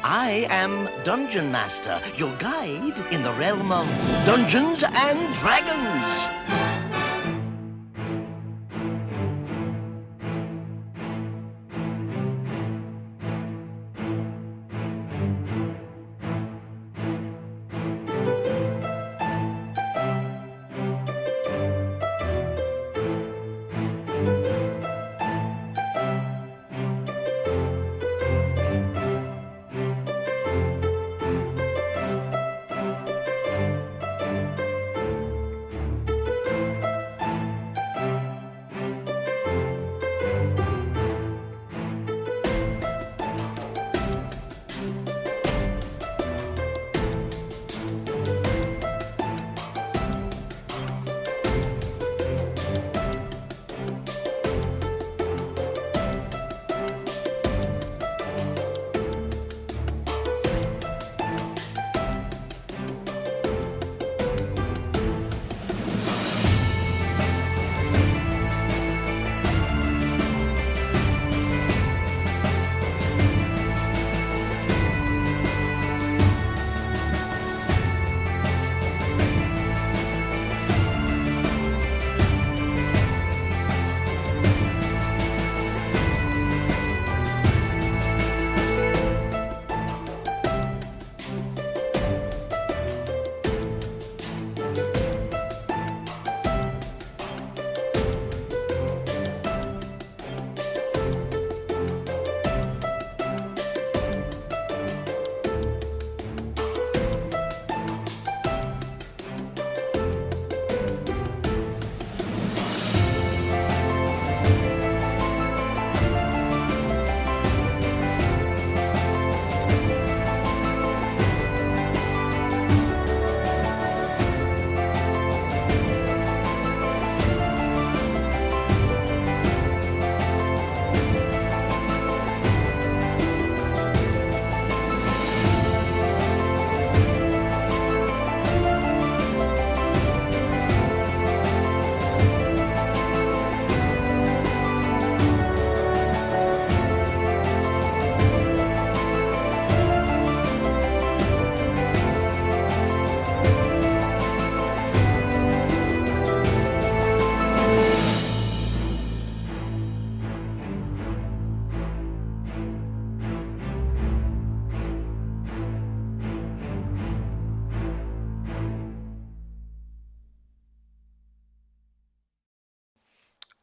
I am Dungeon Master, your guide in the realm of Dungeons and Dragons.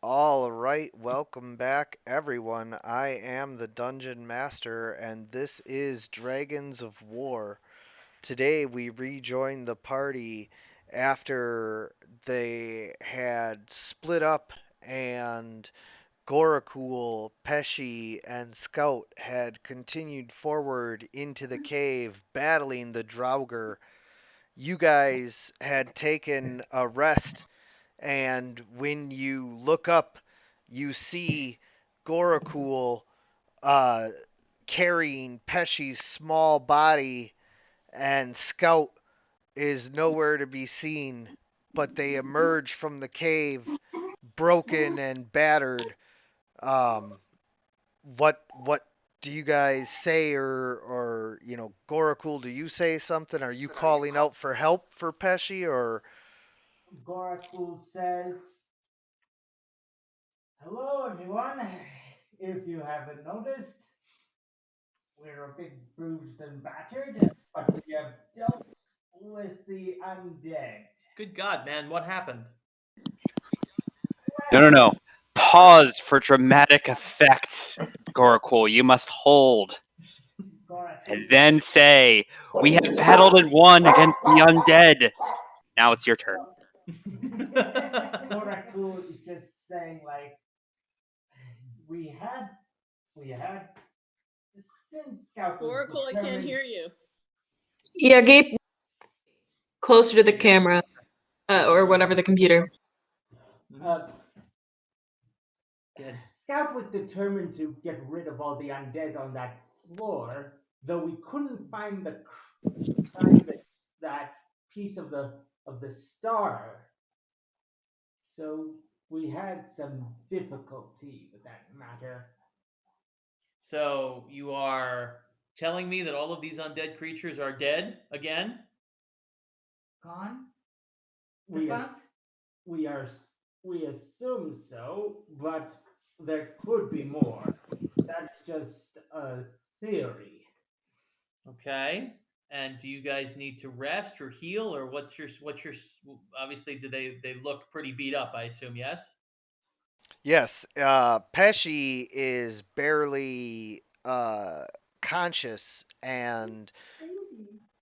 All right, welcome back, everyone. I am the Dungeon Master, and this is Dragons of War. Today, we rejoin the party after they had split up, and Gorakul, Pesci, and Scout had continued forward into the cave, battling the Draugr. You guys had taken a rest, and when you look up, you see Gorakul uh, carrying Pesci's small body, and Scout is nowhere to be seen. But they emerge from the cave, broken and battered. Um, what do you guys say, or Gorakul? Do you say something? Are you calling out for help for Pesci, or? Gorakul says, "Hello, everyone. If you haven't noticed, we're a bit bruised and battered, but we have dealt with the undead." Good God, man, what happened? No. Pause for dramatic effects, Gorakul. You must hold. And then say, we have battled and won against the undead. Now it's your turn. Gorakul is just saying, like, we had since Scout was Oracle, I can't determined- hear you. Yeah, Gabe, closer to the camera, or whatever the computer. Scout was determined to get rid of all the undead on that floor, though we couldn't find that piece of the star. So we had some difficulty with that matter. So you are telling me that all of these undead creatures are dead again? Gone? We Defunct? we are we assume so, but there could be more. That's just a theory. Okay. And do you guys need to rest or heal, or what's your obviously do they look pretty beat up? I assume yes. Yes, Pesci is barely conscious, and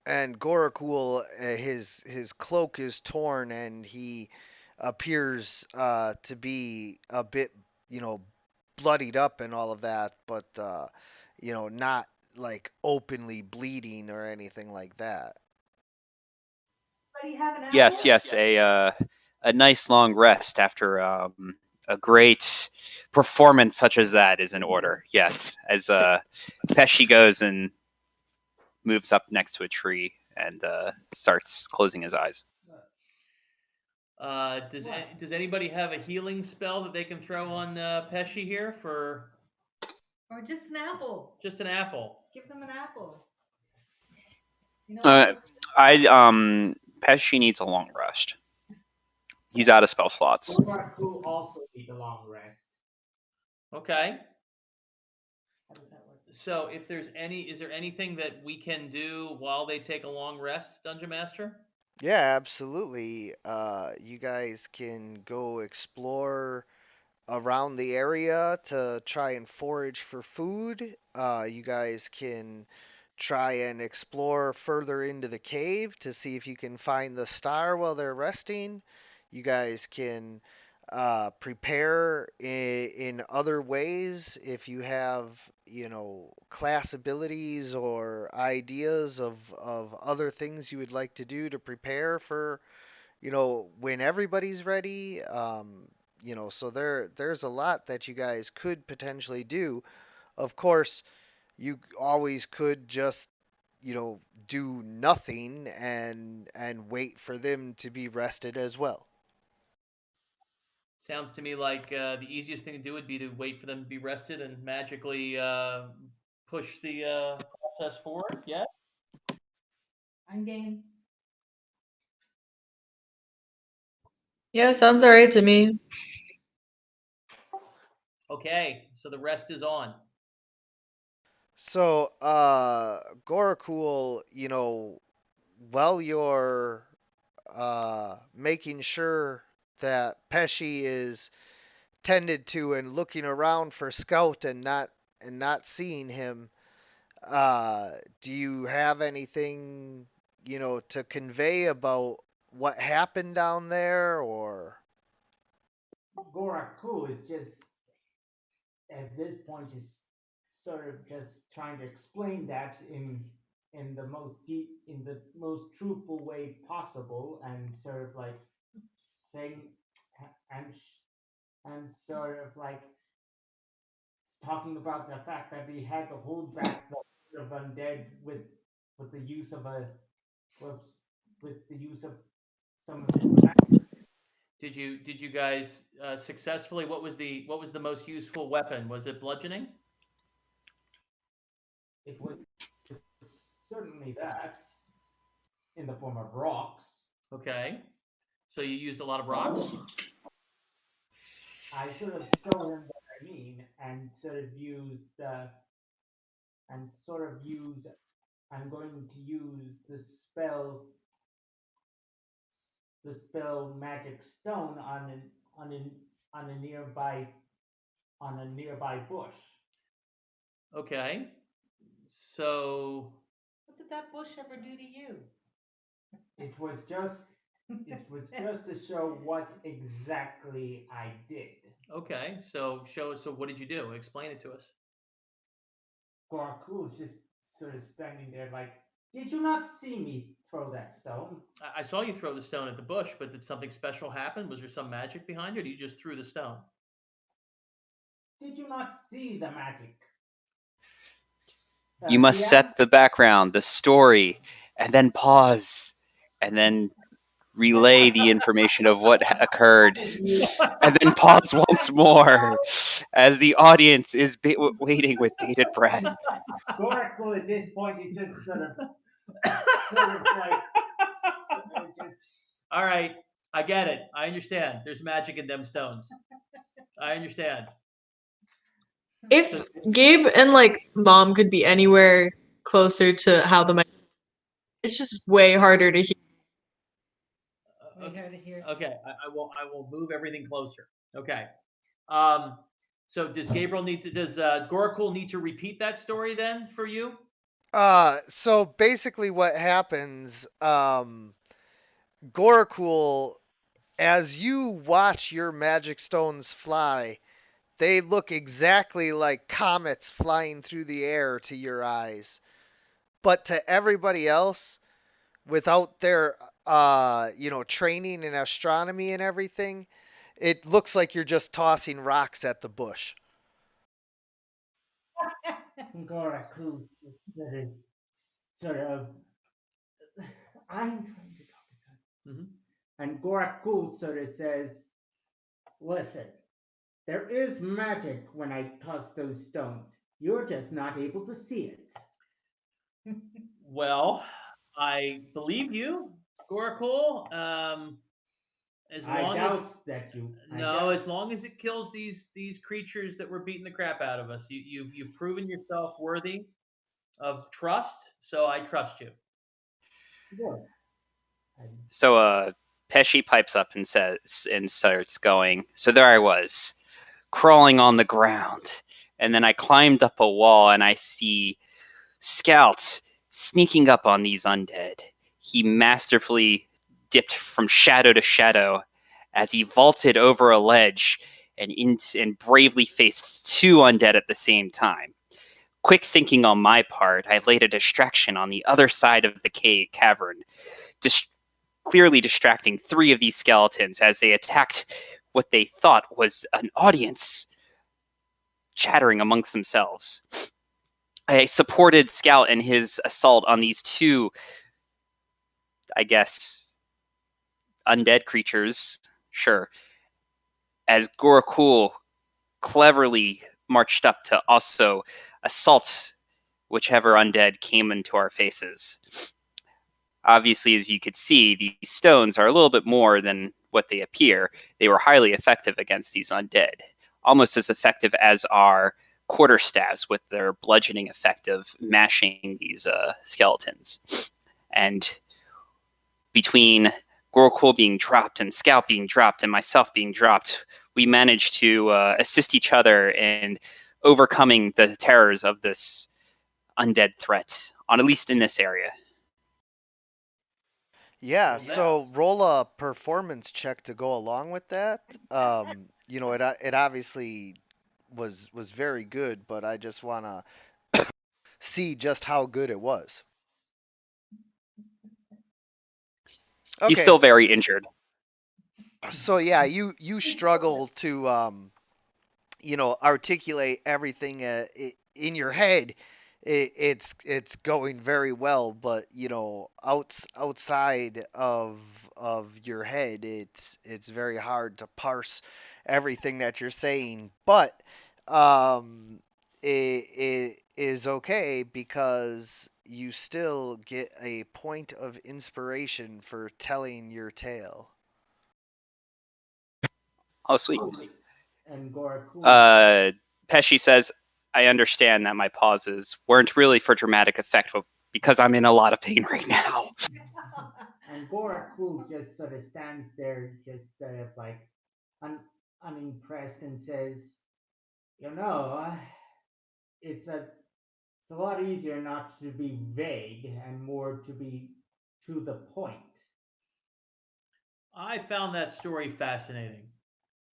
Gorakul, his cloak is torn, and he appears to be a bit, you know, bloodied up and all of that, but not like openly bleeding or anything like that. Anybody have an apple? Yes. A nice long rest after a great performance such as that is in order. Yes, as Pesci goes and moves up next to a tree and starts closing his eyes. Does anybody have a healing spell that they can throw on Pesci here for Or just an apple. just an apple? Give them an apple. You know, Uh, Pesci needs a long rest. He's out of spell slots. Goraku also needs a long rest. Okay. how does that work? So if is there anything that we can do while they take a long rest, Dungeon Master? Yeah, absolutely. You guys can go explore around the area to try and forage for food. You guys can try and explore further into the cave to see if you can find the star while they're resting. You guys can prepare in other ways if you have, class abilities or ideas of other things you would like to do to prepare for, when everybody's ready. So there's a lot that you guys could potentially do. Of course, you always could just, do nothing and wait for them to be rested as well. Sounds to me like the easiest thing to do would be to wait for them to be rested and magically push the process forward. Yeah. I'm game. Yeah, sounds alright to me. Okay. So the rest is on. So, Gorakul, while you're making sure that Pesci is tended to and looking around for Scout and not seeing him, do you have anything, to convey about what happened down there, or? Goraku is just at this point is sort of just trying to explain that in the most truthful way possible, and sort of like saying and and sort of like talking about the fact that he had to hold back the horde of undead with the use of a with, with the use of some of his magic. Did you guys successfully? What was the most useful weapon? Was it bludgeoning? It was certainly that in the form of rocks. Okay. So you used a lot of rocks. I sort of show him what I mean and sort of use I'm going to use the spell magic stone on an on a nearby on a nearby bush. Okay. So What did that bush ever do to you? It was just to show what exactly I did. okay. So show us. So what did you do? Explain it to us. Gorakul is just sort of standing there like, did you not see me throw that stone? I saw you throw the stone at the bush, but did something special happen? Was there some magic behind it, or you just threw the stone? Did you not see the magic? You must Yeah? set the background, the story, and then pause, and then relay the information of what occurred, and then pause once more as the audience is waiting with bated breath. Goracle at this point is just sort of like just All right, I get it. I understand. There's magic in them stones. I understand. If Gabe and like Mom could be anywhere closer to how the mic, it's just way harder to hear. Way hard to hear. Okay, I will move everything closer. Okay. So does Gorakul need to repeat that story then for you? So basically what happens, Gorakul, as you watch your magic stones fly, they look exactly like comets flying through the air to your eyes. But to everybody else, without their training in astronomy and everything, it looks like you're just tossing rocks at the bush. Goracle sort of I'm trying to talk to him. And Goraku sort of says, listen, there is magic when I toss those stones. You're just not able to see it. Well, I believe you, Gorakul. As long as long as it kills these creatures that were beating the crap out of us, you've proven yourself worthy of trust. So I trust you. Good. So Pesci pipes up and starts going. So there I was, crawling on the ground, and then I climbed up a wall and I see Scout sneaking up on these undead. He masterfully dipped from shadow to shadow as he vaulted over a ledge and bravely faced two undead at the same time. Quick thinking on my part, I laid a distraction on the other side of the cavern, clearly distracting three of these skeletons as they attacked what they thought was an audience, chattering amongst themselves. I supported Scout in his assault on these two, I guess, undead creatures, sure, as Gorakul cleverly marched up to also assault whichever undead came into our faces. Obviously, as you could see, these stones are a little bit more than what they appear. They were highly effective against these undead, almost as effective as our quarterstaffs with their bludgeoning effect of mashing these skeletons. And between Gorakul being dropped and Scout being dropped and myself being dropped, we managed to assist each other in overcoming the terrors of this undead threat, at least in this area. Yeah, Well, so that's- roll a performance check to go along with that. It obviously was very good, but I just want to see just how good it was. He's Okay, still very injured. so yeah, you struggle to articulate everything in your head. It's going very well, but outside of your head, it's very hard to parse everything that you're saying. But it is okay because you still get a point of inspiration for telling your tale. Oh, sweet. And Goraku. Pesci says, I understand that my pauses weren't really for dramatic effect, but because I'm in a lot of pain right now. And Goraku just sort of stands there, just sort of like unimpressed, and says, "You know, it's a lot easier not to be vague and more to be to the point." I found that story fascinating.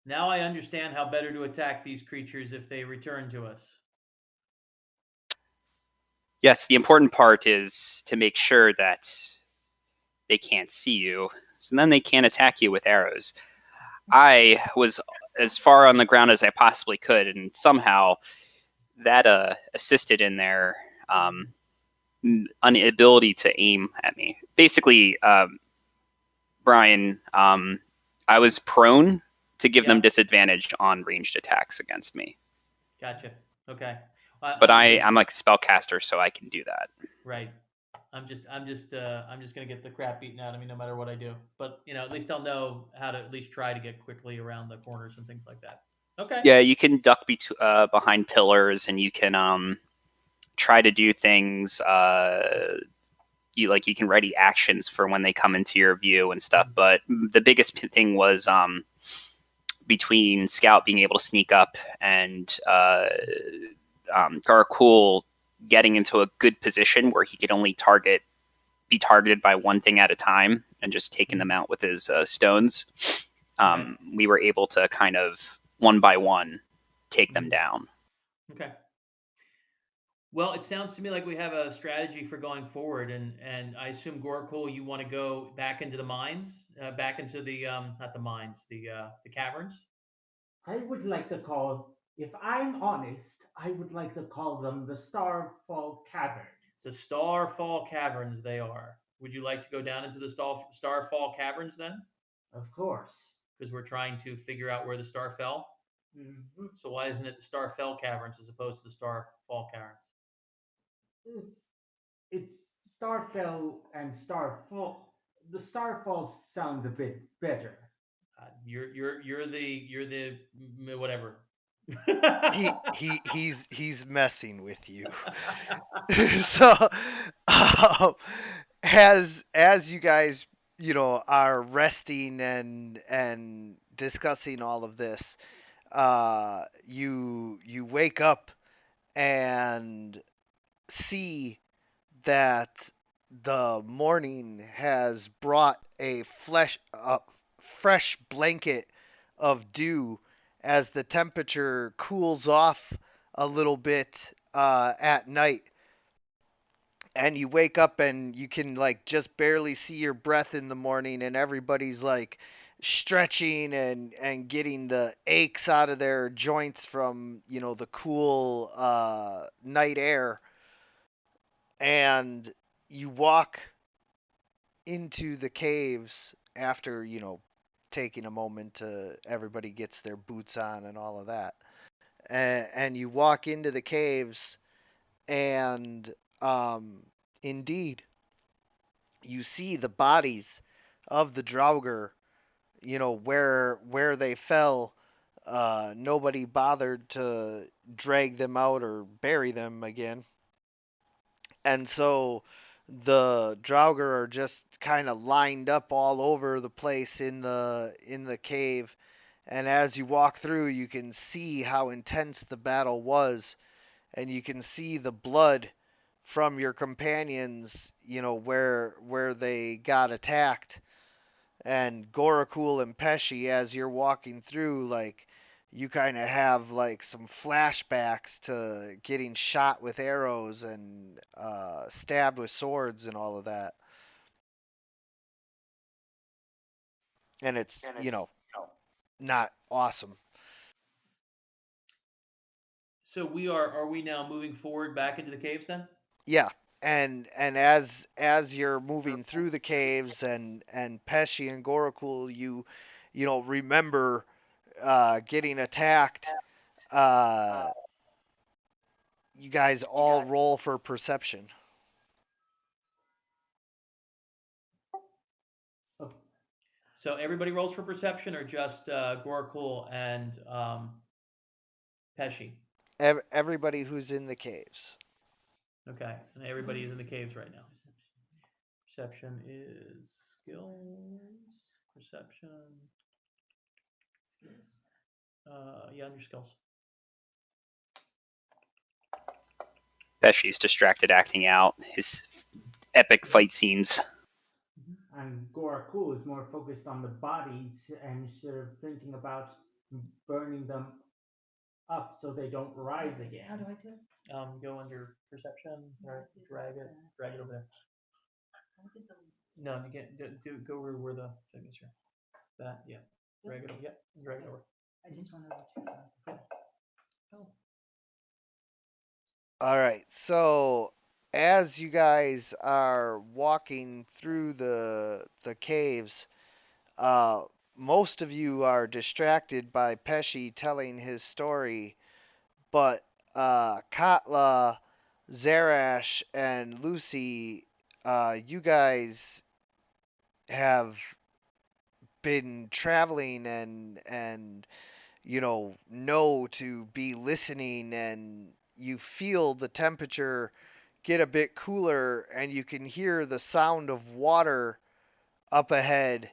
Now I understand how better to attack these creatures if they return to us. Yes, the important part is to make sure that they can't see you, so then they can't attack you with arrows. I was as far on the ground as I possibly could, and somehow that assisted in their inability to aim at me. Basically, Brian, I was prone to give them disadvantage on ranged attacks against me. Gotcha. Okay. But I'm like a spellcaster, so I can do that. Right. I'm just gonna get the crap beaten out of me no matter what I do. But at least I'll know how to at least try to get quickly around the corners and things like that. Okay. Yeah, you can duck behind pillars, and you can try to do things. You can ready actions for when they come into your view and stuff. But the biggest thing was between Scout being able to sneak up and Garcool getting into a good position where he could only be targeted by one thing at a time and just taking them out with his stones. We were able to kind of one by one take them down. Okay. Well, it sounds to me like we have a strategy for going forward, and I assume Gorkul, you want to go back into the mines, back into the not the mines, the caverns. I would like to call, if I'm honest, I would like to call them the Starfall Caverns. The Starfall Caverns, they are. Would you like to go down into the Starfall Caverns then? Of course. Because we're trying to figure out where the star fell. Mm-hmm. So why isn't it the Starfell Caverns as opposed to the Starfall Caverns? It's Starfell and Starfall. The Starfall sounds a bit better. You're the whatever. He's messing with you. So as you guys are resting and discussing all of this, you wake up and see that the morning has brought a fresh blanket of dew as the temperature cools off a little bit at night. And you wake up and you can just barely see your breath in the morning, and everybody's stretching and getting the aches out of their joints from the cool night air. And you walk into the caves after taking a moment to everybody gets their boots on and all of that, and you walk into the caves, and indeed you see the bodies of the Draugr, where they fell. Nobody bothered to drag them out or bury them again. And so the Draugr are just kind of lined up all over the place in the cave. And as you walk through, you can see how intense the battle was, and you can see the blood from your companions, where they got attacked. And Gorakul and Pesci, as you're walking through, you kind of have some flashbacks to getting shot with arrows and stabbed with swords and all of that. And it's not awesome. So are we now moving forward back into the caves then? Yeah. And as you're moving through the caves, and Pesci and Gorakul, you remember getting attacked. You guys all roll for perception. So everybody rolls for perception, or just Gorakul and Pesci? Everybody who's in the caves. Okay, and everybody is in the caves right now. Perception is skills. Perception. Yeah, under skills. Pesci's distracted acting out his epic fight scenes. And Gorakul is more focused on the bodies and sort of thinking about burning them up so they don't rise again. How do I do it? Go under perception, or drag it over there. No, you can't go where the thing is here. That, yeah. Drag it over. Yeah, drag it over. I just want to check. Oh. All right. So as you guys are walking through the caves, most of you are distracted by Pesci telling his story, but Katla, Zarash, and Lucy, you guys have been traveling and know to be listening, and you feel the temperature get a bit cooler, and you can hear the sound of water up ahead.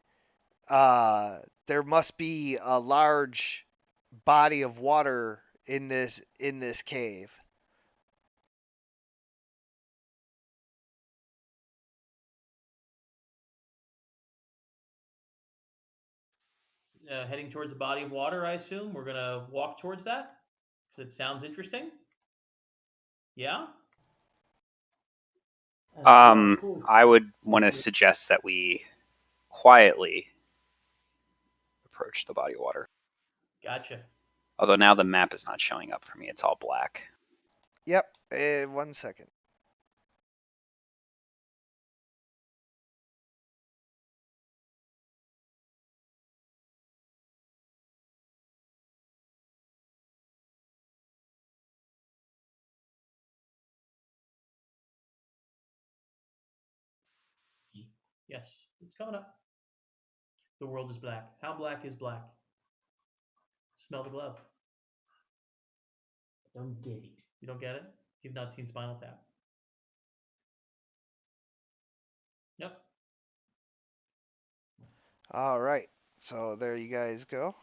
There must be a large body of water in this cave. Heading towards a body of water, I assume. We're going to walk towards that because it sounds interesting. Yeah? Cool. I would want to suggest that we quietly approach the body of water. Gotcha. Although now the map is not showing up for me; it's all black. Yep. 1 second. Yes, it's coming up. The world is black. How black is black? Smell the glove. Don't get it. You don't get it? You've not seen Spinal Tap. Yep. All right. So there you guys go.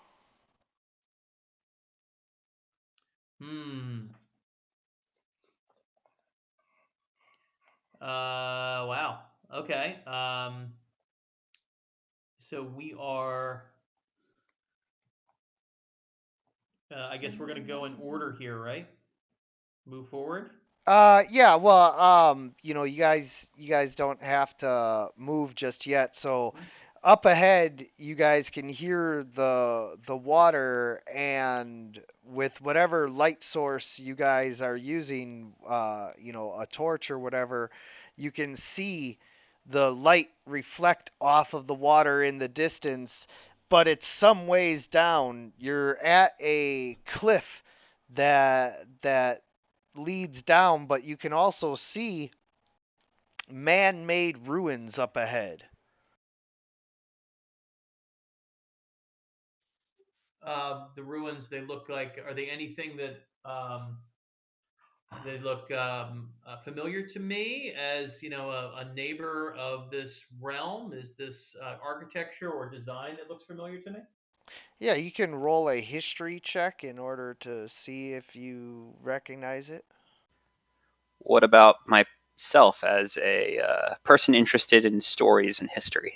Wow. Okay. So we are. I guess we're going to go in order here, right? Move forward. Yeah, well, you guys don't have to move just yet. So up ahead, you guys can hear the water, and with whatever light source you guys are using, a torch or whatever, you can see the light reflect off of the water in the distance, but it's some ways down. You're at a cliff that leads down, but you can also see man-made ruins up ahead. The ruins, they look like, are they anything that they look familiar to me as, a neighbor of this realm? Is this architecture or design that looks familiar to me? Yeah, you can roll a history check in order to see if you recognize it. What about myself as a person interested in stories and history?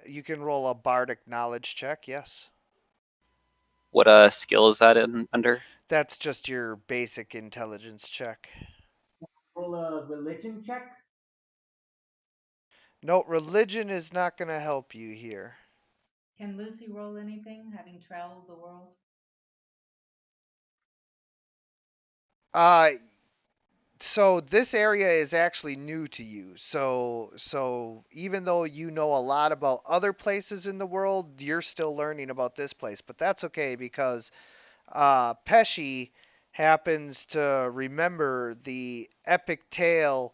You can roll a bardic knowledge check, yes. What skill is that under? That's just your basic intelligence check. Roll a religion check. No, religion is not going to help you here. Can Lucy roll anything, having traveled the world? Uh, so this area is actually new to you. So even though you know a lot about other places in the world, you're still learning about this place. But that's okay because Pesci happens to remember the epic tale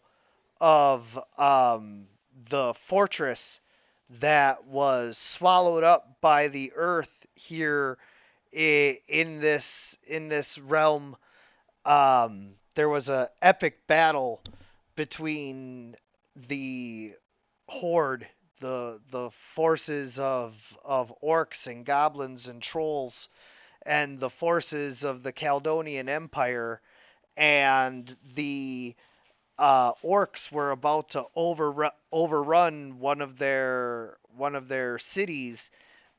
of the fortress that was swallowed up by the earth here in this realm. There was a epic battle between the horde, the forces of orcs and goblins and trolls, and the forces of the Caledonian Empire, and the orcs were about to overrun one of their cities,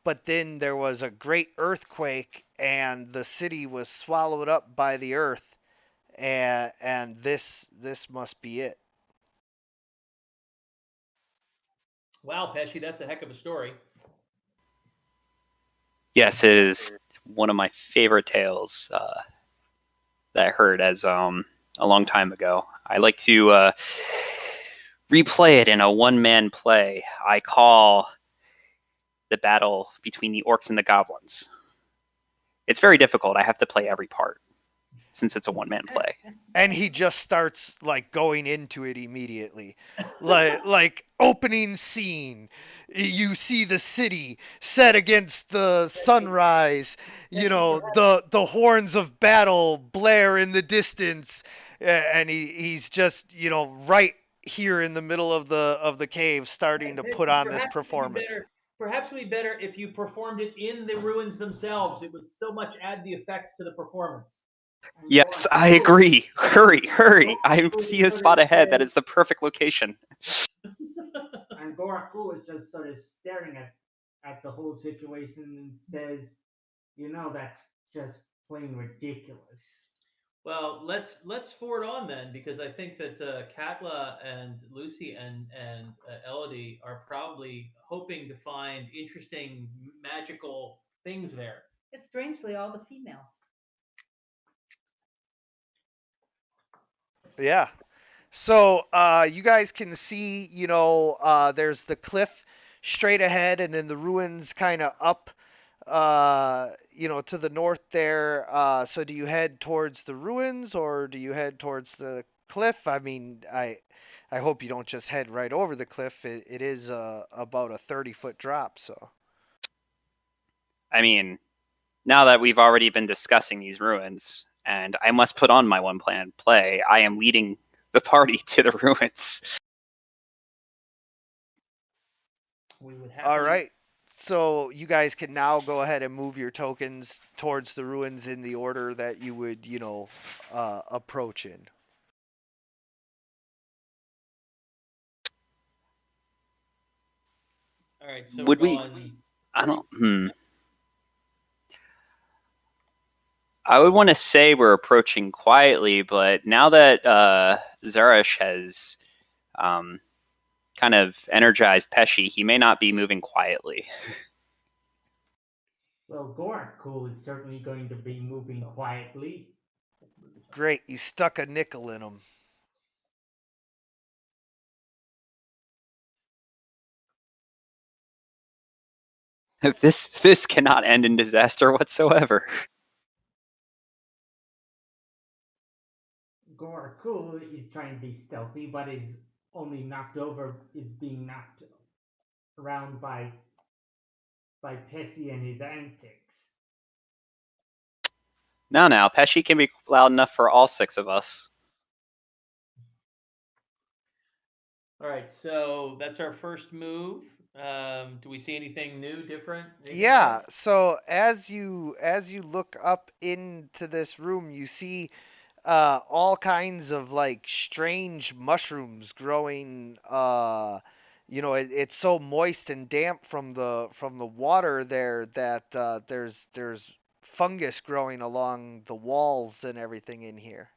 but then there was a great earthquake, and the city was swallowed up by the earth, and this must be it. Wow, Pesci, that's a heck of a story. Yes, it is one of my favorite tales that I heard as a long time ago. I like to replay it in a one-man play. I call the battle between the orcs and the goblins. It's very difficult. I have to play every part since it's a one-man play. And he just starts like going into it immediately. Like opening scene. You see the city set against the sunrise, the horns of battle blare in the distance, and he's just, right here in the middle of the cave starting to put on this performance. Perhaps it would be better if you performed it in the ruins themselves. It would so much add the effects to the performance. Yes, I agree. Hurry. I see a spot ahead. That is the perfect location. And Gorakul is just sort of staring at the whole situation and says, that's just plain ridiculous. Well, let's forward on then, because I think that Katla and Lucy and Elodie are probably hoping to find interesting magical things there. It's strangely all the females. Yeah. So you guys can see, there's the cliff straight ahead, and then the ruins kind of up, to the north there. So do you head towards the ruins, or do you head towards the cliff? I mean, I hope you don't just head right over the cliff. It is about a 30-foot drop, so. I mean, now that we've already been discussing these ruins, and I must put on my one-plan play, I am leading the party to the ruins. All right. So you guys can now go ahead and move your tokens towards the ruins in the order that you would, approach in. All right. So would we? I don't. I would want to say we're approaching quietly, but now that Zarish has kind of energized Pesci, he may not be moving quietly. Well, Gorakul is certainly going to be moving quietly. Great, you stuck a nickel in him. This cannot end in disaster whatsoever. Gorakul is trying to be stealthy, but is only being knocked around by Pesci and his antics. Now, Pesci can be loud enough for all six of us. All right, so that's our first move. Do we see anything new, different? Yeah. So as you look up into this room, you see all kinds of like strange mushrooms growing. It's so moist and damp from the water there that there's fungus growing along the walls and everything in here.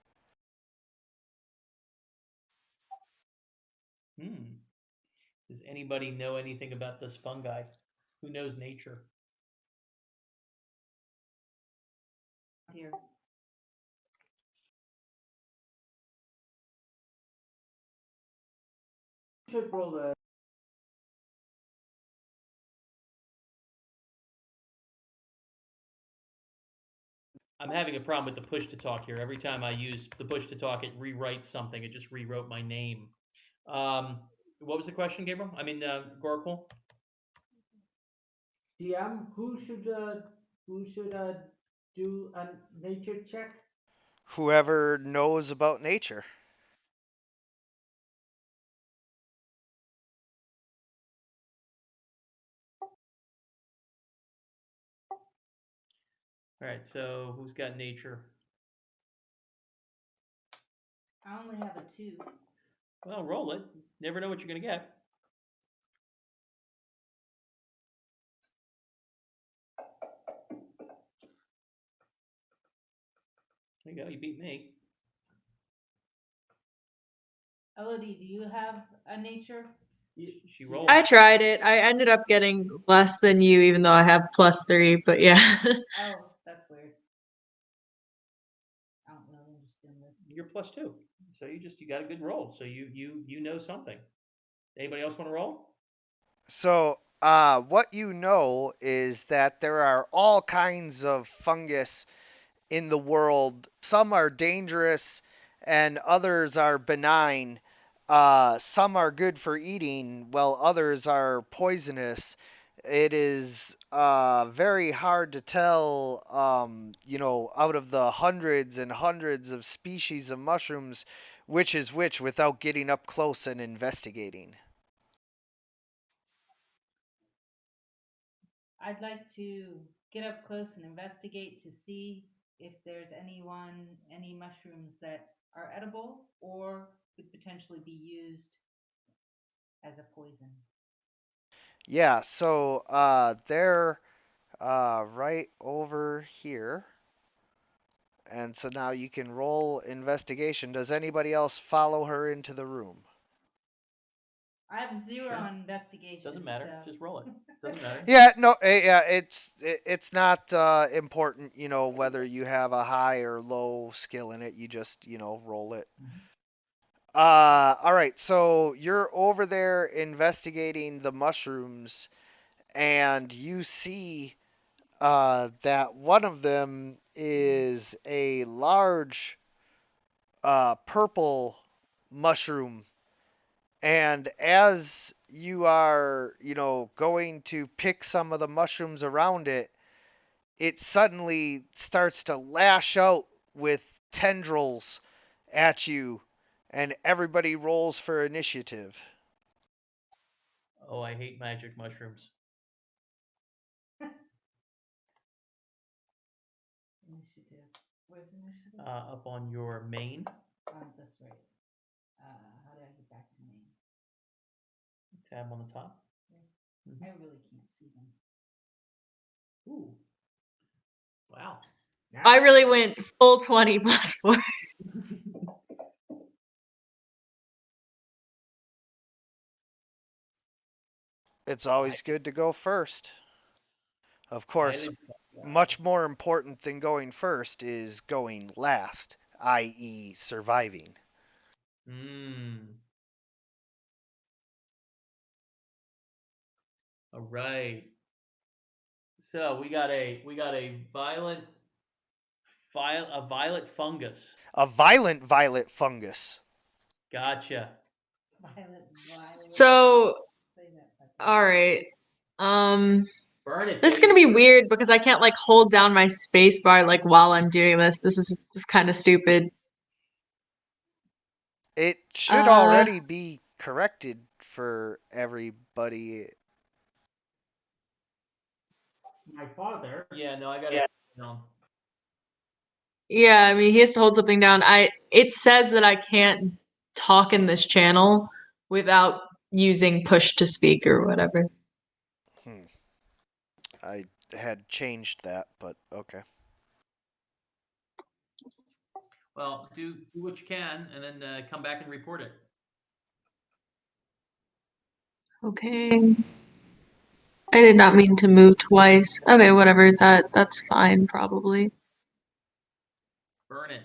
Does anybody know anything about this fungi? Who knows nature? Here. Should roll a. I'm having a problem with the push to talk here. Every time I use the push to talk, it rewrites something. It just rewrote my name. What was the question, Gabriel? I mean, Gorakul? DM, who should do a nature check? Whoever knows about nature. All right, so who's got nature? I only have a 2. Well, roll it. Never know what you're going to get. There you go. You beat me. Elodie, do you have a nature? She rolled. I tried it. I ended up getting less than you, even though I have +3. But yeah. Oh, that's weird. I don't really understand this. You're +2, so you got a good roll. So you know something. Anybody else want to roll? So what you know is that there are all kinds of fungus in the world. Some are dangerous and others are benign. Some are good for eating, while others are poisonous. It is very hard to tell, out of the hundreds and hundreds of species of mushrooms, which is which without getting up close and investigating. I'd like to get up close and investigate to see if there's any mushrooms that are edible or could potentially be used as a poison. Yeah, so they're right over here. And so now you can roll investigation. Does anybody else follow her into the room? I have 0 Sure. on investigation. Doesn't matter. So. Just roll it. Doesn't matter. Yeah, no, yeah, it's not important, whether you have a high or low skill in it. You just, roll it. All right, so you're over there investigating the mushrooms, and you see that one of them is a large purple mushroom. And as you are, going to pick some of the mushrooms around it, it suddenly starts to lash out with tendrils at you, and everybody rolls for initiative. Oh, I hate magic mushrooms. Initiative. Where's initiative? Up on your main. That's right. How do I get back to main? Tab on the top. I really can't see them. Ooh. Wow. I really went full 20 plus 4. It's always good to go first. Of course, much more important than going first is going last, i.e., surviving. All right. So we got a violet fungus. A violent violet fungus. Gotcha. Violet. So, all right. Burn it, This is gonna be weird because I can't like hold down my space bar like while I'm doing this. This is kind of stupid. It should already be corrected for everybody. My father. Yeah, no, I got it down. Yeah, I mean he has to hold something down. It says that I can't talk in this channel without using push to speak or whatever. I had changed that, but okay. Well, do what you can, and then come back and report it. Okay. I did not mean to move twice. Okay, whatever. That's fine, probably. Burn it.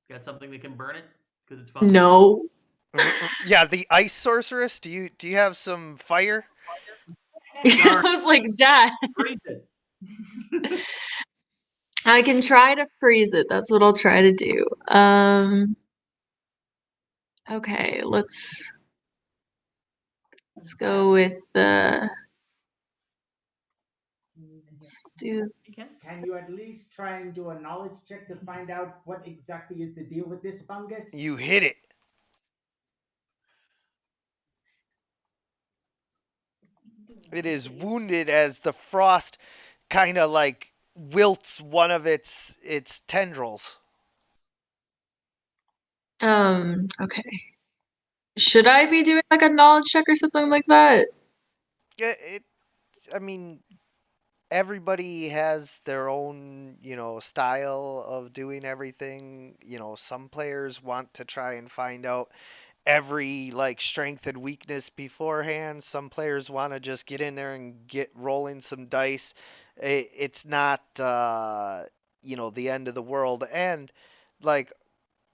Got something that can burn it because it's fungus. No. Yeah, the ice sorceress. Do you have some fire? I was like, Dad. Freeze it. I can try to freeze it. That's what I'll try to do. Okay, let's go with the. Let's do. Can you at least try and do a knowledge check to find out what exactly is the deal with this fungus? You hit it. It is wounded as the frost kind of like wilts one of its tendrils. Okay. Should I be doing like a knowledge check or something like that? Yeah, I mean, everybody has their own, style of doing everything. Some players want to try and find out every like strength and weakness beforehand. Some players want to just get in there and get rolling some dice. It's not, the end of the world. And like,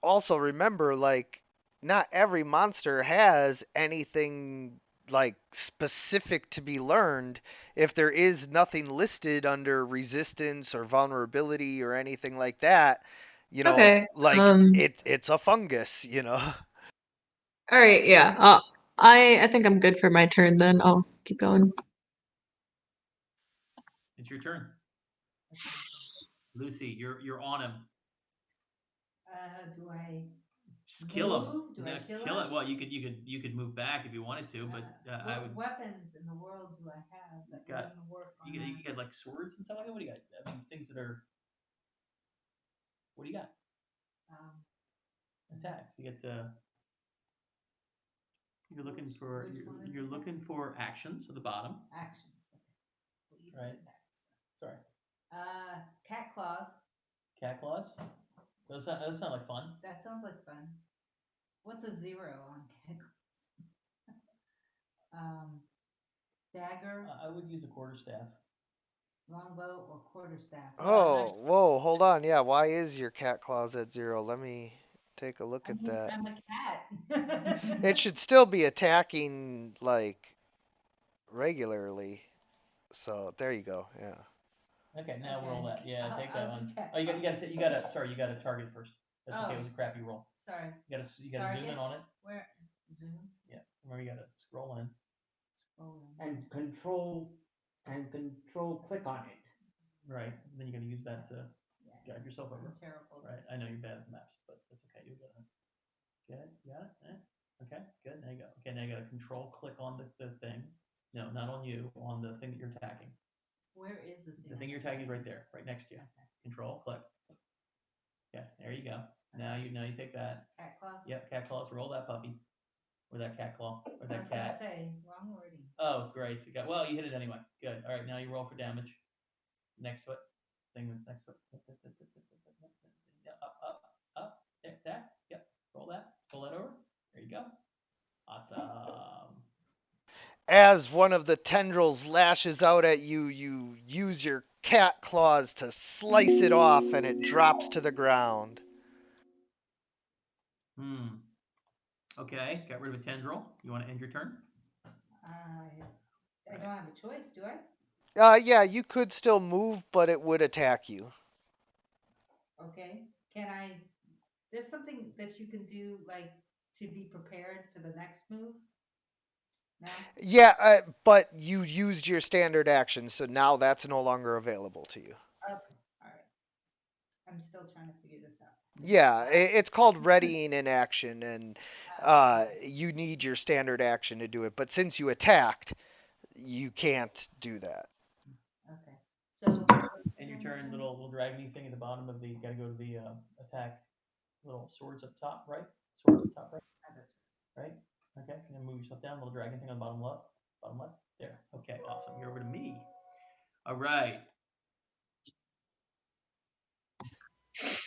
also remember, like, not every monster has anything like specific to be learned if there is nothing listed under resistance or vulnerability or anything like that. You know, Okay. like it's a fungus. You know. All right. Yeah. I think I'm good for my turn then. I'll keep going. It's your turn, Lucy. You're on him. Do I Just kill him. move? Do I kill him? him? Well, you could move back if you wanted to, but I What would. weapons in the world do I have that Got- wouldn't work on You got like swords and stuff like that. What do you got? I mean, things that are. What do you got? Attacks. You get. You're looking for. Which one is You're it? looking for actions at the bottom. actions? Okay. Well, you said Right. attacks. Sorry. Cat claws. Cat claws. Those sound like fun. That sounds like fun. What's a 0 on cat claws? Dagger, I would use a quarterstaff. longbow, or quarterstaff. Oh, whoa, hold on. Yeah, why is your cat claws at 0? Let me take a look at that. I'm a cat. It should still be attacking like regularly. So there you go. Yeah. Okay, now Okay. roll that. Yeah, take that I'll one. do cat Oh, you gotta. Sorry, you gotta target it first. That's okay. It was a crappy roll. Sorry. You gotta zoom in on it. Where? Zoom. Yeah. Remember, you gotta scroll in. And control click on it. Right. Then you gotta use that to Yeah. guide yourself over. I'm terrible. Right. I know you're bad at maps, but that's okay. You got it. Get it? You got it? Okay. Good. Now you go. Okay. Now you gotta control click on the thing. No, not on you. On the thing that you're attacking. Where is the thing? The thing you're attacking is right there, right next to you. Okay. Control click. Yeah. There you go. Now you take that. Cat claws. Yep. Cat claws. Roll that puppy. Or that cat claw. Or I that was cat. gonna say wrong wording. Oh, great. You hit it anyway. Good. All right, now you roll for damage. Next to it. Thing that's next to it. Up. There. Yep. Roll that. Pull that over. There you go. Awesome. As one of the tendrils lashes out at you, you use your cat claws to slice it off and it drops to the ground. Okay, got rid of a tendril. You want to end your turn? I don't have a choice, do I? Yeah, you could still move, but it would attack you. Okay. Can I? There's something that you can do, like to be prepared for the next move. No? Yeah, but you used your standard action, so now that's no longer available to you. Okay. All right. I'm still trying to figure this out. Yeah, it's called readying in action, and you need your standard action to do it. But since you attacked, you can't do that. Okay. So. And your turn, little dragon thing at the bottom of the. You gotta go to the attack. Little swords up top, right? Swords up top, right? Right. Okay. And then move yourself down. Little dragon thing on the bottom left. Bottom left. There. Okay. Awesome. You're over to me. All right.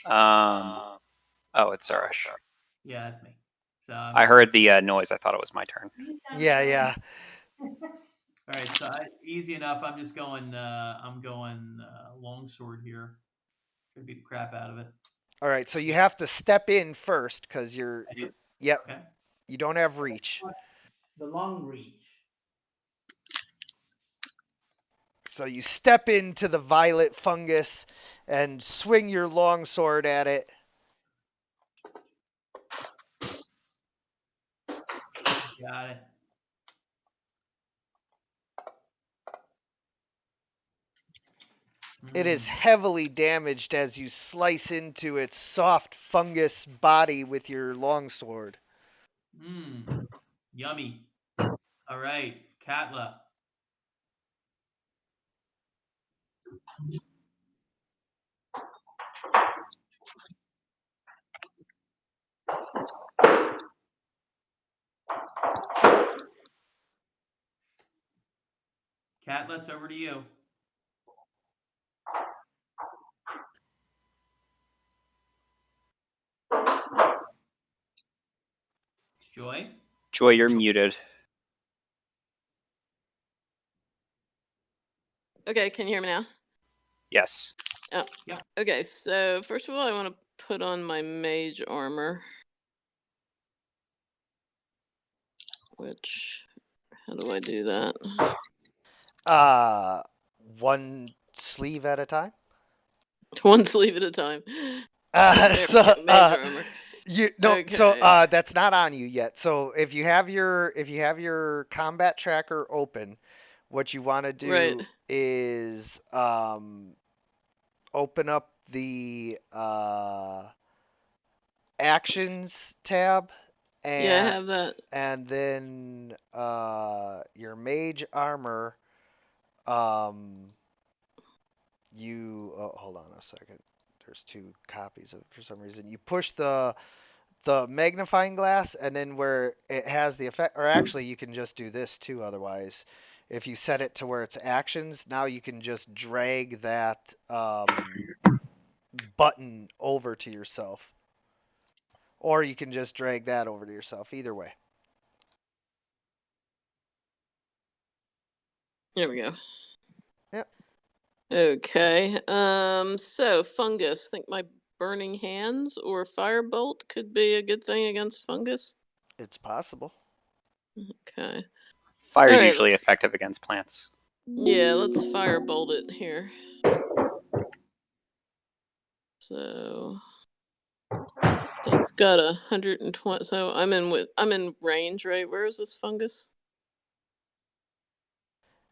Oh, it's Zarash. Yeah, that's me. So I heard the noise. I thought it was my turn. Yeah. All right, so easy enough. I'm just going. I'm going longsword here. Could beat the crap out of it. All right, so you have to step in first because you're. Yep. Okay. You don't have reach. The long reach. So you step into the violet fungus and swing your longsword at it. Got it. It is heavily damaged as you slice into its soft fungus body with your longsword. Yummy. All right, Katla. Katla, it's over to you. Joy? Joy, you're muted. Okay, can you hear me now? Yes. Oh. Yeah. Okay, so first of all, I want to put on my mage armor. Which How do I do that? One sleeve at a time. One sleeve at a time. There So we go. Mage armor. So Okay. that's not on you yet. So if you have your combat tracker open, what you want to Right. do is open up the actions tab Yeah, I and have that. then your mage armor. You hold on a second. There's two copies of it for some reason. You push the magnifying glass, and then where it has the effect, or actually you can just do this too. Otherwise, if you set it to where it's actions, now you can just drag that button over to yourself, or you can just drag that over to yourself. Either way. There we go. Yep. Okay. So fungus. Think my burning hands or firebolt could be a good thing against fungus. It's possible. Okay. Fire is All right, usually effective against plants. Yeah, let's firebolt it here. So that's got 120. So I'm in range, right? Where is this fungus?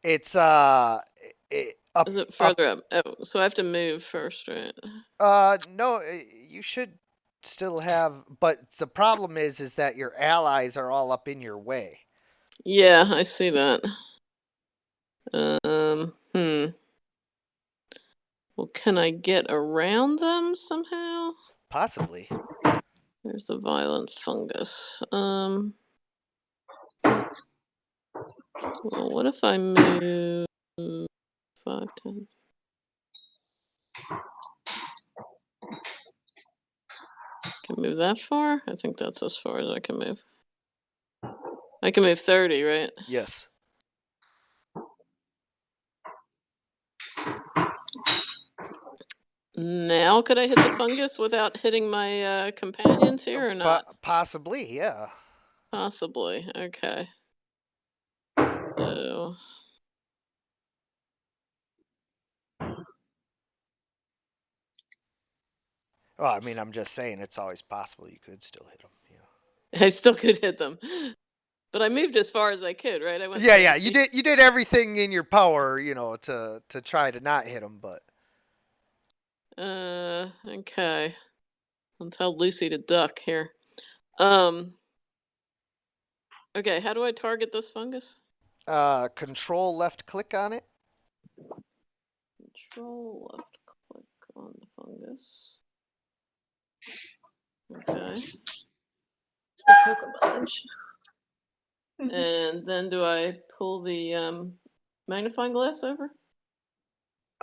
It's Is it further up? Oh, so I have to move first, right? No, you should still have, but the problem is that your allies are all up in your way. Yeah, I see that. Hmm. Well, can I get around them somehow? Possibly. There's the violent fungus. Well, what if I move 5, 10? Can move that far? I think that's as far as I can move. I can move 30, right? Yes. Now could I hit the fungus without hitting my companions here or not? Possibly, yeah. Possibly. Okay. So Well, I mean, I'm just saying it's always possible you could still hit them. I still could hit them. But I moved as far as I could, right? I went Yeah, 30 yeah. feet. You did everything in your power, to try to not hit them, but Okay. I'll tell Lucy to duck here. Okay, how do I target this fungus? control left click on it. Control left click on the fungus. Okay. It's the Pokemon. And then do I pull the magnifying glass over?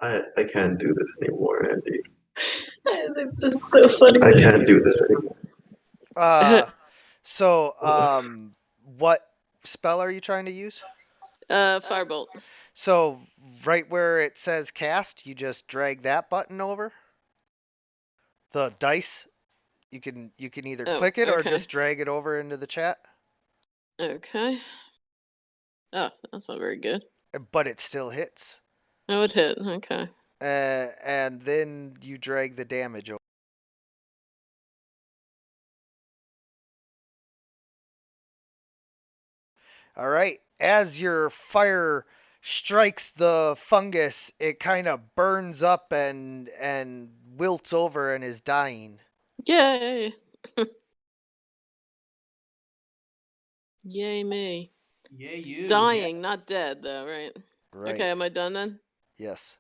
I can't do this anymore, Andy. I think this is so funny. I can't do this anymore. What spell are you trying to use? Firebolt. So right where it says cast, you just drag that button over. The dice, you can either click it or just drag it over into the chat. Okay. Oh, that's not very good. But it still hits. Oh, it hit. Okay. And then you drag the damage over. All right. As your fire strikes the fungus, it kind of burns up and wilts over and is dying. Yay! Yay me. Yay you. Dying, not dead though, right? Right. Okay, am I done then? Yes.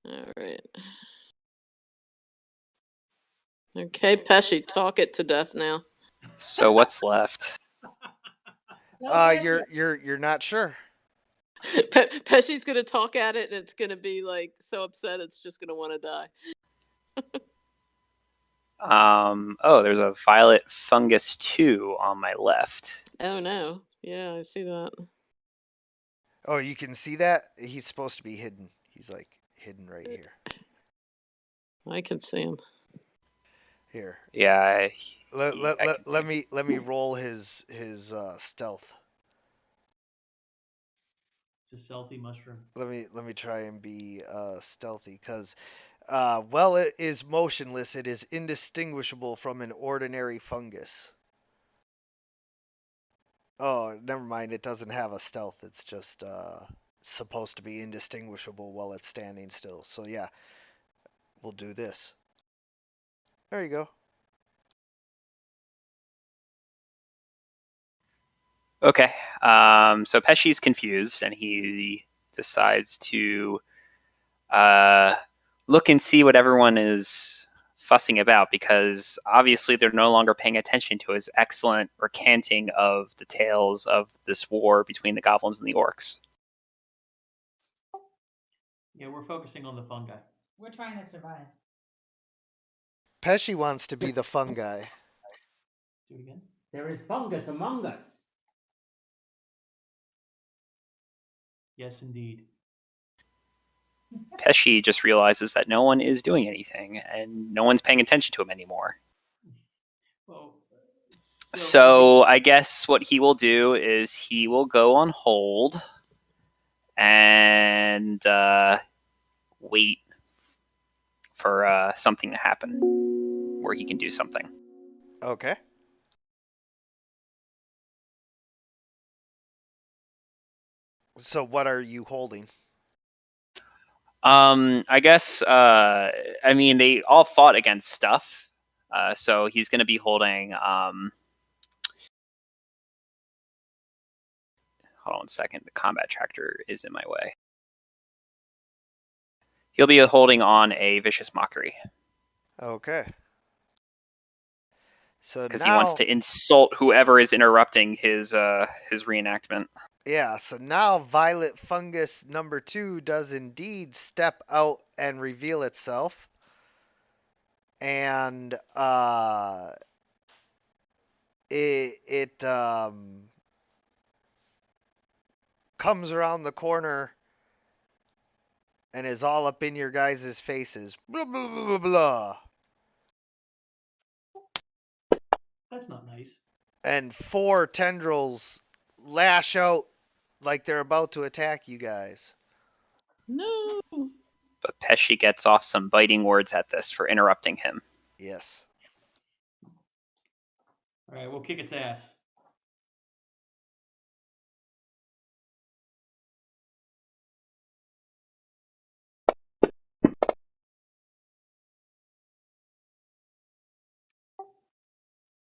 All right. Okay, Pesci, talk it to death now. So what's left? You're not sure. Pesci's gonna talk at it, and it's gonna be like so upset, it's just gonna want to die. Oh, there's a violet fungus 2 on my left. Oh no. Yeah, I see that. Oh, you can see that? He's supposed to be hidden. He's like hidden right here. I can see him. Here. Yeah. Let me roll his stealth. It's a stealthy mushroom. Let me try and be stealthy, because while it is motionless, it is indistinguishable from an ordinary fungus. Oh, never mind. It doesn't have a stealth. It's just supposed to be indistinguishable while it's standing still. So yeah, we'll do this. There you go. Okay. So Pesci's confused, and he decides to look and see what everyone is fussing about, because obviously they're no longer paying attention to his excellent recanting of the tales of this war between the goblins and the orcs. Yeah, we're focusing on the fungi. We're trying to survive. Pesci wants to be the fun guy. Do it again. There is fungus among us. Yes, indeed. Pesci just realizes that no one is doing anything, and no one's paying attention to him anymore. Well, so I guess what he will do is he will go on hold and wait for something to happen where he can do something. Okay. So what are you holding? I guess, I mean, they all fought against stuff. So he's going to be holding, hold on 1 second. The combat tractor is in my way. He'll be holding on a vicious mockery. Okay. So because now he wants to insult whoever is interrupting his reenactment. Yeah, so now Violet Fungus number 2 does indeed step out and reveal itself. And it comes around the corner and is all up in your guys' faces. Blah, blah, blah, blah, blah. That's not nice. And 4 tendrils lash out like they're about to attack you guys. No. But Pesci gets off some biting words at this for interrupting him. Yes. All right, we'll kick its ass.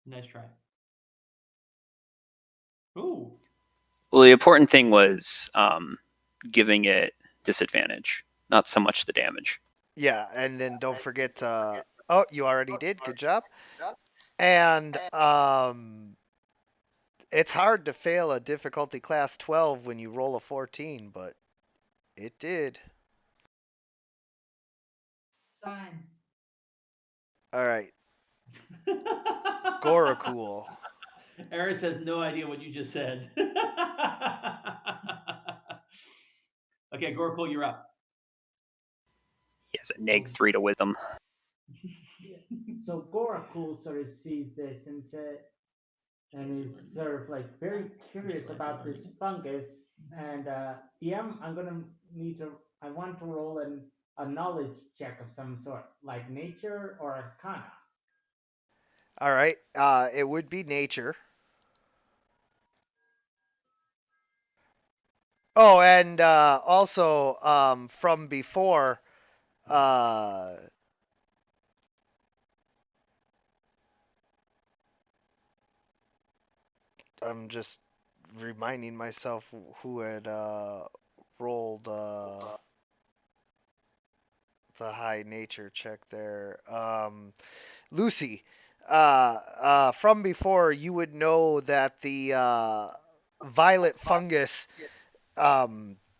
Nice try. Ooh. Well, the important thing was giving it disadvantage, not so much the damage. Yeah, and then don't forget oh, you already did. Good job. And it's hard to fail a difficulty class 12 when you roll a 14, but it did. Sign. All right. Goracool. Eris has no idea what you just said. Okay, Goracool, you're up. He has a -3 to wisdom. So Goracool sort of sees this and is sort of like very curious about this fungus. And DM, I want to roll a knowledge check of some sort, like nature or arcana. All right. It would be nature. Oh, and also from before, I'm just reminding myself who had rolled the high nature check there. Lucy, from before, you would know that the violet fungus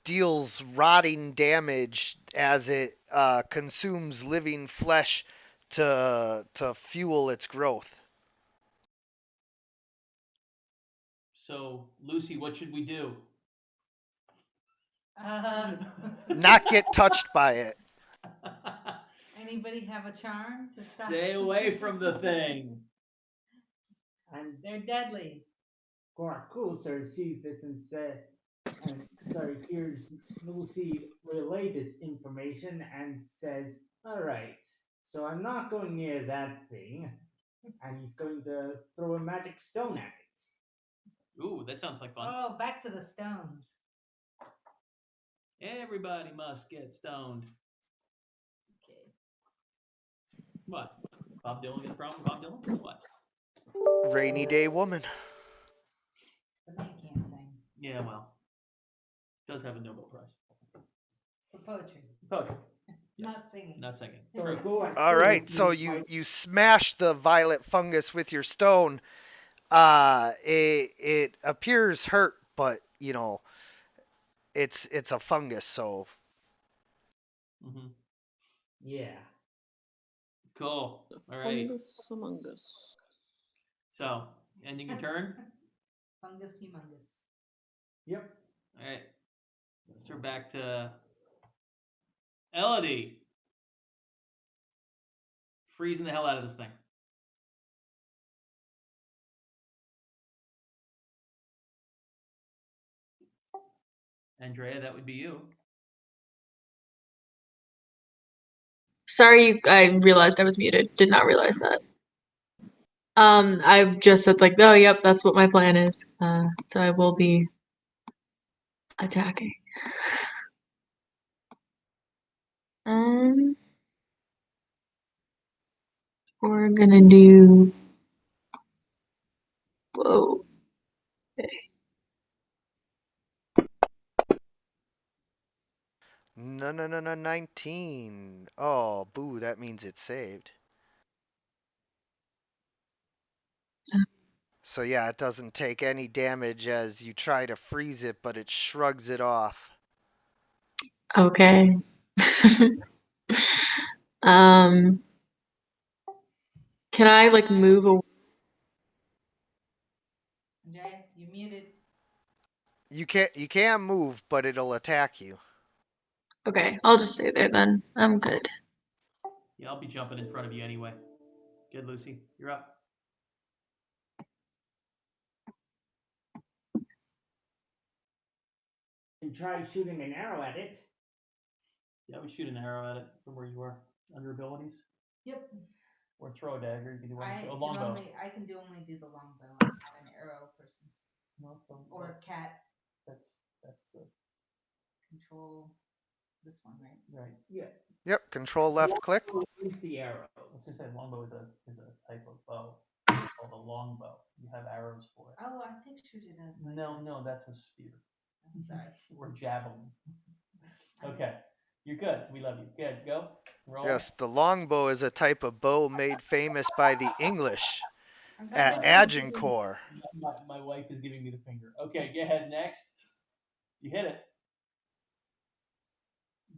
deals rotting damage as it consumes living flesh to fuel its growth. So, Lucy, what should we do? Not get touched by it. Anybody have a charm to stop? Stay away from the thing. And they're deadly. Goracool sort of sees this and And so here's Lucy relay this information and says, "All right, so I'm not going near that thing," and he's going to throw a magic stone at it. Ooh, that sounds like fun. Oh, back to the stones. Everybody must get stoned. Okay. What? Bob Dylan get a problem? Bob Dylan? So what? Rainy Day Woman. The man can't sing. Yeah, well, does have a Nobel Prize for poetry. Poetry. Yes. Not singing. Not singing. So True. go ahead. All right, so you smash the violet fungus with your stone. It appears hurt, but you know it's a fungus, so Mm-hmm. Yeah. Cool. All right. Fungus among us. So, ending your turn. Fungus humongous. Yep. All right. Let's turn back to Elodie. Freezing the hell out of this thing. Andrea, that would be you. Sorry, I realized I was muted. Did not realize that. I just said like, oh, yep, that's what my plan is. So I will be attacking. We're gonna do. Whoa. Okay. no 19. Oh, boo, that means it's saved. So yeah, it doesn't take any damage as you try to freeze it, but it shrugs it off. Okay. Can I like move away? Andrea, you're muted. You can move, but it'll attack you. Okay, I'll just stay there then. I'm good. Yeah, I'll be jumping in front of you anyway. Good, Lucy. You're up. And try shooting an arrow at it. Yeah, we shoot an arrow at it from where you are. Under abilities? Yep. Or throw a dagger. You can do one. I A longbow. I can only do the longbow. I'm not an arrow person. No, so Or a cat. That's Control this one, right? right. Yeah. Yep, control left click. Is the arrow. I was gonna say longbow is a type of bow. It's called a longbow. You have arrows for it. Oh, I pictured it as like No, that's a spear. I'm sorry. Or javelin. Okay. You're good. We love you. Good. Go. Roll. Yes, the longbow is a type of bow made famous by the English I'm at glad Agincourt. My wife is giving me the finger. Okay, go ahead. Next. You hit it.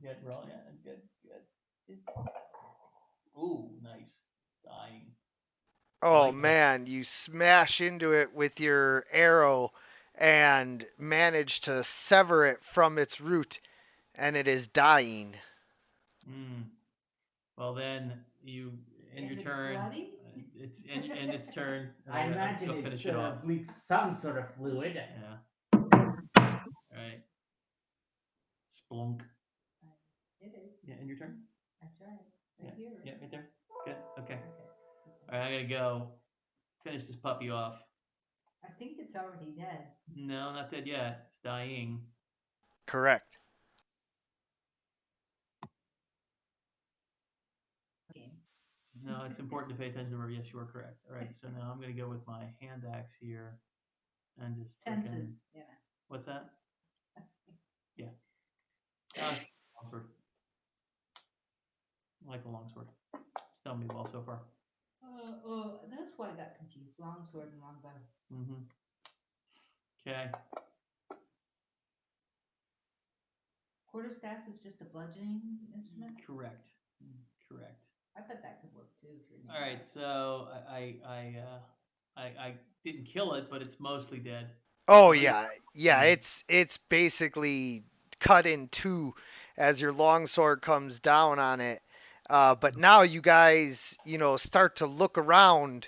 Good. Roll. Yeah. Good. Ooh, nice. Dying. Oh Like man, you smash into it with your arrow and manage to sever it from its root, and it is dying. Well, then you end your turn. Bloody? It's end its turn. I imagine go it finish it off. leaks some sort of fluid. Yeah. All right. Splunk. It is. Yeah, end your turn. I tried. Right Yeah. here. Yeah, right there. Good. Okay. Okay. All right, I'm gonna go finish this puppy off. I think it's already dead. No, not dead yet. It's dying. Correct. Okay. No, it's important to pay attention to her. Yes, you are correct. All right, so now I'm gonna go with my hand axe here, and just Tenses. frickin- Yeah. What's that? Yeah. Longsword. I like the longsword. It's done me well so far. That's why I got confused. Longsword and longbow. Mm-hmm. Okay. Quarterstaff is just a bludgeoning instrument. Correct. I bet that could work too. If you're All right, so I didn't kill it, but it's mostly dead. Oh yeah. It's basically cut in two as your longsword comes down on it. But now you guys, start to look around.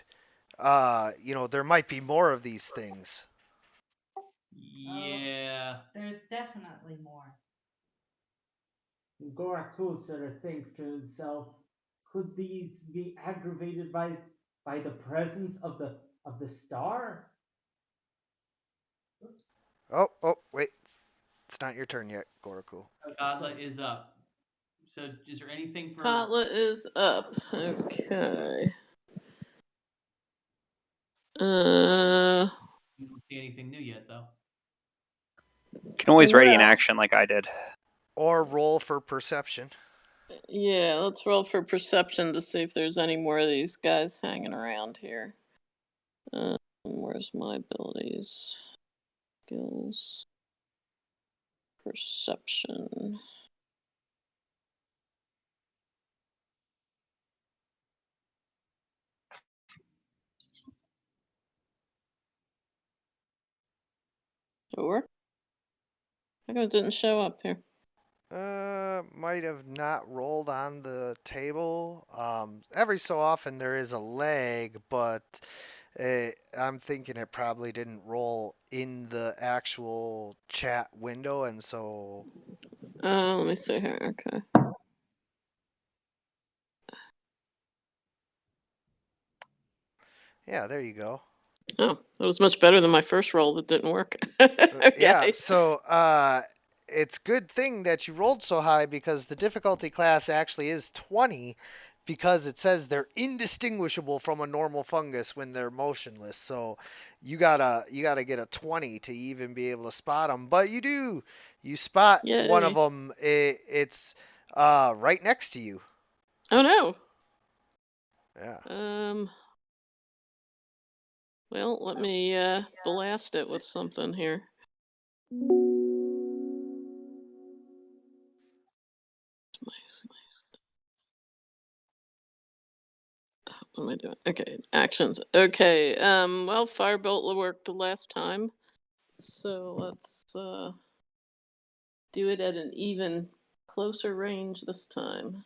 There might be more of these things. Yeah. definitely more. Gorakul sort of thinks to himself, could these be aggravated by the presence of the star? Oops. Oh, wait. It's not your turn yet, Gorakul. Katla is up. So is there anything for... Katla is up. Okay. You don't see anything new yet, though. Can always ready an Well. action like I did. Or roll for perception. Yeah, let's roll for perception to see if there's any more of these guys hanging around here. Where's my abilities? Skills. Perception. Sure. How come it didn't show up here? Might have not rolled on the table. Every so often there is a lag, but I'm thinking it probably didn't roll in the actual chat window, and so... Let me see here. Okay. Yeah, there you go. Oh, that was much better than my first roll that didn't work. Okay. Yeah, so it's good thing that you rolled so high, because the difficulty class actually is 20, because it says they're indistinguishable from a normal fungus when they're motionless. So you gotta get a 20 to even be able to spot them. But you do. You spot one of Yay. them. It's right next to you. Oh no. Yeah. Well, let me blast it with something here. What am I doing? Okay, actions. Okay, well, Firebolt worked the last time. So let's do it at an even closer range this time.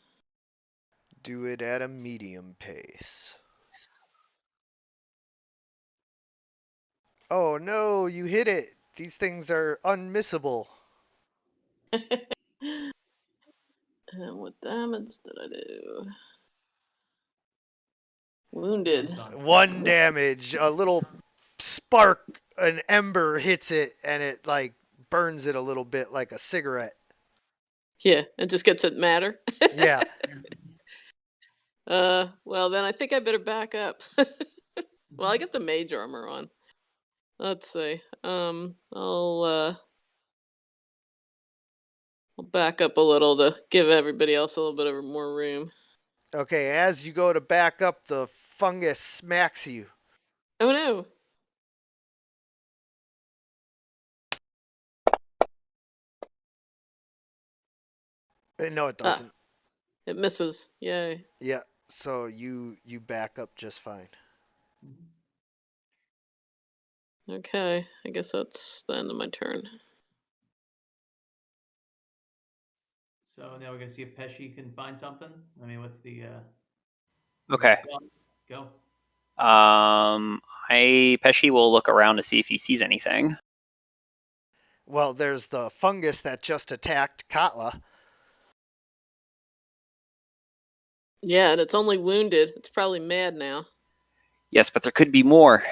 Do it at a medium pace. Oh no, you hit it. These things are unmissable. And what damage did I do? Wounded. 1 damage. A little spark, an ember hits it, and it like burns it a little bit like a cigarette. Yeah, it just gets it madder. Yeah. Well then I think I better back up. Well, I get the mage armor on. Let's see. I'll back up a little to give everybody else a little bit of more room. Okay, as you go to back up, the fungus smacks you. Oh no. No, it doesn't. It misses. Yay. Yeah, so you back up just fine. Okay, I guess that's the end of my turn. So now we're gonna see if Pesci can find something. I mean, what's the Okay. Go. Pesci will look around to see if he sees anything. Well, there's the fungus that just attacked Katla. Yeah, and it's only wounded. It's probably mad now. Yes, but there could be more.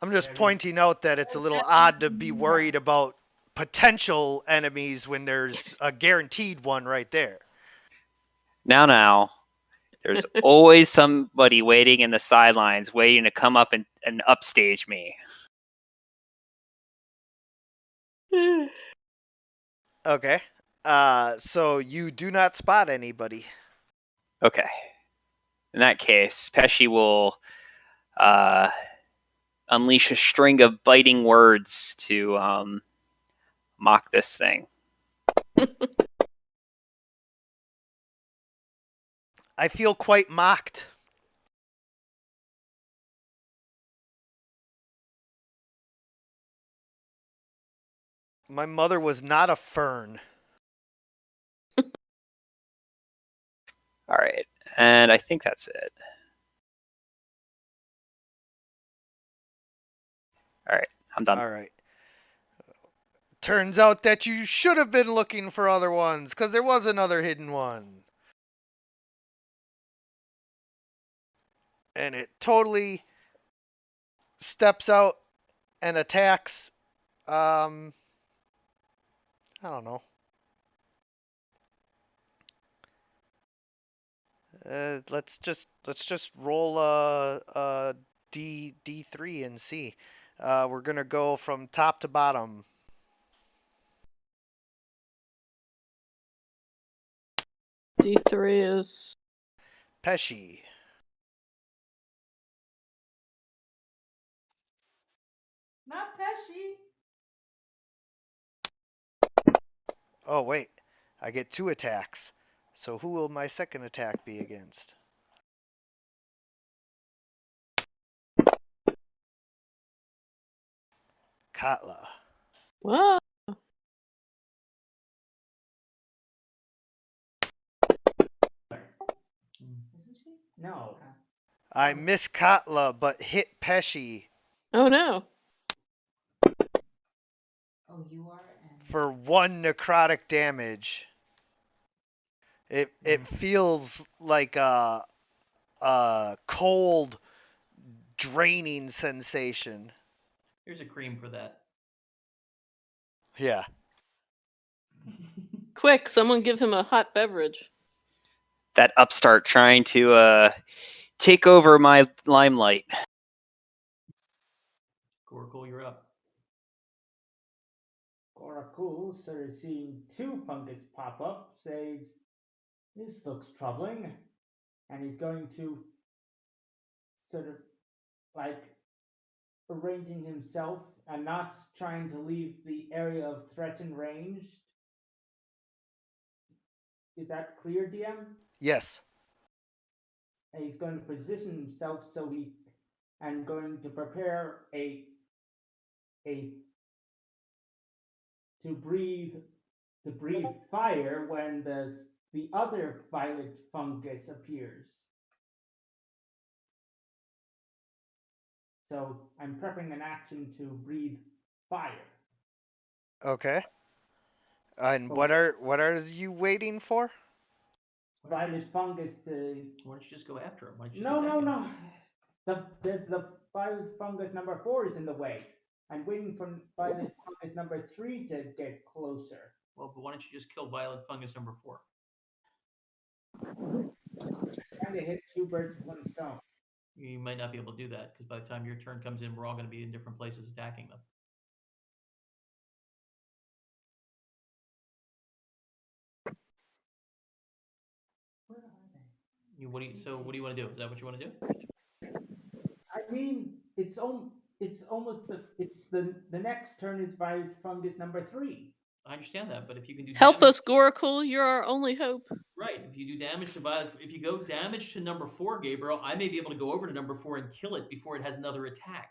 I'm just pointing out that it's a little odd to be worried about potential enemies when there's a guaranteed one right there. Now. There's always somebody waiting in the sidelines, waiting to come up and upstage me. Okay. So you do not spot anybody. Okay. In that case, Pesci will unleash a string of biting words to mock this thing. I feel quite mocked. My mother was not a fern. All right. And I think that's it. All right, I'm done. All right. Turns out that you should have been looking for other ones, because there was another hidden one. And it totally steps out and attacks. I don't know. Let's just roll a D3 and see. We're gonna go from top to bottom. D3 is Pesci. Not Pesci. Oh wait, I get 2 attacks. So who will my second attack be against? Katla. what? Isn't she? No. I miss Katla, but hit Pesci Oh no. Oh, you are. And for 1 necrotic damage. It feels like a cold, draining sensation. Here's a cream for that. Yeah. Quick, someone give him a hot beverage. That upstart trying to take over my limelight. Gorakul, you're up. Gorakul, sort of seeing 2 fungus pop up, says, "This looks troubling," and he's going to sort of like arranging himself and not trying to leave the area of threatened range. Is that clear, DM? Yes. And he's going to position himself so he and going to prepare a to breathe fire when the other violet fungus appears. So I'm prepping an action to breathe fire. Okay. And what are you waiting for? Violet fungus to. Why don't you just go after him? Why don't you No, just no, attack him? no. The violet fungus number 4 is in the way. I'm waiting for violet fungus number 3 to get closer. Well, but why don't you just kill violet fungus number 4? Trying to hit 2 birds with 1 stone. You might not be able to do that because by the time your turn comes in, we're all going to be in different places attacking them. where are they? What do you want to do? Is that what you want to do? I mean, it's almost the next turn is violet fungus number 3. I understand that, but if you can do Help damage, us, Gorakul. You're our only hope. right? If you do damage to violet, if you go damage to number 4, Gabriel, I may be able to go over to number 4 and kill it before it has another attack.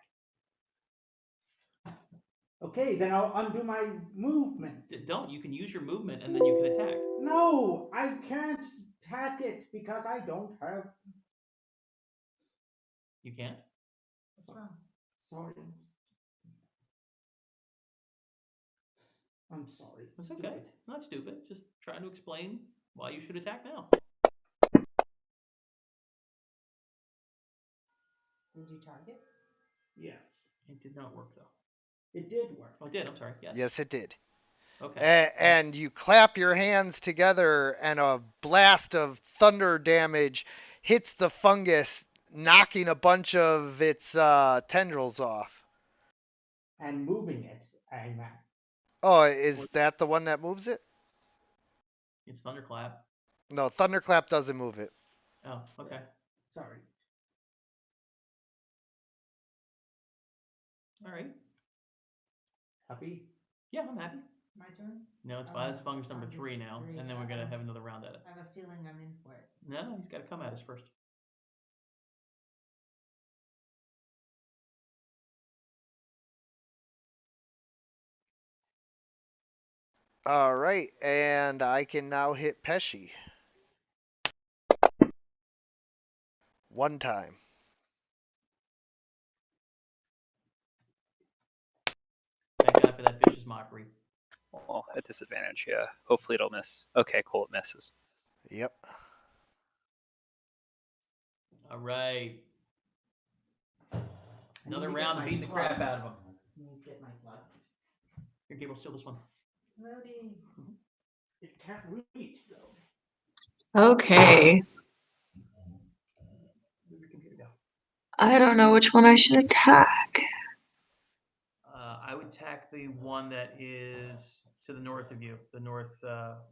Okay, then I'll undo my movement. Don't. You can use your movement and then you can attack. No, I can't attack it because I don't have. You can't. What's wrong? Sorry. I'm sorry. That's okay. Not stupid. Just trying to explain why you should attack now. Did you target? Yes. It did not work though. It did work. Oh, it did. I'm sorry. Yes. Yes, it did. Okay. And you clap your hands together, and a blast of thunder damage hits the fungus, knocking a bunch of its tendrils off. And moving it, I meant. Oh, is that the one that moves it? It's thunderclap. No, thunderclap doesn't move it. Oh, okay. Sorry. All right. Happy? Yeah, I'm happy. My turn? No, it's Oh, violet fungus number fungus 3 now, 3. and then we're gonna have another round at it. I have a feeling I'm in for it. No, he's got to come at us first. All right, and I can now hit Pesci. 1 time. mockery. Well, at disadvantage, yeah. Hopefully it'll miss. Okay, cool, it misses. Yep. All right. Another round of beating the crap out of him. Let me get my club. Here, Gabriel, steal this one. Loading. It can't reach though. Okay. Where'd your computer go? I don't know which one I should attack. I would attack the one that is to the north of you, the north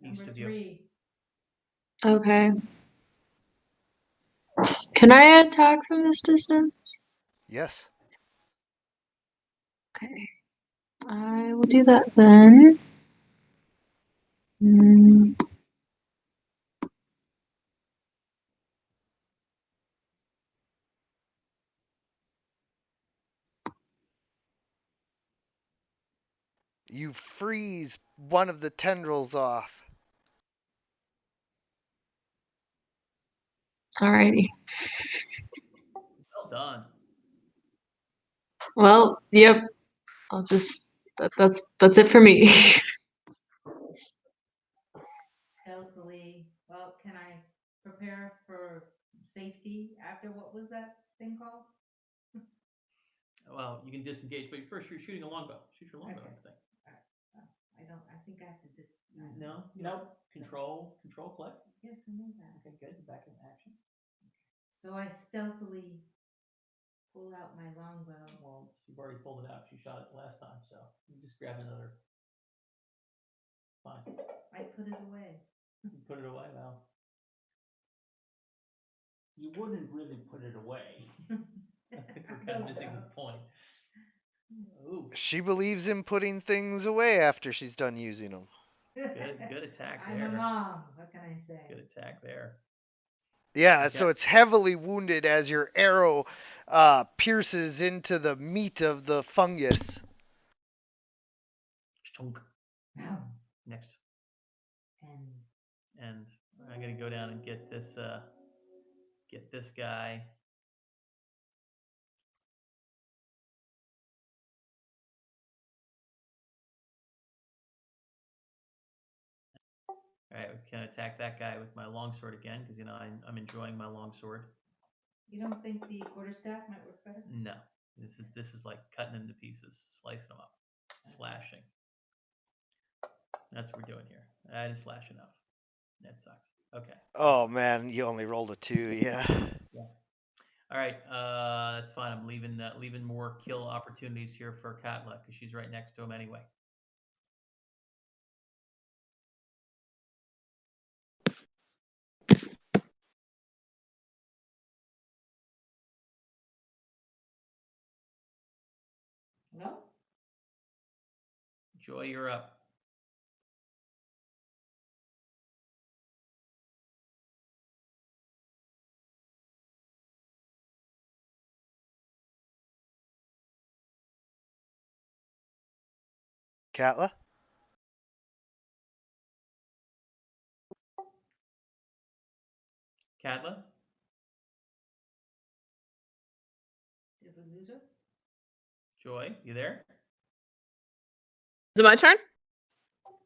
east Number of you. 3. Okay. Can I attack from this distance? Yes. Okay. I will do that then. You freeze one of the tendrils off. Alrighty. Well done. Well, yep. I'll just that's it for me. Stealthily. Well, can I prepare for safety after what was that thing called? Well, you can disengage, but first you're shooting a longbow. Shoot your longbow. Okay. Thing. I don't. I think I have to No. Nope. Control. Collect. Yes, I know that. Okay, good. Back in action. So I stealthily pull out my longbow. Well, you've already pulled it out. She shot it last time, so you just grab another. Fine. I put it away. You put it away. Well, You wouldn't really put it away. I think we're kind of missing the point. Ooh, She believes in putting things away after she's done using them. good attack I'm there. a mom. What can I say? Good attack there. Yeah, Okay. so it's heavily wounded as your arrow pierces into the meat of the fungus. Chunk. No. Next. And And I'm gonna go down and get this guy. All right, we can attack that guy with my longsword again because I'm enjoying my longsword. you don't think the quarterstaff might work better? No, this is like cutting them to pieces, slicing them up, slashing. That's what we're doing here. I didn't slash enough. That sucks. Okay. Oh man, you only rolled a 2, yeah. Yeah. All right, that's fine. I'm leaving more kill opportunities here for Katla because she's right next to him anyway. No. Joy, you're up. Katla? Katla? Did we lose her? Joy, you there? Is it my turn?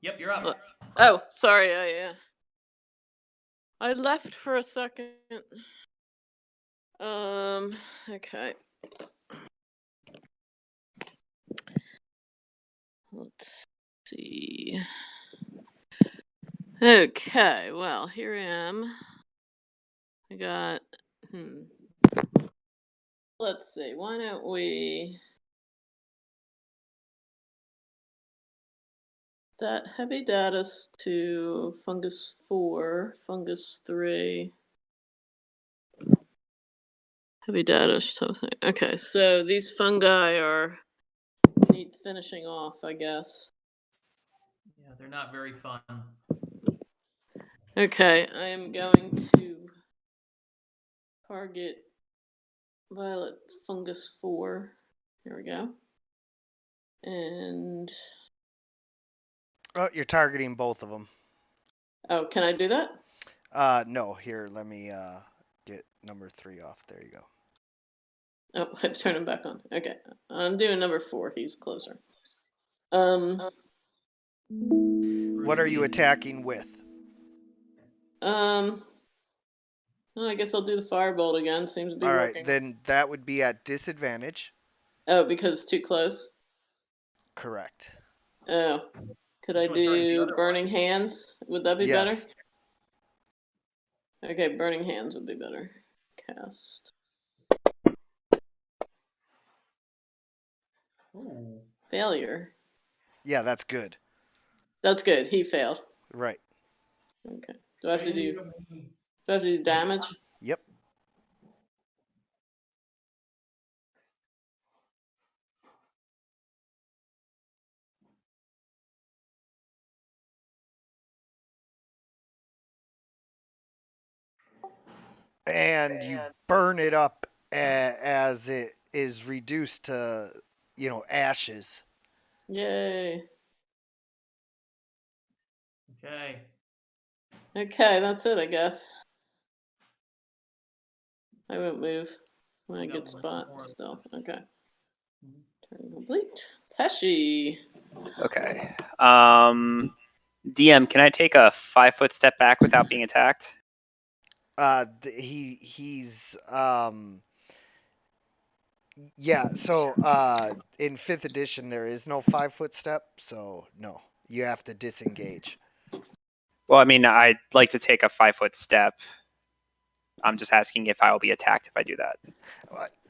Yep, you're up. Oh, sorry. I left for a second. Okay. Let's see. Okay, well, here I am. I got, let's see, why don't we heavy datus to fungus 4, fungus 3. Heavy datus, something. Okay, so these fungi need finishing off, I guess. Yeah, they're not very fun. Okay, I am going to target violet fungus 4. Here we go. And Oh, you're targeting both of them. oh, can I do that? No, here, let me get number 3 off. There you go. Oh, I turn him back on. Okay, I'm doing number 4. He's closer. What are you attacking with? Well, I guess I'll do the firebolt again. Seems to be working. Alright, then that would be at disadvantage. Oh, because it's too close? Correct. Oh. Could I This one turns the do other Burning Hands? Would that be better? Yes. Okay, Burning Hands would be better. Cast. Ooh. Failure. Yeah, that's good. That's good. He failed. Right. Okay. Do I have to do damage? Yep. And you burn it up as it is reduced to, ashes. Yay. Okay. Okay, that's it, I guess. I won't move. I No, get one spot more. still. Okay. Turn complete. Pesci. Okay. DM, can I take a 5-foot step back without being attacked? He's yeah. So in 5th edition there is no 5-foot step, so no, you have to disengage. Well, I mean, I'd like to take a 5-foot step. I'm just asking if I will be attacked if I do that.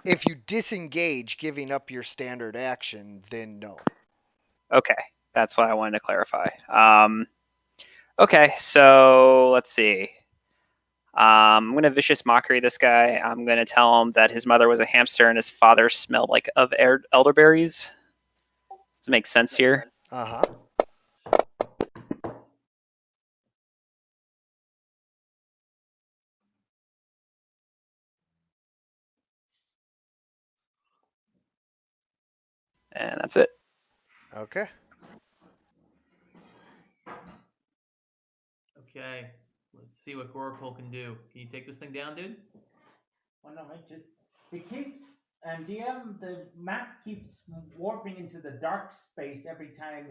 If you disengage, giving up your standard action, then no. Okay, that's what I wanted to clarify. Okay, so let's see. I'm going to vicious mockery this guy. I'm going to tell him that his mother was a hamster and his father smelled like of elderberries. Does it make sense here? Uh-huh. And that's it. Okay. Okay. Let's see what Goracle can do. Can you take this thing down, dude? Well, no, it keeps and DM the map keeps warping into the dark space every time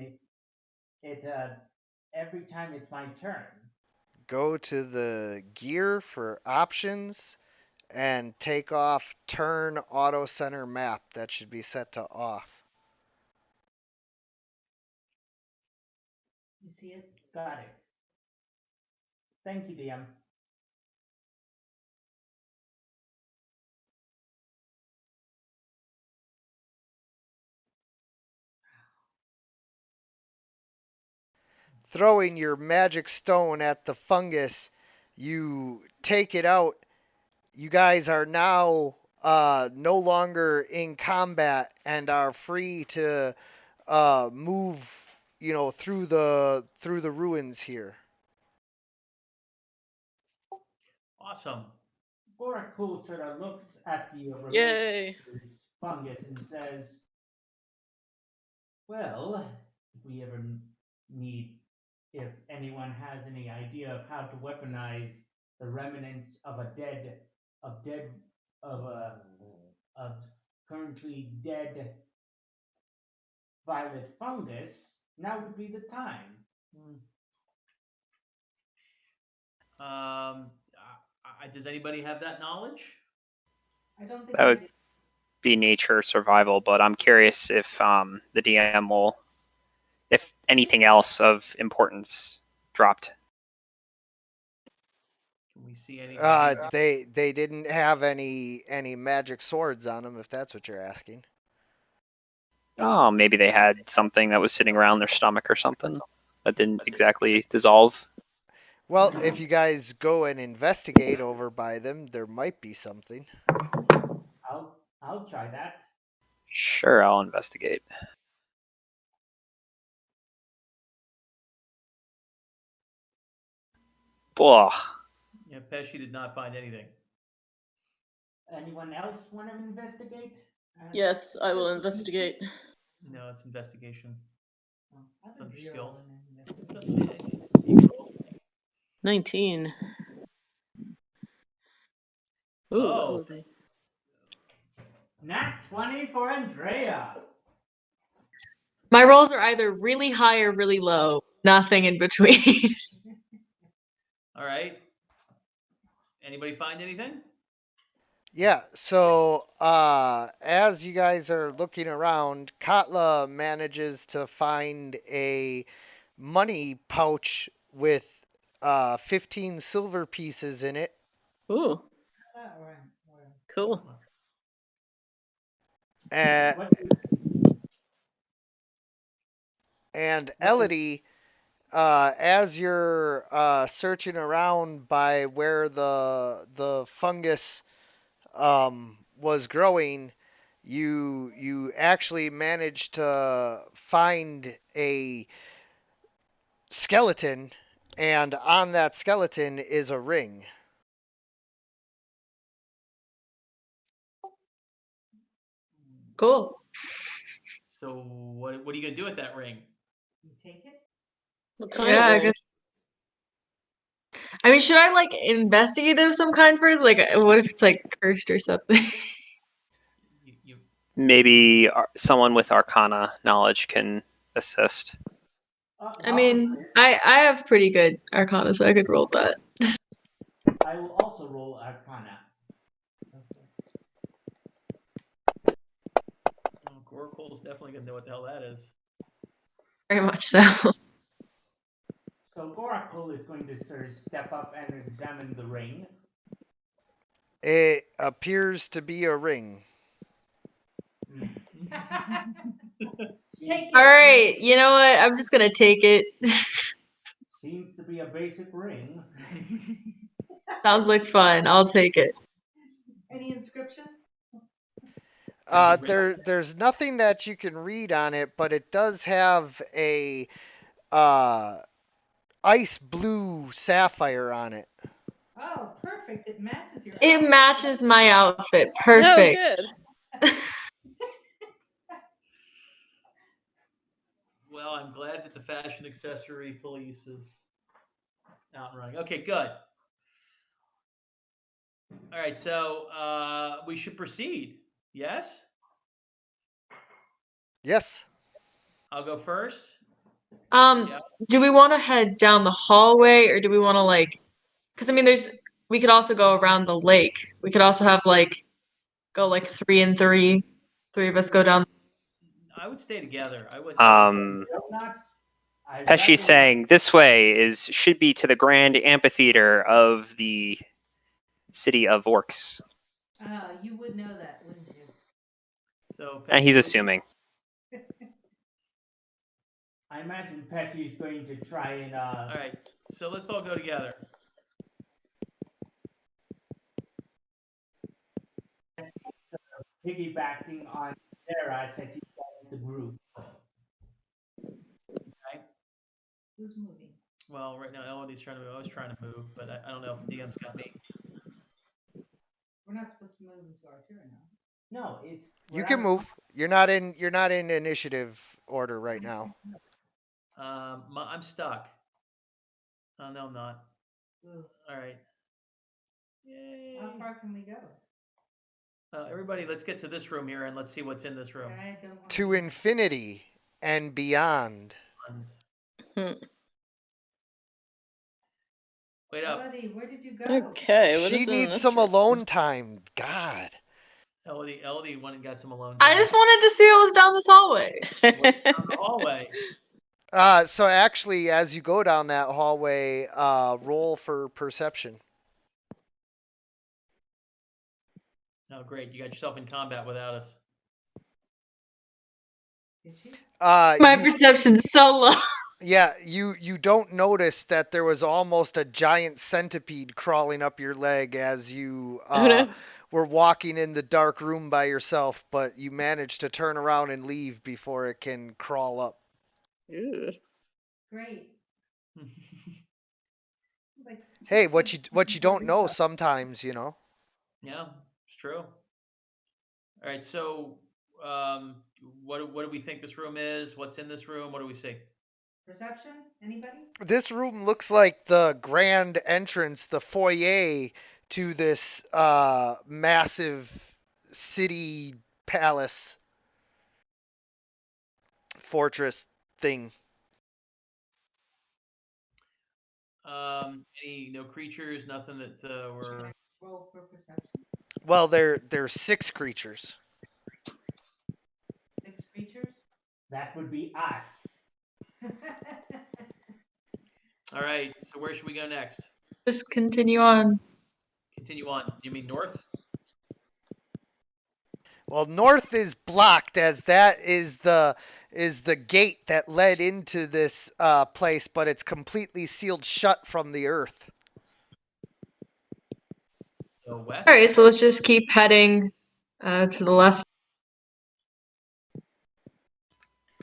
every time it's my turn. Go to the gear for options and take off turn auto center map. That should be set to off. You see it? Got it. Thank you, DM. Throwing your magic stone at the fungus, you take it out. You guys are now no longer in combat and are free to move, through the ruins here. Awesome. Gorakul sort of looks at the Yay. fungus and says, "Well, if we ever need, if anyone has any idea of how to weaponize the remnants of of currently dead violet fungus, now would be the time." Does anybody have that knowledge? I don't think That I would do. be nature survival, but I'm curious if the DM will, if anything else of importance dropped. Can we see anything? They didn't have any magic swords on them, if that's what you're asking. Oh, maybe they had something that was sitting around their stomach or something that didn't exactly dissolve. Well, if you guys go and investigate over by them, there might be something. I'll try that. Sure, I'll investigate. Blah. Yeah, Pesci did not find anything. Anyone else want to investigate? Yes, I will investigate. No, it's investigation. I have It's a under 0 skills. in Doesn't investigation. you can roll. 19. Ooh, Oh. elevate. Nat 20 for Andrea. My rolls are either really high or really low. Nothing in between. All right. Anybody find anything? Yeah, so as you guys are looking around, Katla manages to find a money pouch with 15 silver pieces in it. Ooh, cool. Uh, What? and What? Elodie, as you're searching around by where the fungus was growing, you actually managed to find a skeleton, and on that skeleton is a ring. Cool. So what are you gonna do with that ring? You take it? What kind Yeah, of I ring? guess. I mean, should I like investigate it of some kind first? Like, what if it's like cursed or something? You Maybe someone with Arcana knowledge can assist. I mean, I have pretty good Arcana, so I could roll that. I will also roll Arcana. Goracole's definitely gonna know what the hell that is. Very much so. So Gorakul is going to sort of step up and examine the ring. It appears to be a ring. Take it. All right, you know what? I'm just gonna take it. Seems to be a basic ring. Sounds like fun. I'll take it. Any inscriptions? There's nothing that you can read on it, but it does have a ice blue sapphire on it. Oh, perfect. It matches your It outfit. matches my outfit. Oh, Perfect. good. Well, I'm glad that the fashion accessory police is out and running. Okay, good. All right, so we should proceed. Yes? Yes. I'll go first. Yeah. Do we want to head down the hallway or do we want to like? Because I mean, we could also go around the lake. We could also have like go like 3 and 3. 3 of us go down. I would stay together. I would Pesci's saying this way should be to the grand amphitheater of the city of Orcs. You would know that, wouldn't you? So And he's assuming. I imagine Petty is going to try and. All right, so let's all go together. Piggybacking on Sarah to teach the group. Okay. Who's moving? Well, right now Elodie's trying to. I was trying to move, but I don't know if DM's got me. We're not supposed to move into our turn now. No, it's. You can move. You're not in initiative order right now. I'm stuck. Oh no, I'm not. Ooh. All right. Yay. How far can we go? Everybody, let's get to this room here and let's see what's in this room. I don't want To infinity and beyond. Wait up. Elodie, where did you go? Okay, what She is in needs this some room? alone time. God. Elodie went and got some alone. I just wanted to see what was down this hallway. Down the hallway. So actually, as you go down that hallway, roll for perception. Oh, great! You got yourself in combat without us. Did she? My perception's so low. Yeah, you don't notice that there was almost a giant centipede crawling up your leg as you were walking in the dark room by yourself, but you managed to turn around and leave before it can crawl up. Ew. Great. Like, Hey, what you don't know sometimes, you know. Yeah, it's true. All right, so what do we think this room is? What's in this room? What do we see? Perception? Anybody? This room looks like the grand entrance, the foyer to this massive city palace. fortress thing. Any creatures? Nothing that were. Roll for perception. Well, there's 6 creatures. 6 creatures. That would be us. All right. So where should we go next? Just continue on. Continue on. You mean north? Well, north is blocked, as that is the gate that led into this place, but it's completely sealed shut from the earth. So west. All right, so let's just keep heading to the left.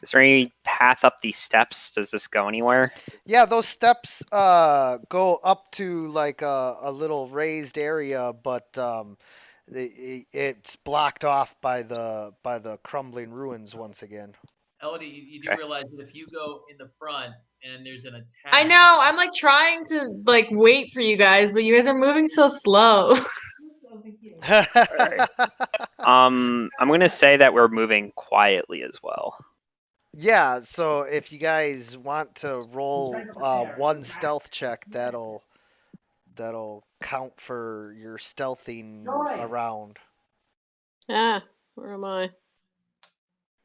Is there any path up these steps? Does this go anywhere? Yeah, those steps go up to like a little raised area, but it's blocked off by the crumbling ruins once again. Elodie, you do realize that if you go in the front and there's an attack. I know. I'm like trying to like wait for you guys, but you guys are moving so slow. Right. I'm gonna say that we're moving quietly as well. Yeah, so if you guys want to roll one stealth check, that'll count for your stealthing around. Ah, where am I?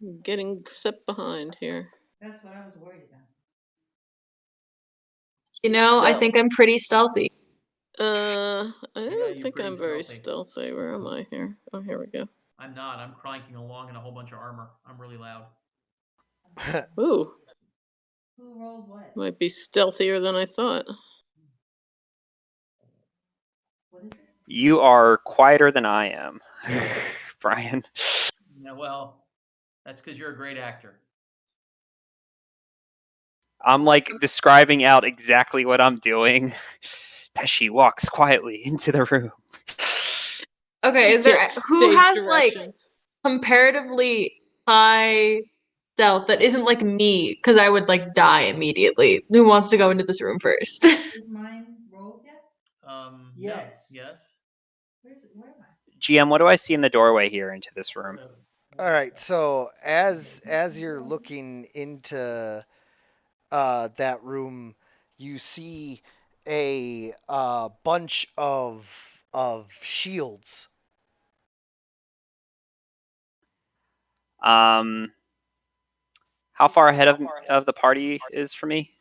I'm getting set behind here. That's what I was worried about. You know, I think I'm pretty stealthy. I don't think I'm very stealthy. Where am I here? Oh, here we go. I'm not. I'm cranking along in a whole bunch of armor. I'm really loud. Ooh. Who rolled what? Might be stealthier than I thought. What is it? You are quieter than I am, Brian. Yeah, well, that's because you're a great actor. I'm like describing out exactly what I'm doing. Pesci walks quietly into the room. Okay, is there who has like comparatively high stealth that isn't like me? Because I would like die immediately. Who wants to go into this room first? Is mine rolled yet? Yes. No, yes. Where am I? GM, what do I see in the doorway here into this room? All right, so as you're looking into that room, you see a bunch of shields. How far ahead of the party is for me?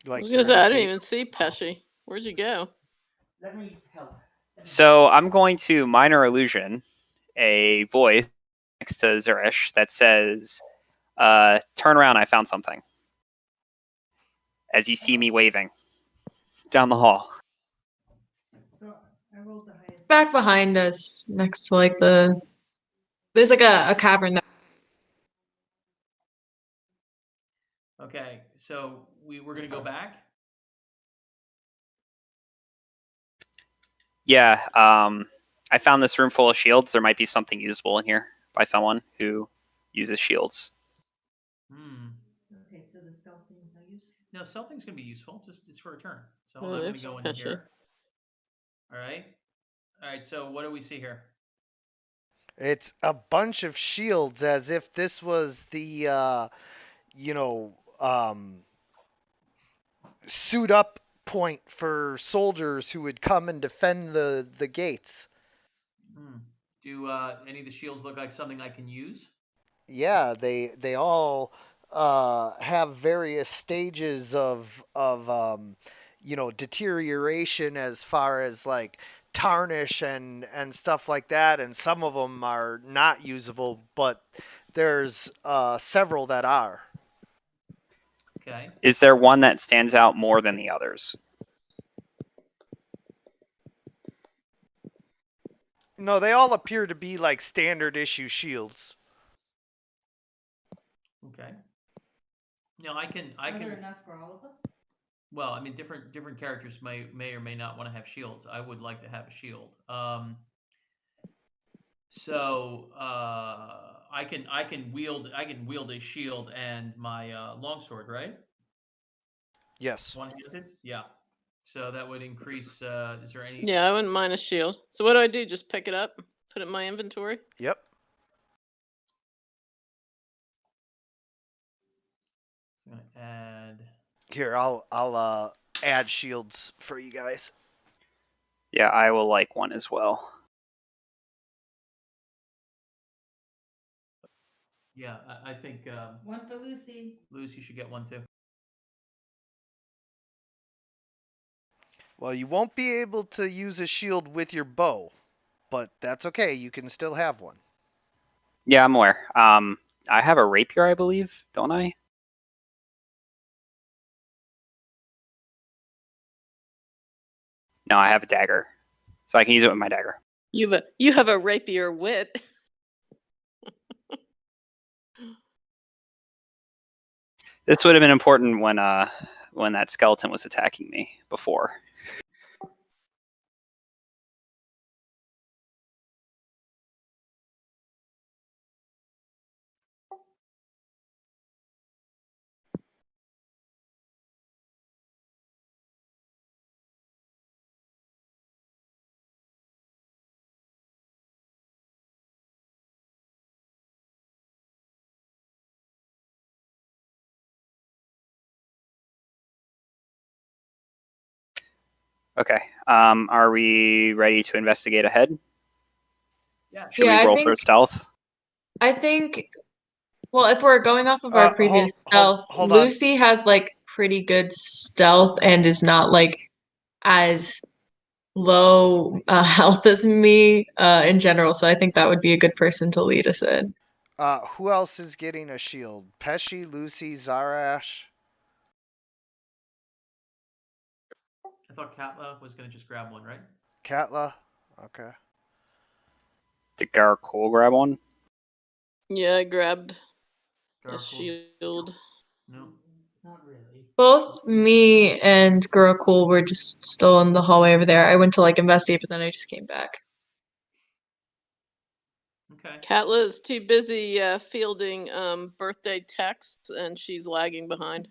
Like I was gonna say, I didn't even see Pesci. Where'd you go? Let me help. So I'm going to minor illusion a voice next to Zurish that says, "Turn around, I found something." As you see me waving down the hall. So I rolled the highest. Back behind us, next to like there's like a cavern there. Okay, so we're gonna go back. Yeah, I found this room full of shields. There might be something usable in here by someone who uses shields. Okay, so the stealth thing is no use? No, stealthing's gonna be useful. Just it's for a turn. So Oh, I'm gonna there's go in Pesci. here. All right. So what do we see here? It's a bunch of shields, as if this was the suit up point for soldiers who would come and defend the gates. Do any of the shields look like something I can use? Yeah, they all have various stages of deterioration as far as like tarnish and stuff like that, and some of them are not usable, but there's several that are. Okay. Is there one that stands out more than the others? No, they all appear to be like standard issue shields. Okay. No, I can. Are there enough for all of us? Well, I mean, different characters may or may not want to have shields. I would like to have a shield. So I can wield a shield and my longsword, right? Yes. One-handed. Yeah. So that would increase. Is there any? Yeah, I wouldn't mind a shield. So what do I do? Just pick it up, put it in my inventory? Yep. gonna add. Here, I'll add shields for you guys. Yeah, I will like one as well. Yeah, I think one for Lucy. Lucy should get one too. Well, you won't be able to use a shield with your bow, but that's okay. You can still have one. Yeah, I'm aware. I have a rapier, I believe, don't I? No, I have a dagger, so I can use it with my dagger. You have a rapier wit. This would have been important when that skeleton was attacking me before. Okay. Are we ready to investigate ahead? Yeah. Should we roll for stealth? I think. Well, if we're going off of our previous stealth, hold Lucy has like pretty good stealth and is not like as low health as me in general. So I think that would be a good person to lead us in. Who else is getting a shield? Pesci, Lucy, Zarash. I thought Katla was gonna just grab one, right? Katla. Okay. Did Garcool grab one? Yeah, I grabbed a Garcool. shield. No, not really. Both me and Gurukul were just still in the hallway over there. I went to like investigate, but then I just came back. Okay. Katla is too busy fielding birthday texts, and she's lagging behind.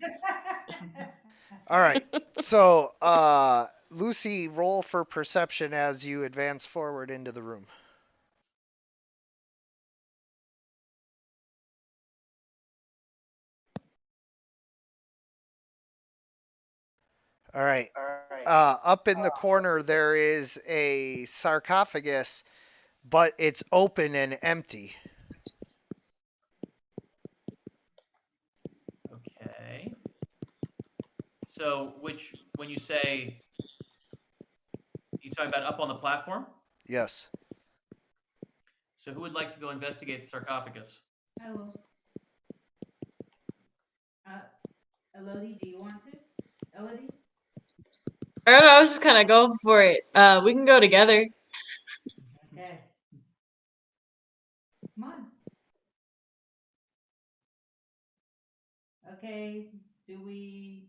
All right. So, Lucy, roll for perception as you advance forward into the room. All right. Up in the corner, there is a sarcophagus, but it's open and empty. Okay. So, when you say, you talking about up on the platform? Yes. So, who would like to go investigate the sarcophagus? I will. Elodie, do you want to? Elodie? I don't know, I was just kind of going for it. We can go together. Okay. Come on. Okay, do we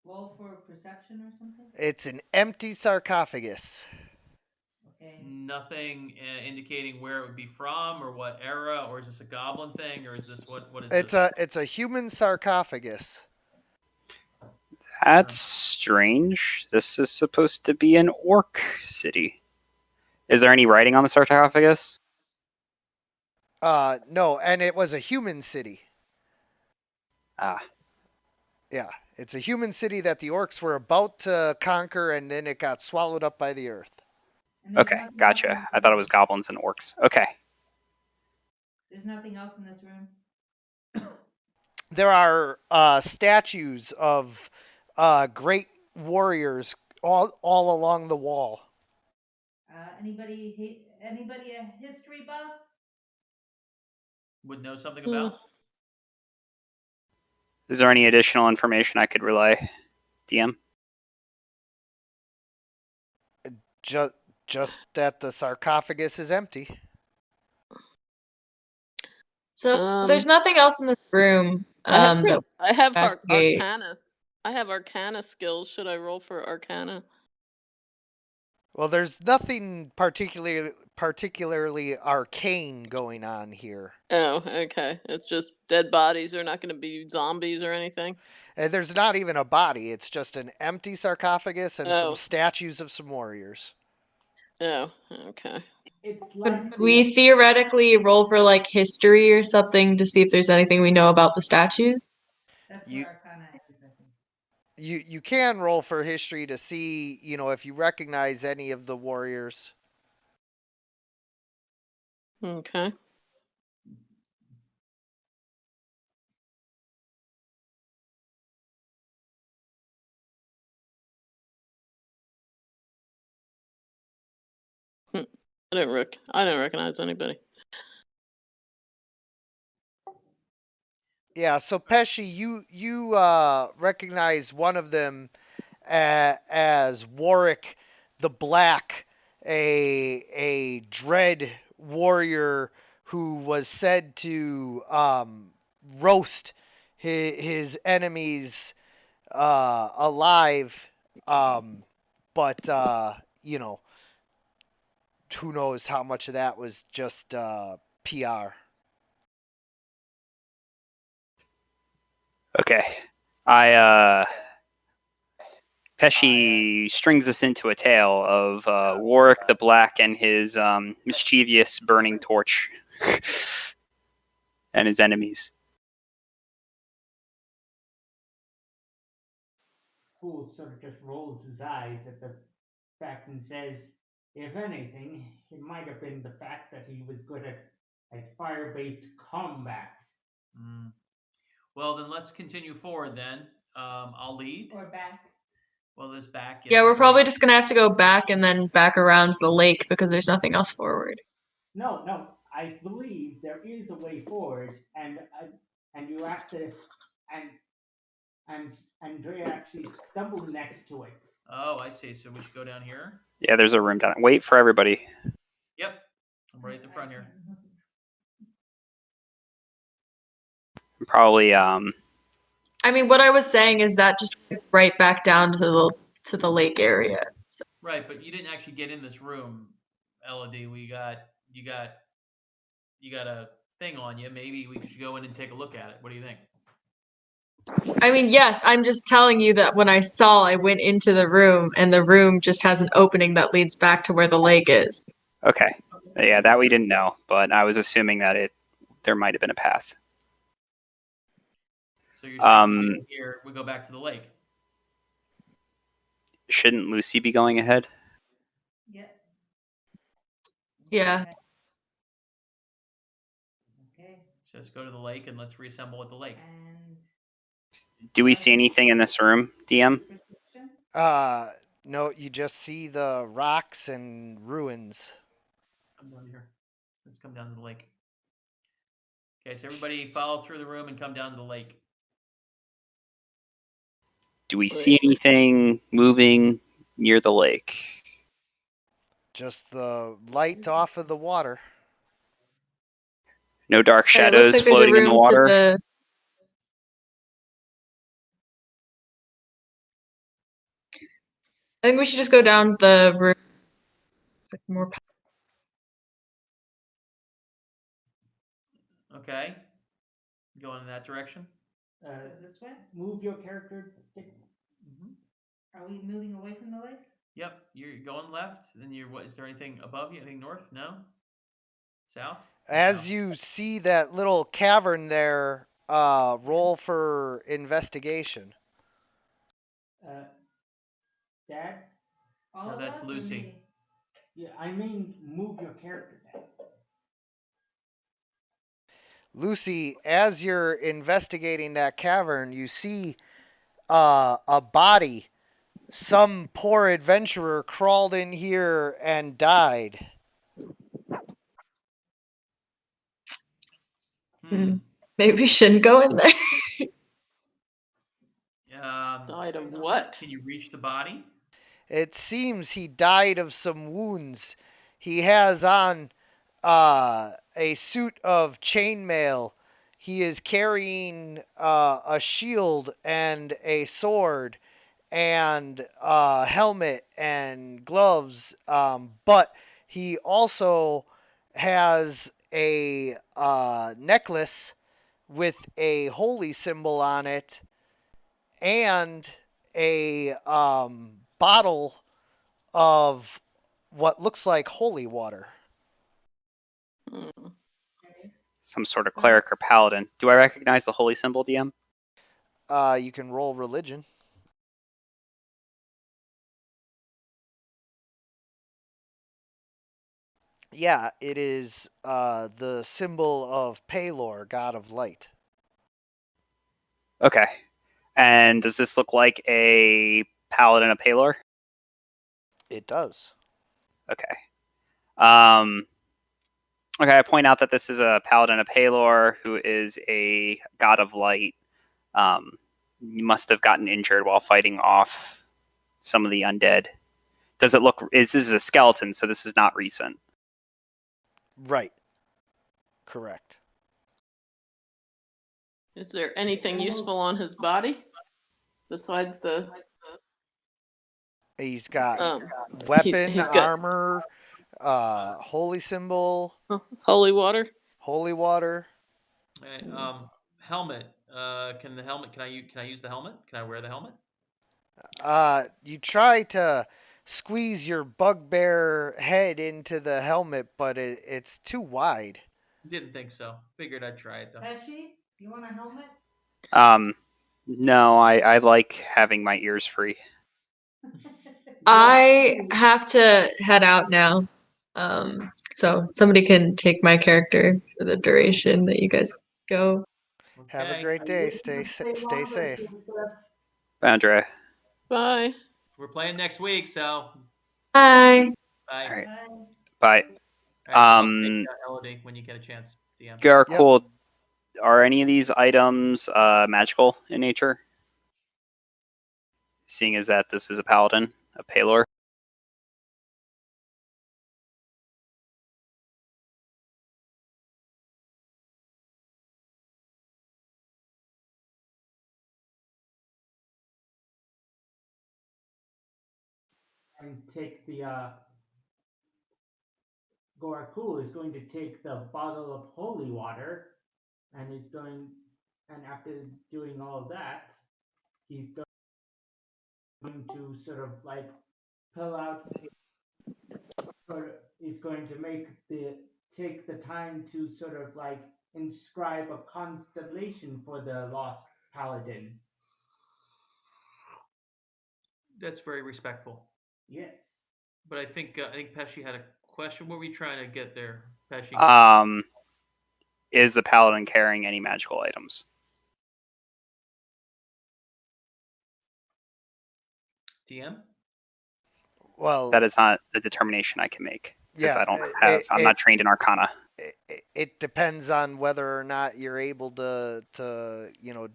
roll for perception or something? It's an empty sarcophagus. Okay. Nothing indicating where it would be from, or what era, or is this a goblin thing, or is this what is It's this? it's a human sarcophagus. That's strange. This is supposed to be an orc city. Is there any writing on the sarcophagus? No, and it was a human city. Ah. Yeah, it's a human city that the orcs were about to conquer, and then it got swallowed up by the earth. Okay, gotcha. I thought it was goblins and orcs. Okay. There's nothing else in this room? There are statues of great warriors all along the wall. Anybody a history buff? Would know something about? Is there any additional information I could relay, DM? Just that the sarcophagus is empty. So there's nothing else in this room. I have investigate. arcana. I have arcana skills. Should I roll for arcana? Well, there's nothing particularly arcane going on here. Oh, okay. It's just dead bodies. They're not going to be zombies or anything. And there's not even a body. It's just an empty sarcophagus and some statues of some warriors. Oh, okay. It's like Could we theoretically roll for like history or something to see if there's anything we know about the statues? That's where arcana You can roll for history to see, if you recognize any of the warriors. Okay. I don't recognize anybody. Yeah, so Pesci, you recognize one of them as Warwick the Black, a dread warrior who was said to roast his enemies alive, but who knows how much of that was just PR. Okay. Pesci strings us into a tale of Warwick the Black and his mischievous burning torch and his enemies. Fool sort of just rolls his eyes at the fact and says, if anything, it might have been the fact that he was good at fire-based combat. Mm. Well, then let's continue forward then. I'll lead. Or back. Well, there's back. Yeah, we're probably just gonna have to go back and then back around the lake because there's nothing else forward. No, I believe there is a way forward, and you actually, and Andrea actually stumbled next to it. Oh, I see. So we should go down here? Yeah, there's a room down. Wait for everybody. Yep. I'm right at the front here. Probably. I mean, what I was saying is that just right back down to the lake area. So. Right, but you didn't actually get in this room, Elodie. You got a thing on you. Maybe we should go in and take a look at it. What do you think? I mean, yes, I'm just telling you that when I went into the room, and the room just has an opening that leads back to where the lake is. Okay. Yeah, that we didn't know, but I was assuming that there might have been a path. So you're saying here we go back to the lake? Shouldn't Lucy be going ahead? Yep. Yeah. Okay. So let's go to the lake and let's reassemble at the lake. And do we see anything in this room, DM? No, you just see the rocks and ruins. Come down here. Let's come down to the lake. Okay, so everybody follow through the room and come down to the lake. Do we see anything moving near the lake? Just the light off of the water. No dark Hey, it looks shadows like there's a floating in room the water? to the. I think we should just go down the room. It's like more. Okay. Going in that direction? this way? Move your character. Are we moving away from the lake? Yep. You're going left. Then is there anything above you? Anything north? No? South? As you see that little cavern there, roll for investigation. Dad? All No, of that's us or Lucy. me? Yeah, I mean move your character, Dad. Lucy, as you're investigating that cavern, you see a body. Some poor adventurer crawled in here and died. Maybe we shouldn't go in there. Died of what? Can you reach the body? It seems he died of some wounds. He has on a suit of chainmail. He is carrying a shield and a sword and a helmet and gloves, but he also has a necklace with a holy symbol on it and a bottle of what looks like holy water. Some sort of cleric or paladin. Do I recognize the holy symbol, DM? You can roll religion. Yeah, it is the symbol of Palor, god of light. Okay. And does this look like a paladin of Palor? It does. Okay. Okay, I point out that this is a paladin of Palor who is a god of light. You must have gotten injured while fighting off some of the undead. Does it look? This is a skeleton, so this is not recent. Right. Correct. Is there anything useful on his body besides the? He's got He, weapon, he's got armor, holy symbol, holy water. holy water. Hey, helmet. Can the helmet? Can I use the helmet? Can I wear the helmet? You try to squeeze your bugbear head into the helmet, but it's too wide. Didn't think so. Figured I'd try it though. Pesci, you want a helmet? No, I like having my ears free. I have to head out now. So somebody can take my character for the duration that you guys go. Okay. Have a great day. Stay safe. Bye, Andrea. Bye. We're playing next week, so Bye. bye. All right. All Bye. right, so take Elodie when you get a chance. DM. Garcool, are any of these items magical in nature? Seeing as that this is a paladin, a Palor. And take the Gorakul is going to take the bottle of holy water, and after doing all that, he's going to sort of like pull out, or is going to take the time to sort of like inscribe a constellation for the lost paladin. That's very respectful. Yes. But I think Pesci had a question. What were we trying to get there, Pesci? Is the paladin carrying any magical items? DM? Well, that is not a determination I can make because yeah, I don't have. I'm not trained in Arcana. It depends on whether or not you're able to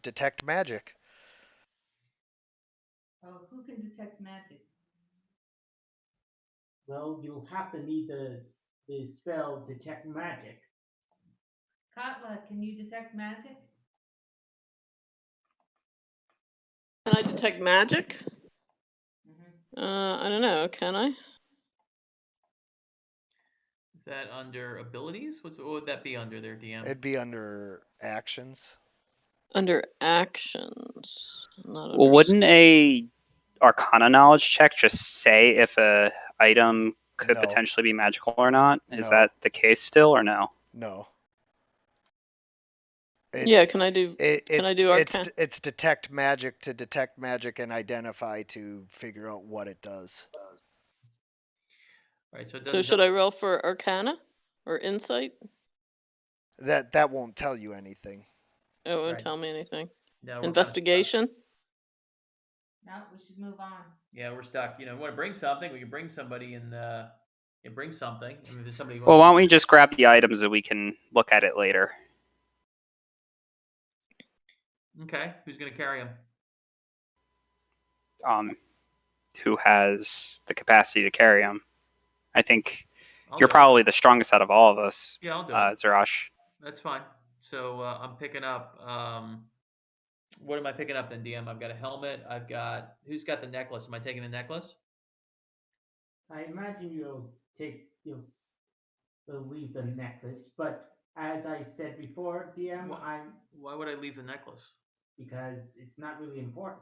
detect magic. Oh, who can detect magic? Well, you'll have to need the spell detect magic. Katla, can you detect magic? Can I detect magic? I don't know. Can I? Is that under abilities? What would that be under there, DM? It'd be under actions. Under actions. Not Well, under wouldn't a Arcana knowledge check just say if a item could No. potentially be magical or not? Is No. that the case still, or no? No. Yeah, can I do Arcana? It's detect magic to detect magic and identify to figure out what it does. Right, so So should I roll for Arcana or Insight? That won't tell you anything. It won't tell me anything. No, Investigation? No, we should move on. Yeah, we're stuck. You know, we want to bring something. We can bring somebody and bring something. I mean, if somebody Well, why don't we just grab the items and we can look at it later? Okay, who's going to carry them? Who has the capacity to carry them? I think I'll you're do it. probably the strongest out of all of us. Yeah, I'll do it. Zerash. That's fine. So I'm picking up. What am I picking up then, DM? I've got a helmet. Who's got the necklace? Am I taking the necklace? I imagine you'll leave the necklace, but as I said before, DM, Why would I leave the necklace? Because it's not really important.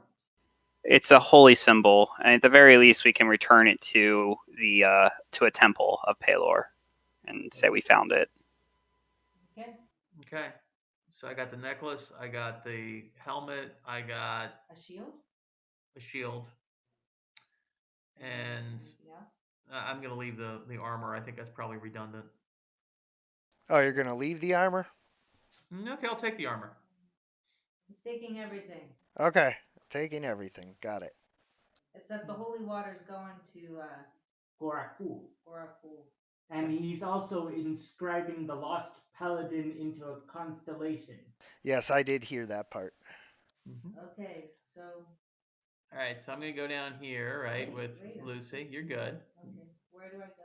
It's a holy symbol, and at the very least, we can return it to the to a temple of Palor, and say we found it. Okay. Okay. So I got the necklace. I got the helmet. I got a shield. A shield. And Anything else? I'm gonna leave the armor. I think that's probably redundant. Oh, you're gonna leave the armor? Okay, I'll take the armor. He's taking everything. Okay, taking everything. Got it. Except the holy water's going to Goraku. Goraku. And he's also inscribing the lost paladin into a constellation. Yes, I did hear that part. Okay, so. All right, so I'm gonna go down here, right, with Lucy. You're good. Okay, where do I go?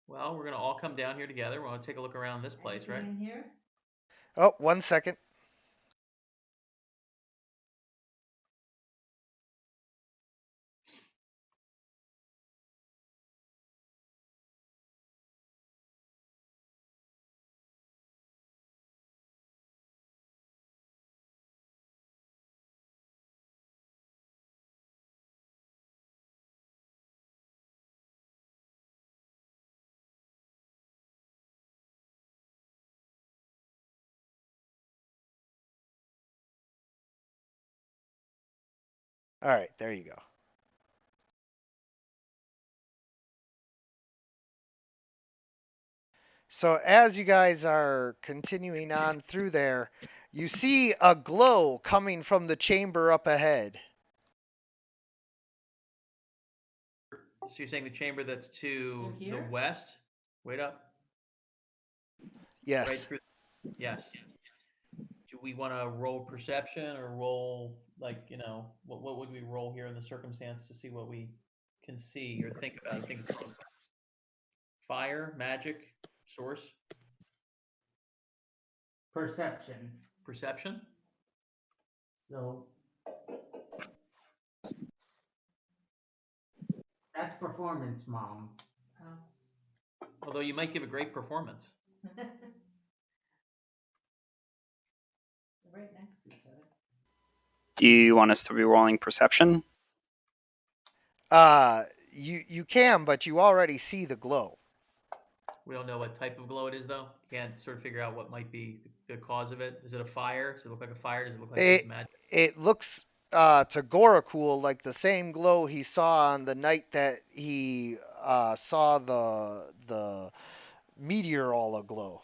Well, we're gonna all come down here together. We're gonna take a look around this place, right? In here? Oh, 1 second. All right, there you go. So as you guys are continuing on through there, you see a glow coming from the chamber up ahead. So you're saying the chamber that's to the west? Wait up. Yes. Right through. Yes. Do we want to roll perception or roll what would we roll here in the circumstance to see what we can see or think about? I think it's fire, magic, source, Perception. perception. So that's performance, Mom. Although you might give a great performance. Right next to each other. Do you want us to be rolling perception? You can, but you already see the glow. We don't know what type of glow it is, though. Can't sort of figure out what might be the cause of it. Is it a fire? Does it look like a fire? Does it look like just magic? It looks to Gorakul like the same glow he saw on the night that he saw the meteor all aglow.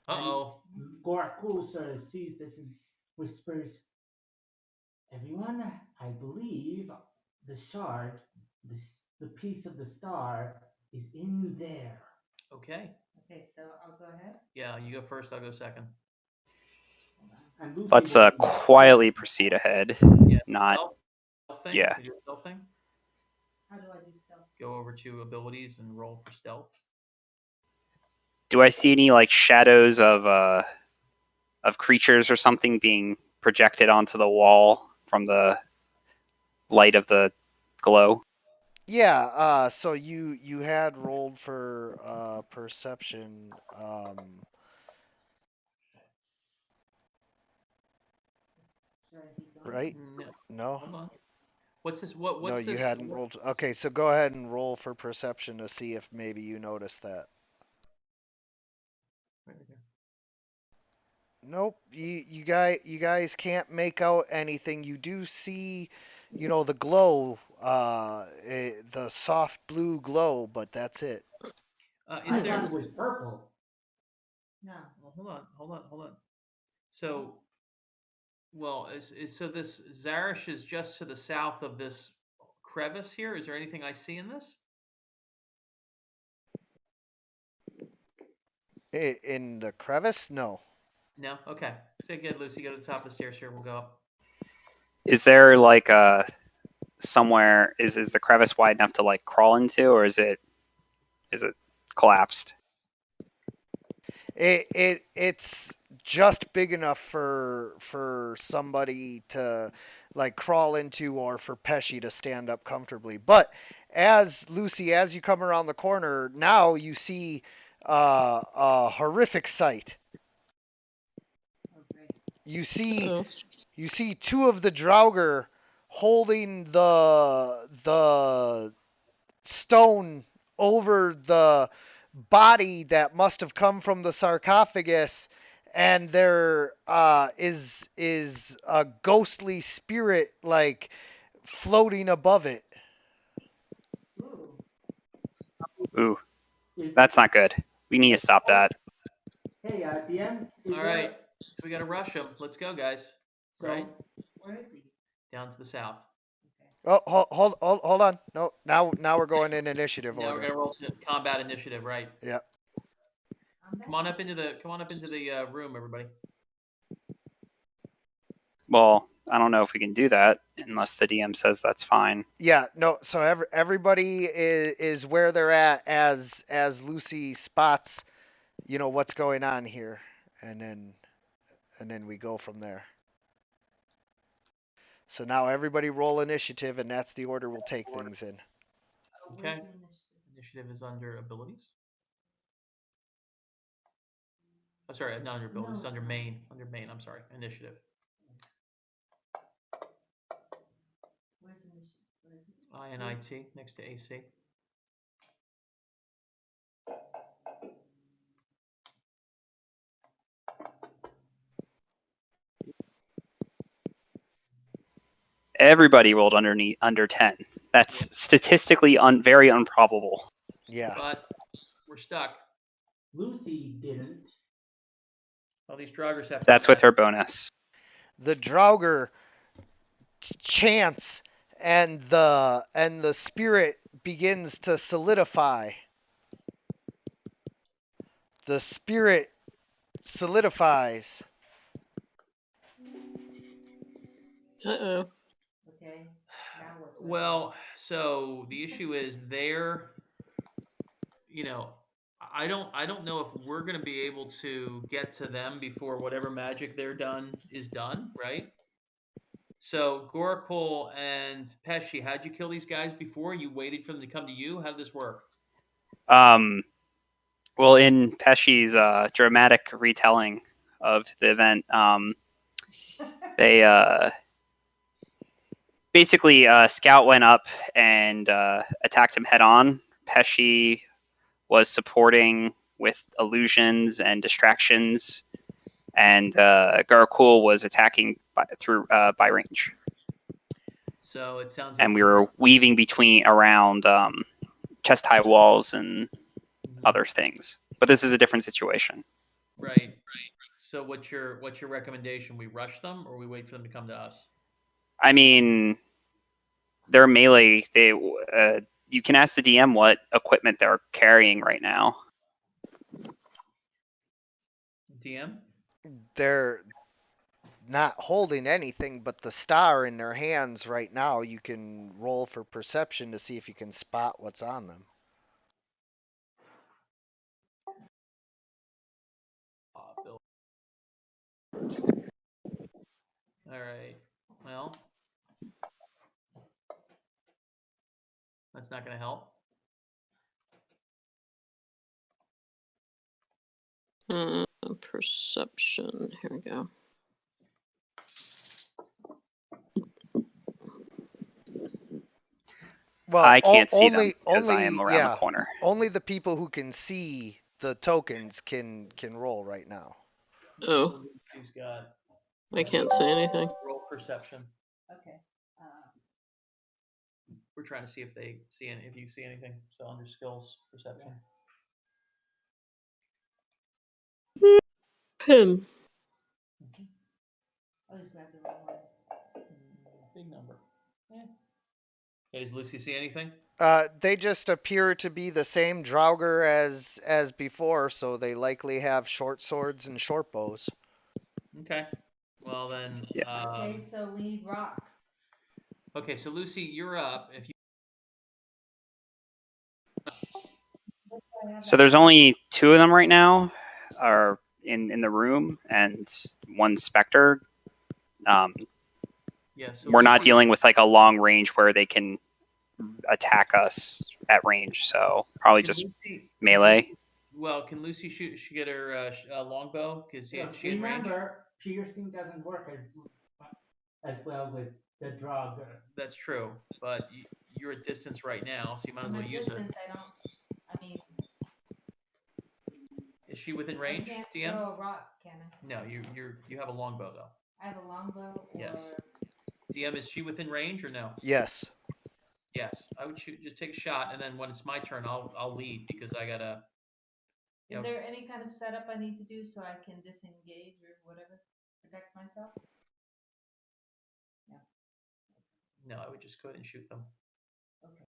Uh-oh. Gorakul sort of sees this and whispers, "Everyone, I believe the shard, the piece of the star, is in there." Okay. Okay, so I'll go ahead. Yeah, you go first. I'll go second. Let's quietly proceed ahead. Yeah. Not. Stealth thing? Yeah. Can you do a stealth thing? How do I do stealth? Go over to abilities and roll for stealth. Do I see any shadows of creatures or something being projected onto the wall from the light of the glow? Yeah, so you had rolled for perception. Right? No. Hold on. What's this? What's no, you this? hadn't rolled. Okay, so go ahead and roll for perception to see if maybe you noticed that. Right there. Nope, you guys can't make out anything. You do see, the glow, the soft blue glow, but that's it. I thought it was purple. No. Well, hold on. So, so this Zarish is just to the south of this crevice here. Is there anything I see in this? In the crevice? No. No? Okay. Say again, Lucy. Go to the top of the stairs here. We'll go up. Is there somewhere? Is the crevice wide enough to crawl into, or is it collapsed? It's just big enough for somebody to crawl into, or for Pesci to stand up comfortably. But as you come around the corner, now you see a horrific sight. Okay. You see two of the Draugr holding the stone over the body that must have come from the sarcophagus, and there is a ghostly spirit floating above it. Ooh. Ooh, that's not good. We need to stop that. Hey, DM. All right, so we got to rush him. Let's go, guys. So, right? Where is he? Down to the south. Oh, hold on. No, now we're going in initiative Now order. we're gonna roll to combat initiative, right? Yeah. Come on up into the room, everybody. Well, I don't know if we can do that unless the DM says that's fine. Yeah, no. So everybody is where they're at as Lucy spots, what's going on here, and then we go from there. So now everybody roll initiative, and that's the order we'll take things in. Okay. Initiative is under abilities. Oh, sorry, not under abilities. It's under main. Under main. I'm sorry. Initiative. Where's initiative? INIT next to AC. Everybody rolled under 10. That's statistically very improbable. Yeah. But we're stuck. Lucy didn't. All these Draugrs have to. That's with her bonus. The Draugr chants, and the spirit begins to solidify. The spirit solidifies. Uh-oh. Okay. Now what? Well, so the issue is there. I don't know if we're going to be able to get to them before whatever magic they're done is done, right? So Gorakul and Pesci, how'd you kill these guys before? You waited for them to come to you? How did this work? Well, in Pesci's dramatic retelling of the event, they basically Scout went up and attacked him head on. Pesci was supporting with illusions and distractions, and Garakul was attacking by range. So it sounds like and we were weaving around chest high walls and other things. But this is a different situation. Right. So what's your recommendation? We rush them or we wait for them to come to us? I mean, they're melee. You can ask the DM what equipment they're carrying right now. DM? They're not holding anything but the star in their hands right now. You can roll for perception to see if you can spot what's on them. All right. Well, that's not going to help. Perception. Here we go. Well, I can't see them because I am around the corner. Only the people who can see the tokens can roll right now. Oh. She's got. I can't say anything. Roll perception. Okay. We're trying to see if you see anything. So under skills, perception. Pin. Always grab the wrong one. Big number. Yeah. Okay, does Lucy see anything? They just appear to be the same Draugr as before, so they likely have short swords and short bows. Okay. Well then. Yeah. Okay, so we need rocks. Okay, so Lucy, you're up. If you. So there's only 2 of them right now, are in the room, and one specter. So we're not dealing with like a long range where they can attack us at range, so probably just melee. Well, can Lucy shoot? She get her longbow because she in range. Remember, piercing doesn't work as well with the Draugr. That's true, but you're at distance right now, so you might as well use it. I mean, is she within range? I can't DM? throw a rock, can I? No, you have a longbow though. I have a longbow. Yes. DM, is she within range or no? Yes. Yes, I would shoot. Just take a shot, and then when it's my turn, I'll lead because I gotta. Is there any kind of setup I need to do so I can disengage or whatever, protect myself? No, I would just go ahead and shoot them. Okay.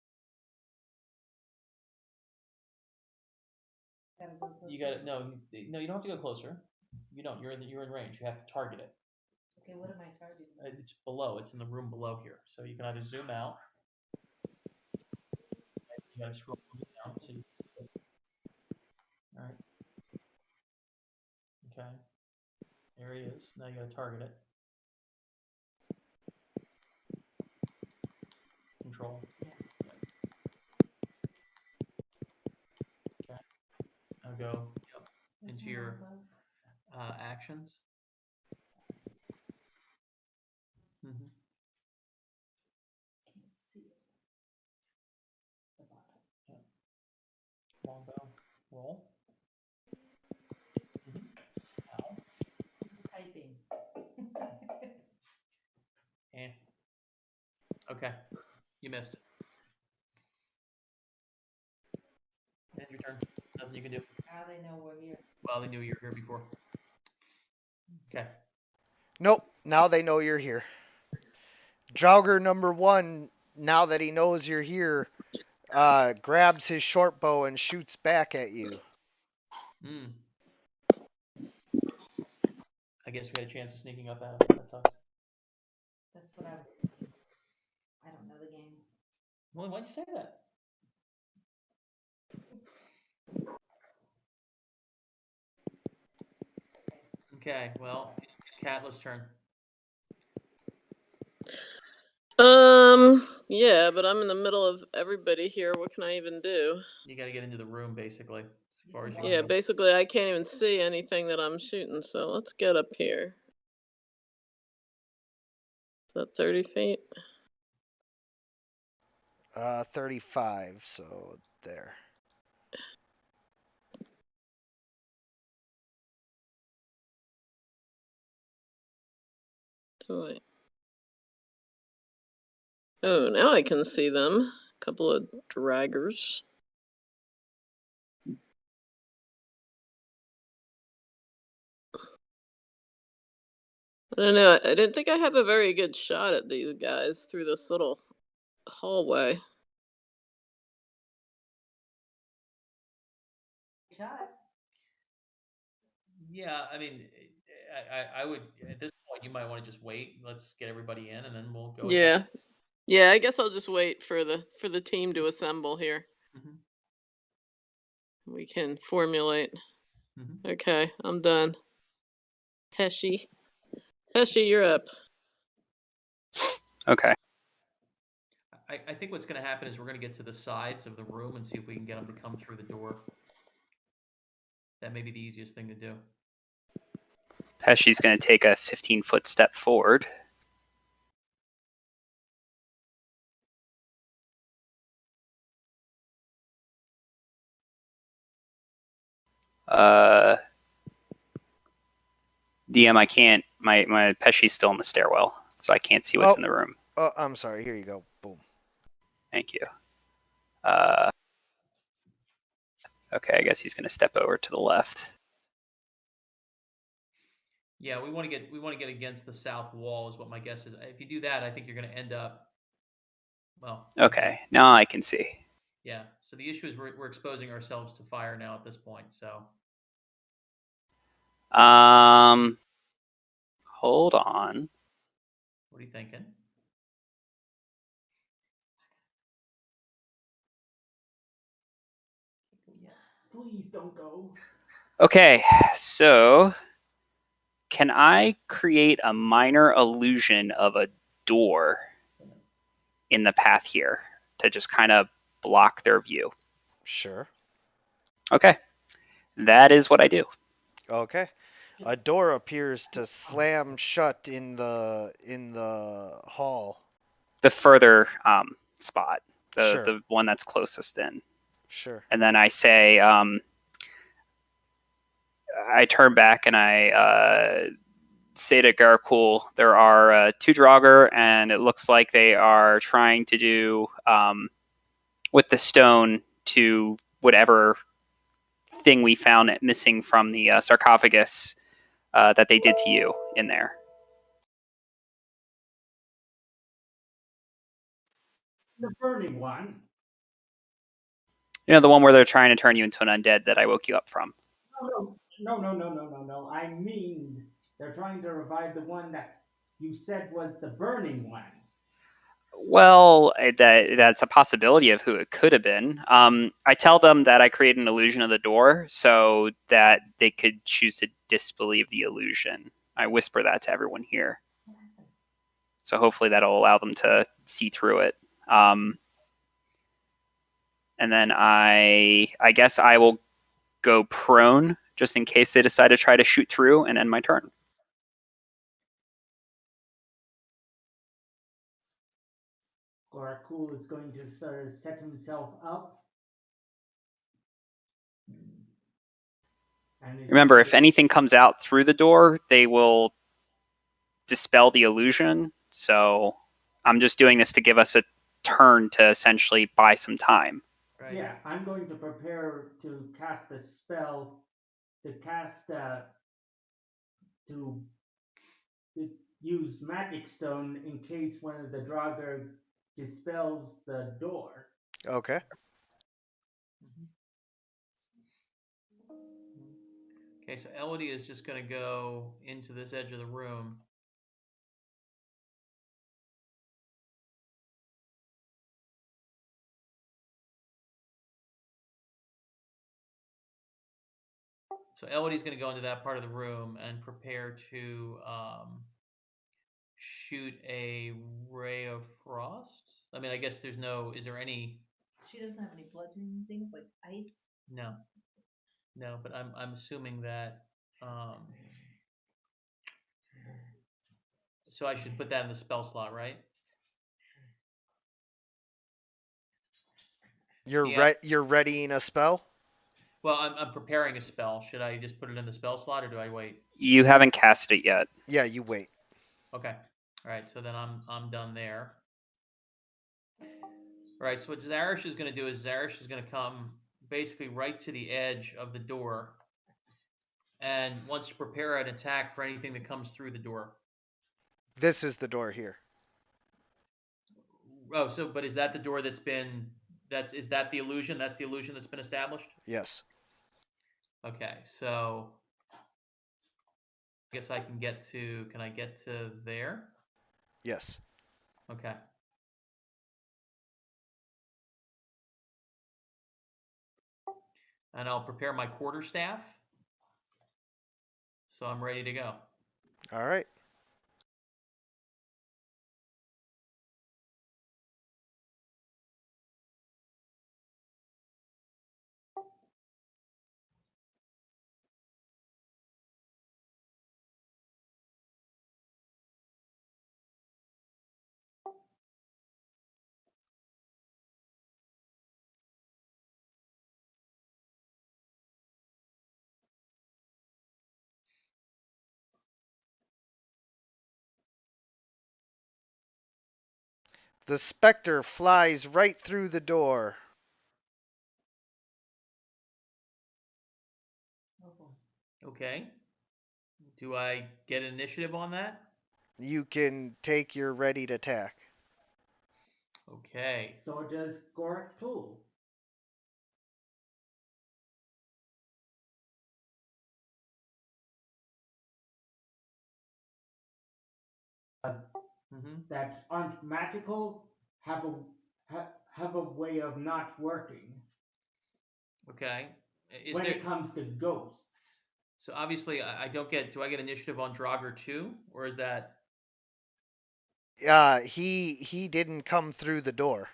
Gotta go closer. You got it. No, you don't have to go closer. You don't. You're in range. You have to target it. Okay, what am I targeting? It's below. It's in the room below here. So you can either zoom out. You gotta scroll down so you can see it. All right. Okay. There he is. Now you gotta target it. Control. Okay. Now go into your actions. Mm-hmm. Can't see it. The bottom. Longbow. Roll. Mm-hmm. Ow. Who's typing? And okay, you missed. End your turn. Nothing you can do. How they know we're here? Well, they knew you were here before. Okay. Nope. Now they know you're here. Draugr number 1, now that he knows you're here, grabs his short bow and shoots back at you. I guess we had a chance of sneaking up at him. That sucks. That's what I was thinking. I don't know the game. Well, why'd you say that? Okay, well, it's Catless' turn. Yeah, but I'm in the middle of everybody here. What can I even do? You got to get into the room, basically, as far as you Yeah, can. basically, I can't even see anything that I'm shooting. So let's get up here. Is that 30 feet? 35. So there. Oh, wait. Oh, now I can see them. A couple of draggers. I don't know. I didn't think I have a very good shot at these guys through this little hallway. Shot. Yeah, I mean, I would at this point you might want to just wait. Let's get everybody in, and then we'll go. Yeah, yeah. I guess I'll just wait for the team to assemble here. Mm-hmm. We can formulate. Mm-hmm. Okay, I'm done. Pesci, you're up. Okay. I think what's going to happen is we're going to get to the sides of the room and see if we can get them to come through the door. That may be the easiest thing to do. Pesci's going to take a 15-foot step forward. DM, I can't. My Pesci's still in the stairwell, so I can't see what's in the room. Oh, I'm sorry. Here you go. Boom. Thank you. Okay, I guess he's going to step over to the left. Yeah, we want to get against the south wall is what my guess is. If you do that, I think you're going to end up. Well. Okay, now I can see. Yeah. So the issue is we're exposing ourselves to fire now at this point. So. Hold on. What are you thinking? Please don't go. Okay, so can I create a minor illusion of a door in the path here to just kind of block their view? Sure. Okay, that is what I do. Okay. A door appears to slam shut in the hall. The further spot, Sure. the one that's closest in. Sure. And then I say, I turn back and I say to Garcool, there are 2 Draugr, and it looks like they are trying to do with the stone to whatever thing we found missing from the sarcophagus that they did to you in there. The burning one. You know, the one where they're trying to turn you into an undead that I woke you up from. No. I mean, they're trying to revive the one that you said was the burning one. Well, that's a possibility of who it could have been. I tell them that I create an illusion of the door so that they could choose to disbelieve the illusion. I whisper that to everyone here. So hopefully that'll allow them to see through it. And then I guess I will go prone just in case they decide to try to shoot through and end my turn. Gorakul is going to sort of set himself up. Remember, if anything comes out through the door, they will dispel the illusion. So I'm just doing this to give us a turn to essentially buy some time. Right. Yeah, I'm going to prepare to cast a spell to use magic stone in case one of the Draugr dispels the door. Okay. Okay, so Elodie is just going to go into this edge of the room. So Elodie's going to go into that part of the room and prepare to shoot a ray of frost. I mean, I guess there's no. Is there any? She doesn't have any bludgeoning things like ice. No, but I'm assuming that. So I should put that in the spell slot, right? You're readying a spell? Well, I'm preparing a spell. Should I just put it in the spell slot, or do I wait? You haven't cast it yet. Yeah, you wait. Okay. All right. So then I'm done there. All right. So what Zarish is going to do is Zarish is going to come basically right to the edge of the door, and wants to prepare an attack for anything that comes through the door. This is the door here. Oh, but is that the door is that the illusion? That's the illusion that's been established? Yes. Okay, so I guess I can get to. Can I get to there? Yes. Okay. And I'll prepare my quarterstaff. So I'm ready to go. All right. The specter flies right through the door. Okay. Do I get initiative on that? You can take your ready to attack. Okay. So does Gorakul. That aren't magical have a way of not working. Okay. When it comes to ghosts. So obviously, I don't get. Do I get initiative on Draugr too, or is that? He didn't come through the door.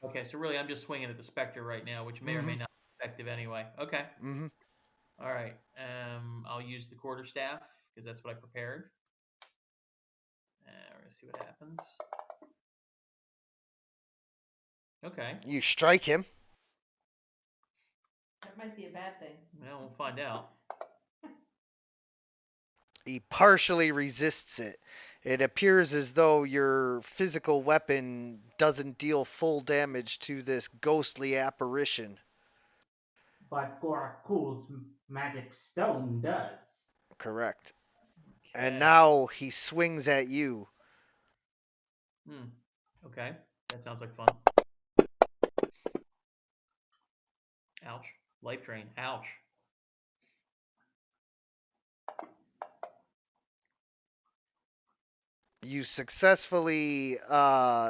Okay, so really, I'm just swinging at the specter right now, which may or may not be effective anyway. Okay. Mm-hmm. All right. I'll use the quarterstaff because that's what I prepared. We're gonna see what happens. Okay. You strike him. That might be a bad thing. Well, we'll find out. He partially resists it. It appears as though your physical weapon doesn't deal full damage to this ghostly apparition. But Gorakul's magic stone does. Correct. Okay. And now he swings at you. Okay. That sounds like fun. Ouch. Life drain. Ouch. You successfully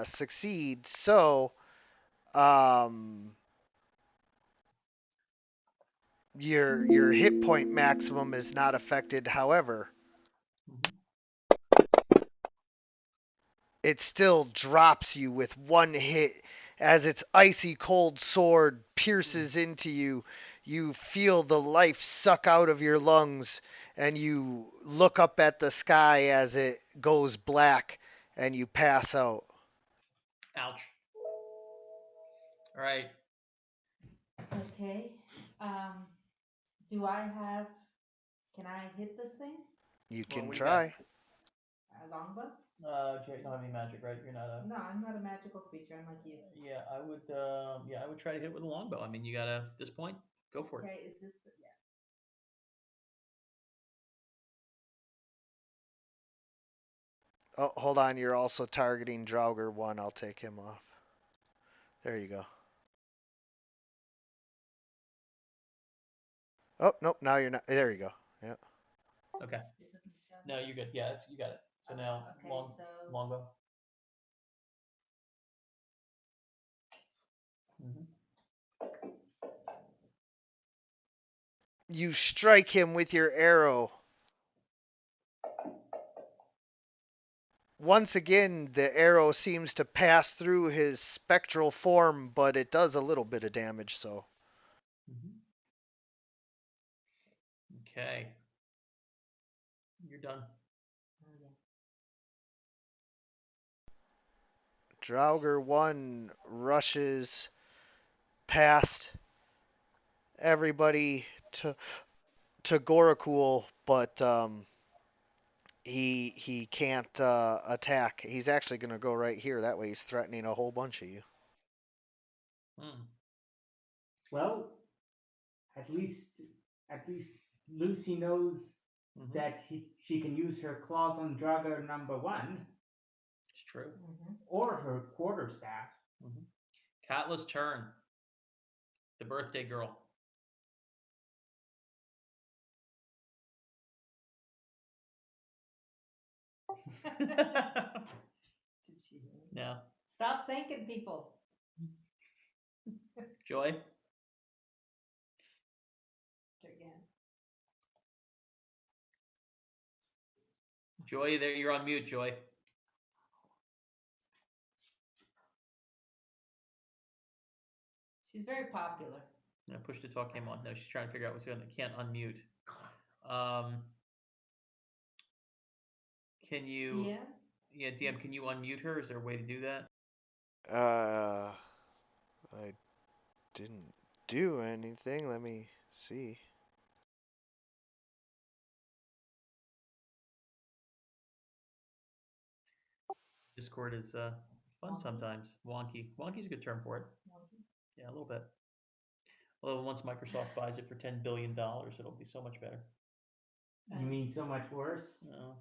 succeed, so your hit point maximum is not affected. However, it still drops you with one hit as its icy cold sword pierces into you. You feel the life suck out of your lungs, and you look up at the sky as it goes black, and you pass out. Ouch. All right. Okay. Do I have? Can I hit this thing? You Well, can we try. A longbow? Jay, you don't have any magic, right? You're not a. No, I'm not a magical creature. I'm like you. Yeah, I would. I would try to hit with a longbow. I mean, you gotta. At this point, go for it. Okay, is this the? Yeah. Oh, hold on. You're also targeting Draugr 1. I'll take him off. There you go. Oh, nope. Now you're not. There you go. Yeah. Okay. It doesn't show. No, you're good. Yeah, you got it. So now, Okay, so longbow. Mm-hmm. You strike him with your arrow. Once again, the arrow seems to pass through his spectral form, but it does a little bit of damage, so. Okay. You're done. Draugr 1 rushes past everybody to Gorakul, but he can't attack. He's actually going to go right here. That way he's threatening a whole bunch of you. Well, at least Lucy knows that she can use her claws on Draugr number 1. It's true. Or her quarterstaff. Katla's turn. The birthday girl. No. Stop thanking people. Joy. Again. Joy, there you're on mute, Joy. She's very popular. No, push to talk came on. No, she's trying to figure out what's going on. Can't unmute. Can you? DM? Yeah, DM. Can you unmute her? Is there a way to do that? I didn't do anything. Let me see. Discord is fun sometimes. Wonky. Wonky's a good term for it. Yeah, a little bit. Although once Microsoft buys it for $10 billion, it'll be so much better. You mean so much worse? No,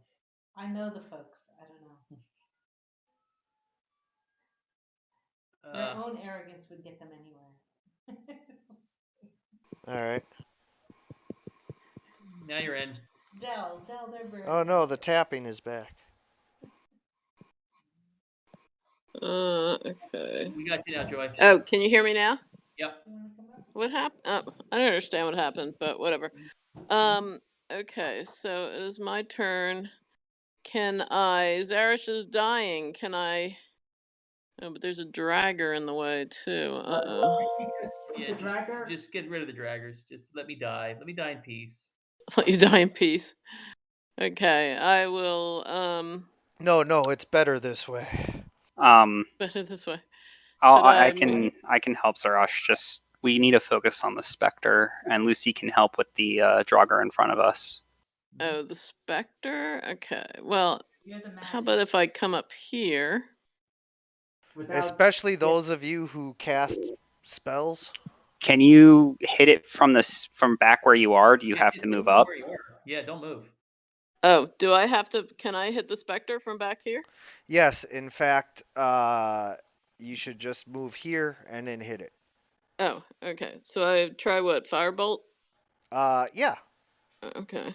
I know the folks. I don't know. Their own arrogance would get them anywhere. All right. Now you're in. Dell, they're very. Oh no, the tapping is back. Okay. We got you now, Joy. Oh, can you hear me now? Yep. What happened? Oh, I don't understand what happened, but whatever. Okay, so it is my turn. Can I? Zarish is dying. Can I? Oh, but there's a dragger in the way too. Yeah, just get rid of the draggers. Just let me die. Let me die in peace. Let you die in peace. Okay, I will. No, it's better this way. Better this way. I can help Zarash. Just we need to focus on the specter, and Lucy can help with the Draugr in front of us. Oh, the specter? Okay. Well, You're the how about if I come up here? Especially those of you who cast spells. Can you hit it from back where you are? Do you have to move up? Yeah, don't move. Oh, do I have to? Can I hit the specter from back here? Yes, in fact, you should just move here and then hit it. Oh, okay. So I try what? Firebolt? Yeah. Okay.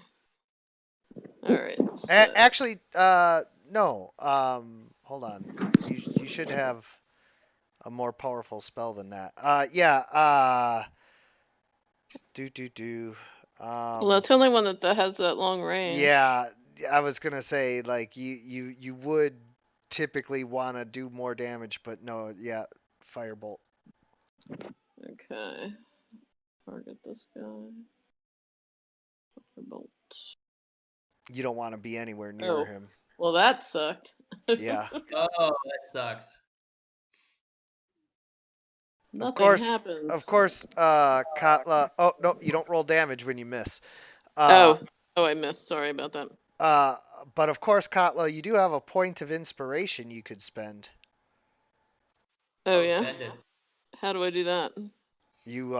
All right. So... Actually, no. Hold on. You should have a more powerful spell than that. Yeah. Do. Well, that's the only one that has that long range. Yeah, I was gonna say like you would typically want to do more damage, but no, yeah, firebolt. Okay. Target this guy. Firebolt. You don't want to be anywhere near him. Well, that sucked. Yeah. Oh, that sucks. Nothing happens. Of course, Katla. Oh no, you don't roll damage when you miss. Oh, I missed. Sorry about that. But of course, Katla, you do have a point of inspiration you could spend. Oh yeah. Spend it. How do I do that? You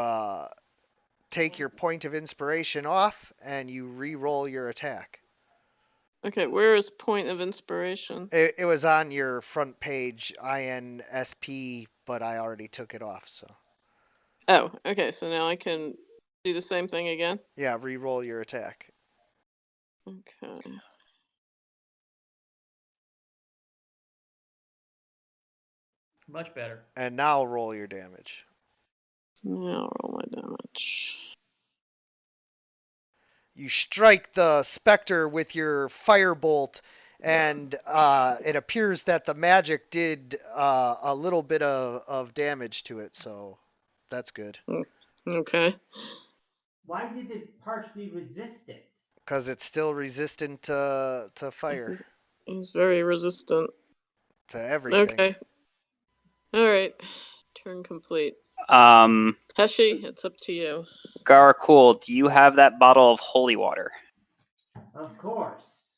take your point of inspiration off and you re-roll your attack. Okay, where is point of inspiration? It was on your front page, INSP, but I already took it off, so. Oh, okay, so now I can do the same thing again? Yeah, re-roll your attack. Okay. Much better. And now roll your damage. Now roll my damage. You strike the specter with your firebolt, and it appears that the magic did a little bit of damage to it, so that's good. Okay. Why did it partially resist it? Because it's still resistant to fire. He's very resistant. To everything. Okay. Alright. Turn complete. Pesci, it's up to you. Garakul, do you have that bottle of holy water? Of course.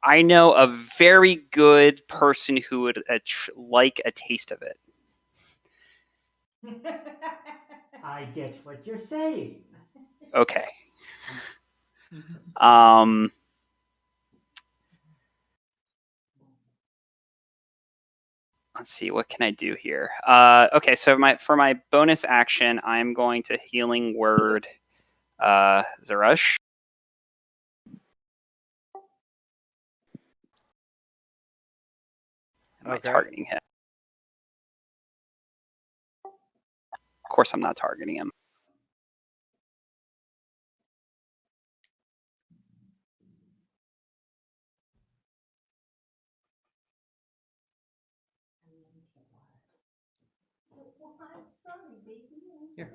I know a very good person who would like a taste of it. I get what you're saying. Okay. Let's see, what can I do here? Okay, so for my bonus action, I'm going to healing word Zarush. Am I targeting him? Of course I'm not targeting him. I'm sorry, baby. Here.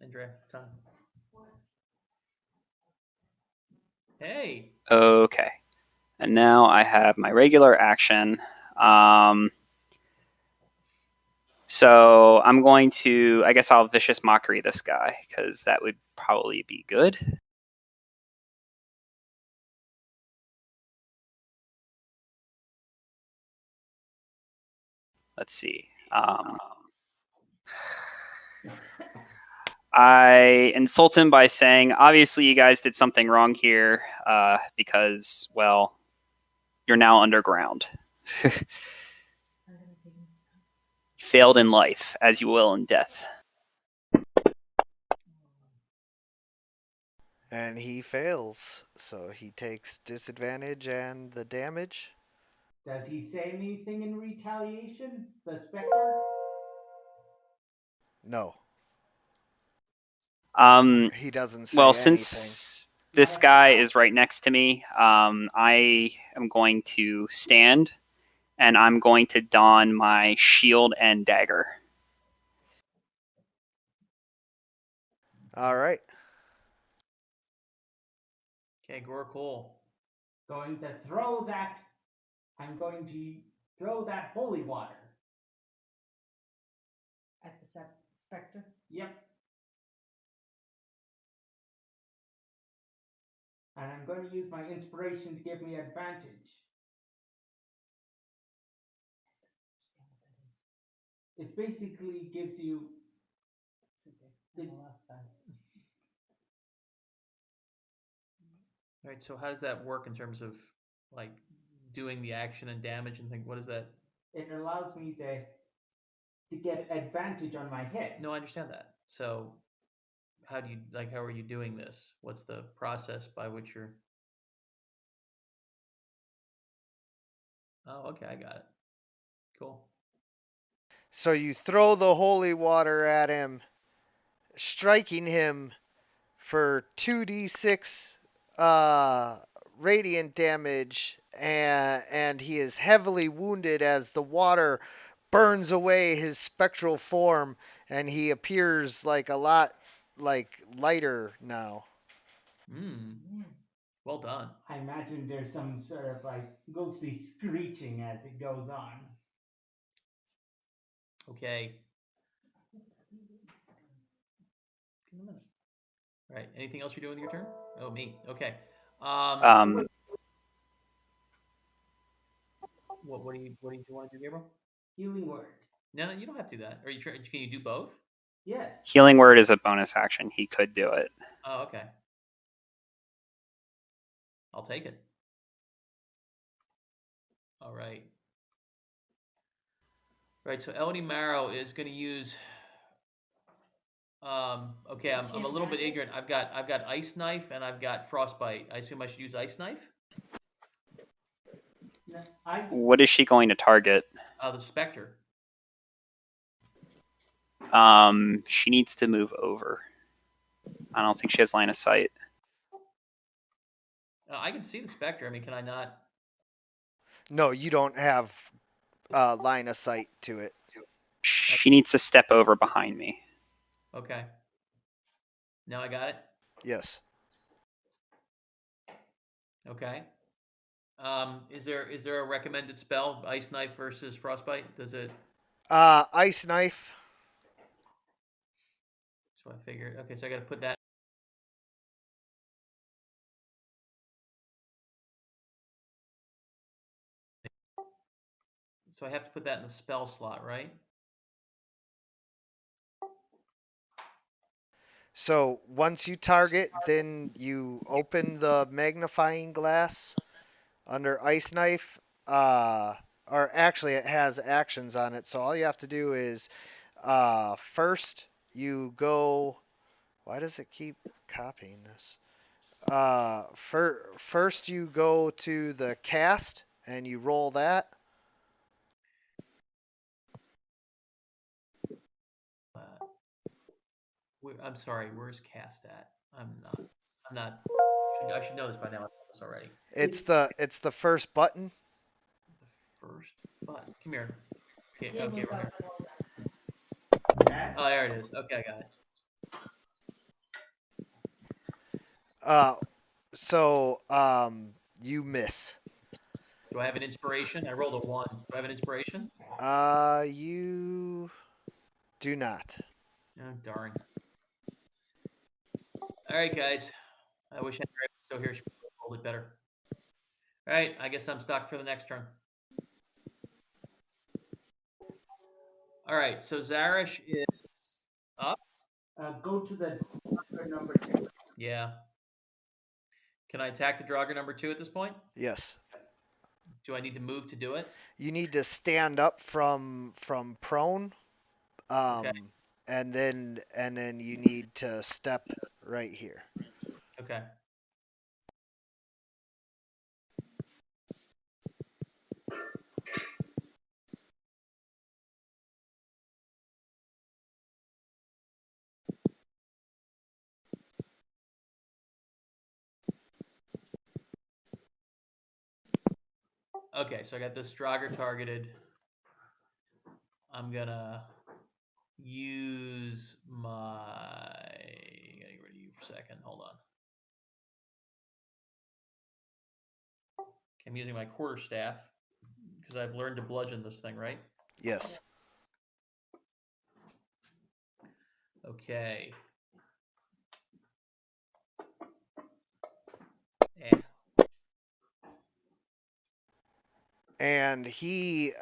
Andrea, tongue. Hey. Okay. And now I have my regular action. So I'm going to, I guess I'll vicious mockery this guy, because that would probably be good. Let's see. I insult him by saying, obviously you guys did something wrong here, because, well, you're now underground. Failed in life, as you will in death. And he fails, so he takes disadvantage and the damage. Does he say anything in retaliation, the specter? No. He doesn't say well, anything. Since this guy is right next to me, I am going to stand, and I'm going to don my shield and dagger. All right. Okay, Gorakul. Going to throw that. I'm going to throw that holy water. At the specter? Yep. And I'm going to use my inspiration to give me advantage. It basically gives you. Right. So how does that work in terms of like doing the action and damage and things? What is that? It allows me to get advantage on my hits. No, I understand that. So how do you how are you doing this? What's the process by which you're? Oh, okay, I got it. Cool. So you throw the holy water at him, striking him for 2d6 radiant damage, and he is heavily wounded as the water burns away his spectral form, and he appears like a lot lighter now. Well done. I imagine there's some sort of ghostly screeching as it goes on. Okay. Right. Anything else you're doing with your turn? Oh, me. Okay. What do you want to do, Gabriel? Healing word. No, you don't have to do that. Are you can you do both? Yes. Healing word is a bonus action. He could do it. Oh, okay. I'll take it. All right. Right. So Elodie Marrow is going to use. Okay, I'm a little bit ignorant. I've got ice knife and I've got frostbite. I assume I should use ice knife. No, What is she going to target? The specter. She needs to move over. I don't think she has line of sight. I can see the specter. I mean, can I not? No, you don't have line of sight to it. She needs to step over behind me. Okay. Now I got it. Yes. Okay. Is there a recommended spell? Ice knife versus frostbite? Does it? Ice knife. So I figured. Okay, so I got to put that. So I have to put that in the spell slot, right? So once you target, then you open the magnifying glass under ice knife. Or actually, it has actions on it. So all you have to do is first you go. Why does it keep copying this? First you go to the cast and you roll that. I'm sorry. Where's cast at? I'm not. I should know this by now. I know this already. It's the first button. The first button. Come here. Okay. Yeah, Okay. we'll Right here. that. Oh, there it is. Okay, I got it. So you miss. Do I have an inspiration? I rolled a 1. Do I have an inspiration? You do not. Oh, darn. All right, guys. I wish Henry was still here. She would have rolled it better. All right, I guess I'm stuck for the next turn. All right, so Zarish is up. Go to the number 2. Yeah. Can I attack the Draugr number 2 at this point? Yes. Do I need to move to do it? You need to stand up from prone. Okay. And then you need to step right here. Okay. Okay, so I got this Draugr targeted. I'm gonna use my. Gotta get rid of you for a second. Hold on. Okay, I'm using my quarterstaff because I've learned to bludgeon this thing, right? Yes. Okay. Yeah. And he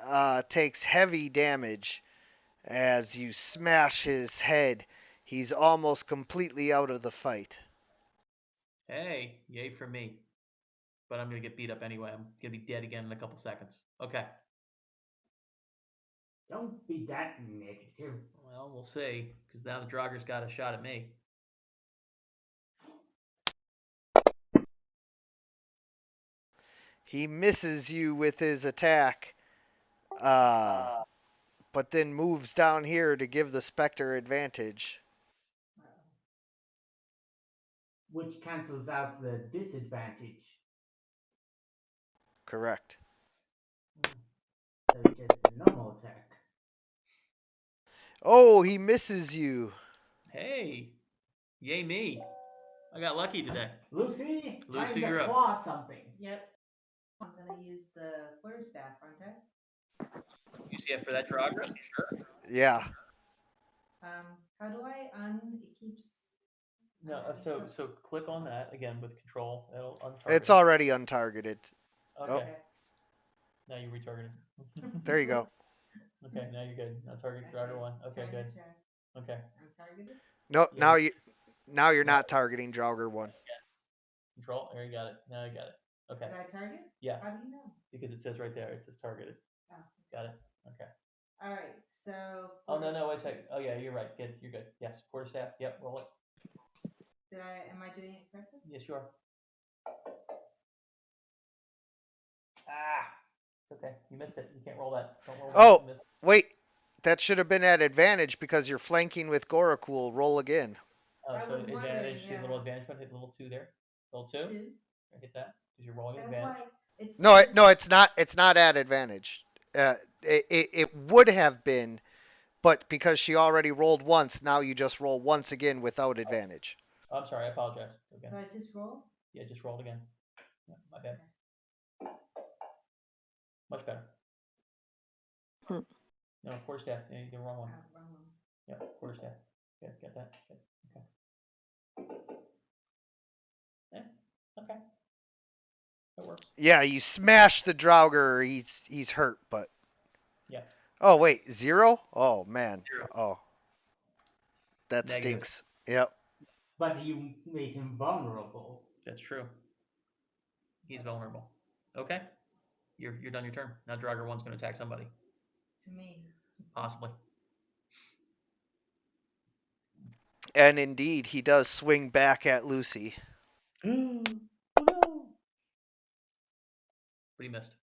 takes heavy damage as you smash his head. He's almost completely out of the fight. Hey, yay for me. But I'm going to get beat up anyway. I'm going to be dead again in a couple seconds. Okay. Don't be that negative. Well, we'll see, because now the Draugr's got a shot at me. He misses you with his attack, but then moves down here to give the Spectre advantage. Which cancels out the disadvantage. Correct. So it's just a normal attack. Oh, he misses you. Hey, yay me. I got lucky today. Lucy, Lucy, time you're to up. claw something. Yep. I'm gonna use the quarterstaff, aren't I? You see it for that Draugr? Sure. Yeah. How do I it keeps. No, so click on that again with control. It'll untarget. It's already untargeted. Okay. Oh, Now you retargeted. there you go. Okay, now you're good. Now target Draugr 1. Okay, good. Okay. I'm targeted? No, Yeah. now you're not targeting Draugr 1. Control. There you got it. Now you got it. Okay. Did I target? Yeah. How do you know? Because it says right there. It says targeted. Oh. Got it. Okay. All right. So. Oh no, wait a second. Oh yeah, you're right. Good. You're good. Yes. Quarterstaff. Yep. Roll it. Am I doing it correctly? Yes, you are. Ah. It's okay. You missed it. You can't roll that. Don't roll that. Oh, You missed it. wait. That should have been at advantage because you're flanking with Gorakul. Roll again. Oh, I so was wondering, advantage. See a little yeah. advantage button. Hit little 2 there. Little 2. Hit that because you're rolling That's advantage. why it's. No, it's not. It's not at advantage. It would have been, but because she already rolled once, now you just roll once again without advantage. Oh, I'm sorry. I apologize. Again. So I just roll? Yeah, just rolled again. Yeah, my bad. Okay. Much better. No, quarterstaff. Yeah, you did the wrong one. Wrong one. Yep, quarterstaff. Good, get that. Good. Okay. Yeah, okay. That works. Yeah, you smash the Draugr. He's hurt, but. Yeah. Oh wait, 0? Oh man. 0. Oh. That Negative. stinks. Yep. But you made him vulnerable. That's true. He's vulnerable. Okay. You're done your turn. Now Draugr 1's going to attack somebody. To me. Possibly. And indeed, he does swing back at Lucy. Oh no! But he missed.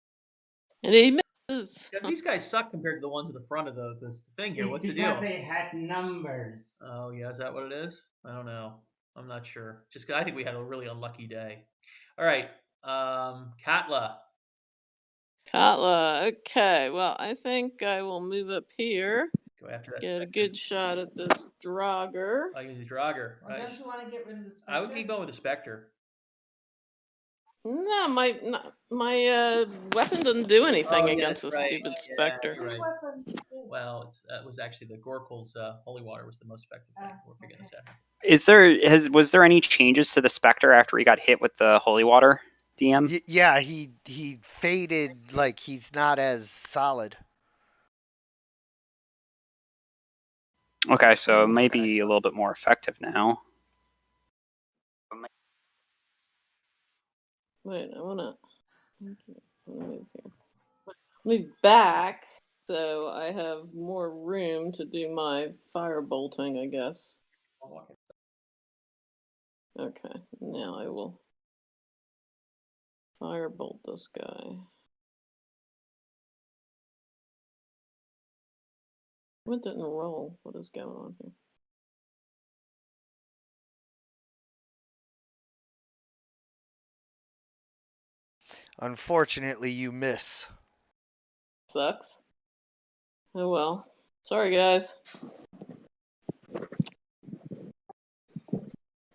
And he misses. Yeah, these guys suck compared to the ones at the front of this thing here. What's the because deal? they had numbers. Oh yeah, is that what it is? I don't know. I'm not sure. Just 'cause I think we had a really unlucky day. All right, Katla. Katla. Okay, well, I think I will move up here. Go after that. Get a good shot at this Draugr. I use the Draugr. Well, don't you want to get rid of the Spectre? I would keep going with the Spectre. No, my weapon doesn't do anything against the stupid Spectre. You're right. Well, it was actually the Gorkul's holy water was the most effective thing. We're figuring this out. Was there any changes to the Spectre after he got hit with the holy water, DM? Yeah, he faded, like he's not as solid. Okay, so it might be a little bit more effective now. Wait, I wanna move here. Move back so I have more room to do my fire bolting, I guess. Okay, now I will firebolt this guy. What didn't roll? What is going on here? Unfortunately, you miss. Sucks. Oh well. Sorry, guys.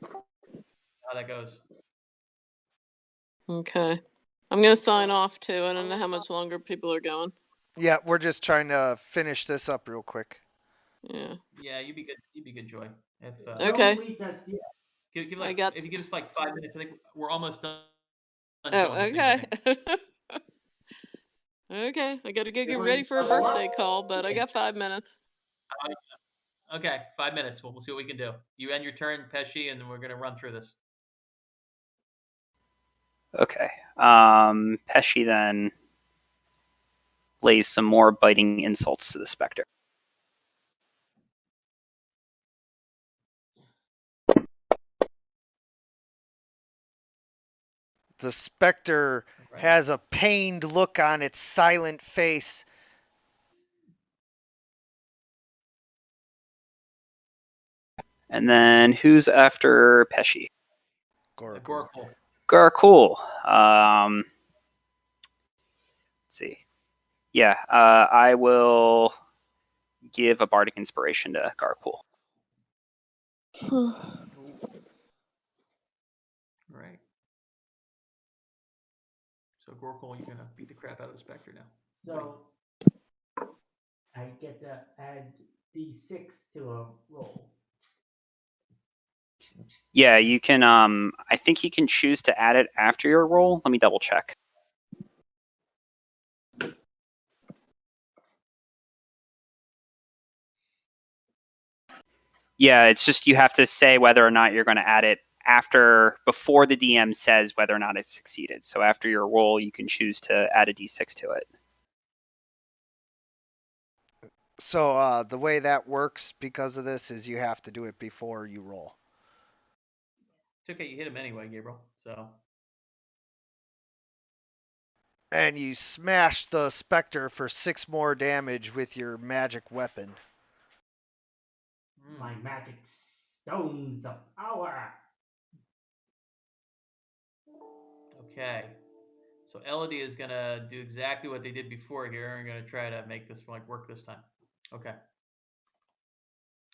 How that goes. Okay. I'm going to sign off too. I don't know how much longer people are going. Yeah, we're just trying to finish this up real quick. Yeah. Yeah, you'd be good. You'd be good, Joy. If Okay. Don't leave us yet. if you give us like 5 minutes, I think we're almost done. Oh, okay. Okay, I gotta get ready for a birthday call, but I got 5 minutes. Okay, 5 minutes. We'll see what we can do. You end your turn, Pesci, and then we're gonna run through this. Okay. Pesci then lays some more biting insults to the specter. The specter has a pained look on its silent face. And then who's after Pesci? Gorakul. Gorakul. Let's see. Yeah, I will give a bardic inspiration to Gorakul. All right. So Gorakul, you're gonna beat the crap out of the specter now. So I get to add D6 to a roll. Yeah, you can. I think you can choose to add it after your roll. Let me double check. Yeah, it's just you have to say whether or not you're going to add it before the DM says whether or not it's succeeded. So after your roll, you can choose to add a D6 to it. So the way that works because of this is you have to do it before you roll. It's okay. You hit him anyway, Gabriel. So. And you smash the specter for 6 more damage with your magic weapon. My magic stones of power. Okay. So Elodie is gonna do exactly what they did before here and gonna try to make this work this time. Okay.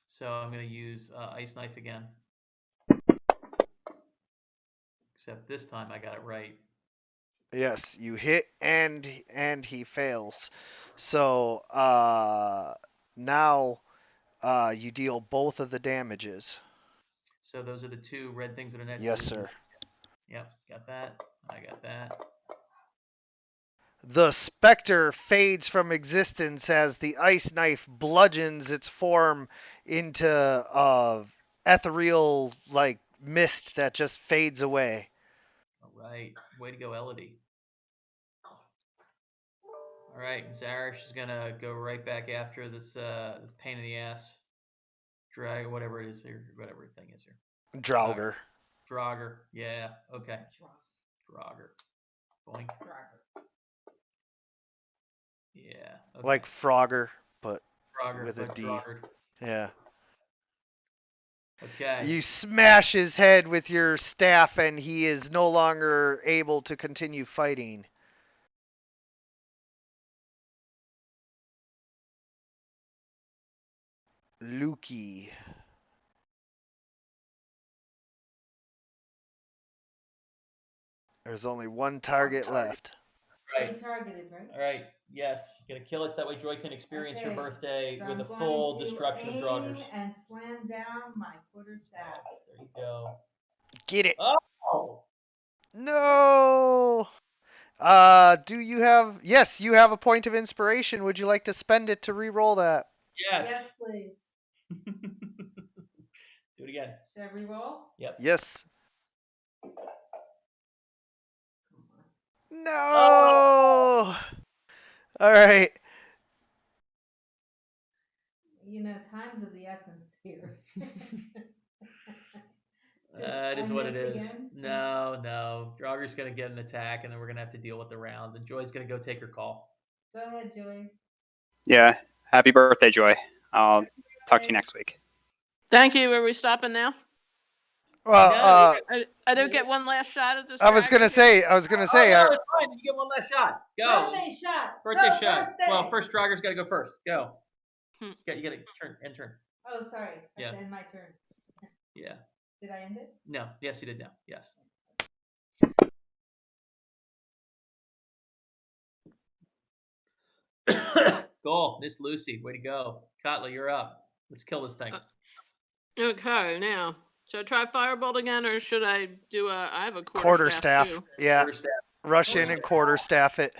So I'm gonna use Ice Knife again. Except this time I got it right. Yes, you hit and he fails. So now you deal both of the damages. So those are the 2 red things that are next to Yes, sir. Yep, got that. I got that. The specter fades from existence as the ice knife bludgeons its form into ethereal like mist that just fades away. All right. Way to go, Elodie. All right, Zarish is gonna go right back after this this pain in the ass drag, whatever it is here, whatever thing is here. Draugr. Draugr. Yeah. Okay. Draugr. Boink. Yeah. Okay. Like Frogger, but Draugr, with a but D. Draugr. Yeah. Okay. You smash his head with your staff and he is no longer able to continue fighting. Lukey. There's only one target left. Right. Targeted, right? All right. Yes. You're gonna kill it so that way Joy can experience your birthday so with I'm a full going to destruction of aim Draugrs. and slam down my quarterstaff. There you go. Get it. Oh. No. Do you have? Yes, you have a point of inspiration. Would you like to spend it to re-roll that? Yes. Yes, please. Do it again. Should I re-roll? Yep. Yes. No. Oh. All right. You know, time's of the essence here. That is what it is. Again? No. Draugur's gonna get an attack, and then we're gonna have to deal with the round. And Joy's gonna go take her call. Go ahead, Joy. Yeah. Happy birthday, Joy. I'll talk to you next week. Thank you. Are we stopping now? Well, I don't get one last shot at this. I was gonna say. Oh, no, it's fine. You get one last shot. Go. Birthday shot. Birthday Go, shot. birthday. Well, first Draugur's got to go first. Go. You got to turn. Oh, sorry. I have Yeah. to end my turn. Yeah. Did I end it? No. Yes, you did now. Yes. Goal. Miss Lucy. Way to go. Kotla, you're up. Let's kill this thing. Okay, now Should I try firebolt again, or should I do a? I have a quarterstaff. too. Yeah. Quarterstaff. Rush in and quarterstaff it.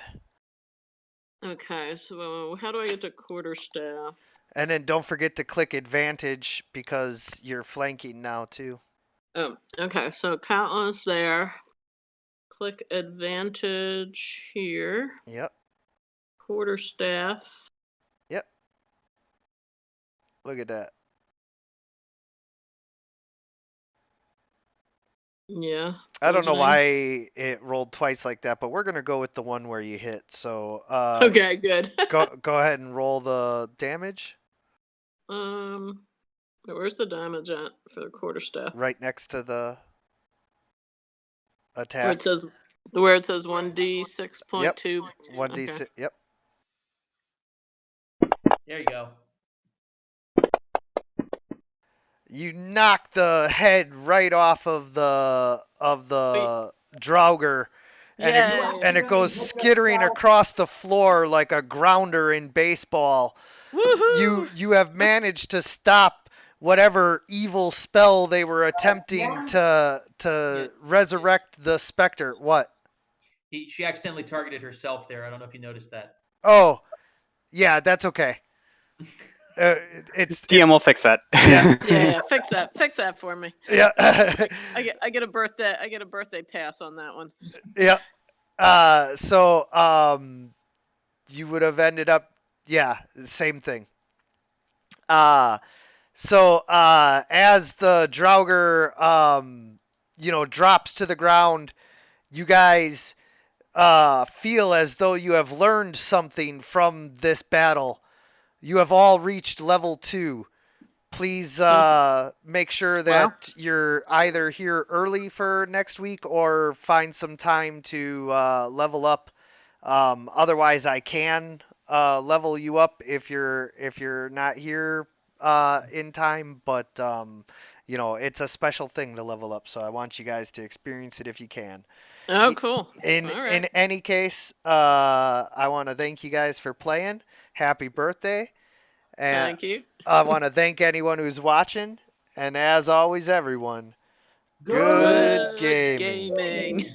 Okay, so how do I get to quarterstaff? And then don't forget to click advantage because you're flanking now too. Oh, okay. So countless there. Click advantage here. Yep. Quarterstaff. Yep. Look at that. Yeah. I don't know why it rolled twice like that, but we're gonna go with the one where you hit. So okay, good. go ahead and roll the damage. Where's the damage at for the quarterstaff? Right next to the attack. Where it says 1d6.2. Yep. 1d6. Okay. Yep. There you go. You knock the head right off of the Draugr, and it goes skittering across the floor like a grounder in baseball. Woohoo! You have managed to stop whatever evil spell they were attempting to resurrect the specter. What? She accidentally targeted herself there. I don't know if you noticed that. Oh, yeah, that's okay. DM will fix that. Yeah, fix that for me. Yeah. I get a birthday pass on that one. Yeah. So you would have ended up, same thing. So as the Draugr drops to the ground, you guys feel as though you have learned something from this battle. You have all reached level 2. Please make sure that you're either here early for next week or find some time to level up. Otherwise, I can level you up if you're not here in time. But it's a special thing to level up, so I want you guys to experience it if you can. Oh, cool. In any case, I want to thank you guys for playing. Happy birthday. And thank you. I want to thank anyone who's watching. And as always, everyone, good gaming.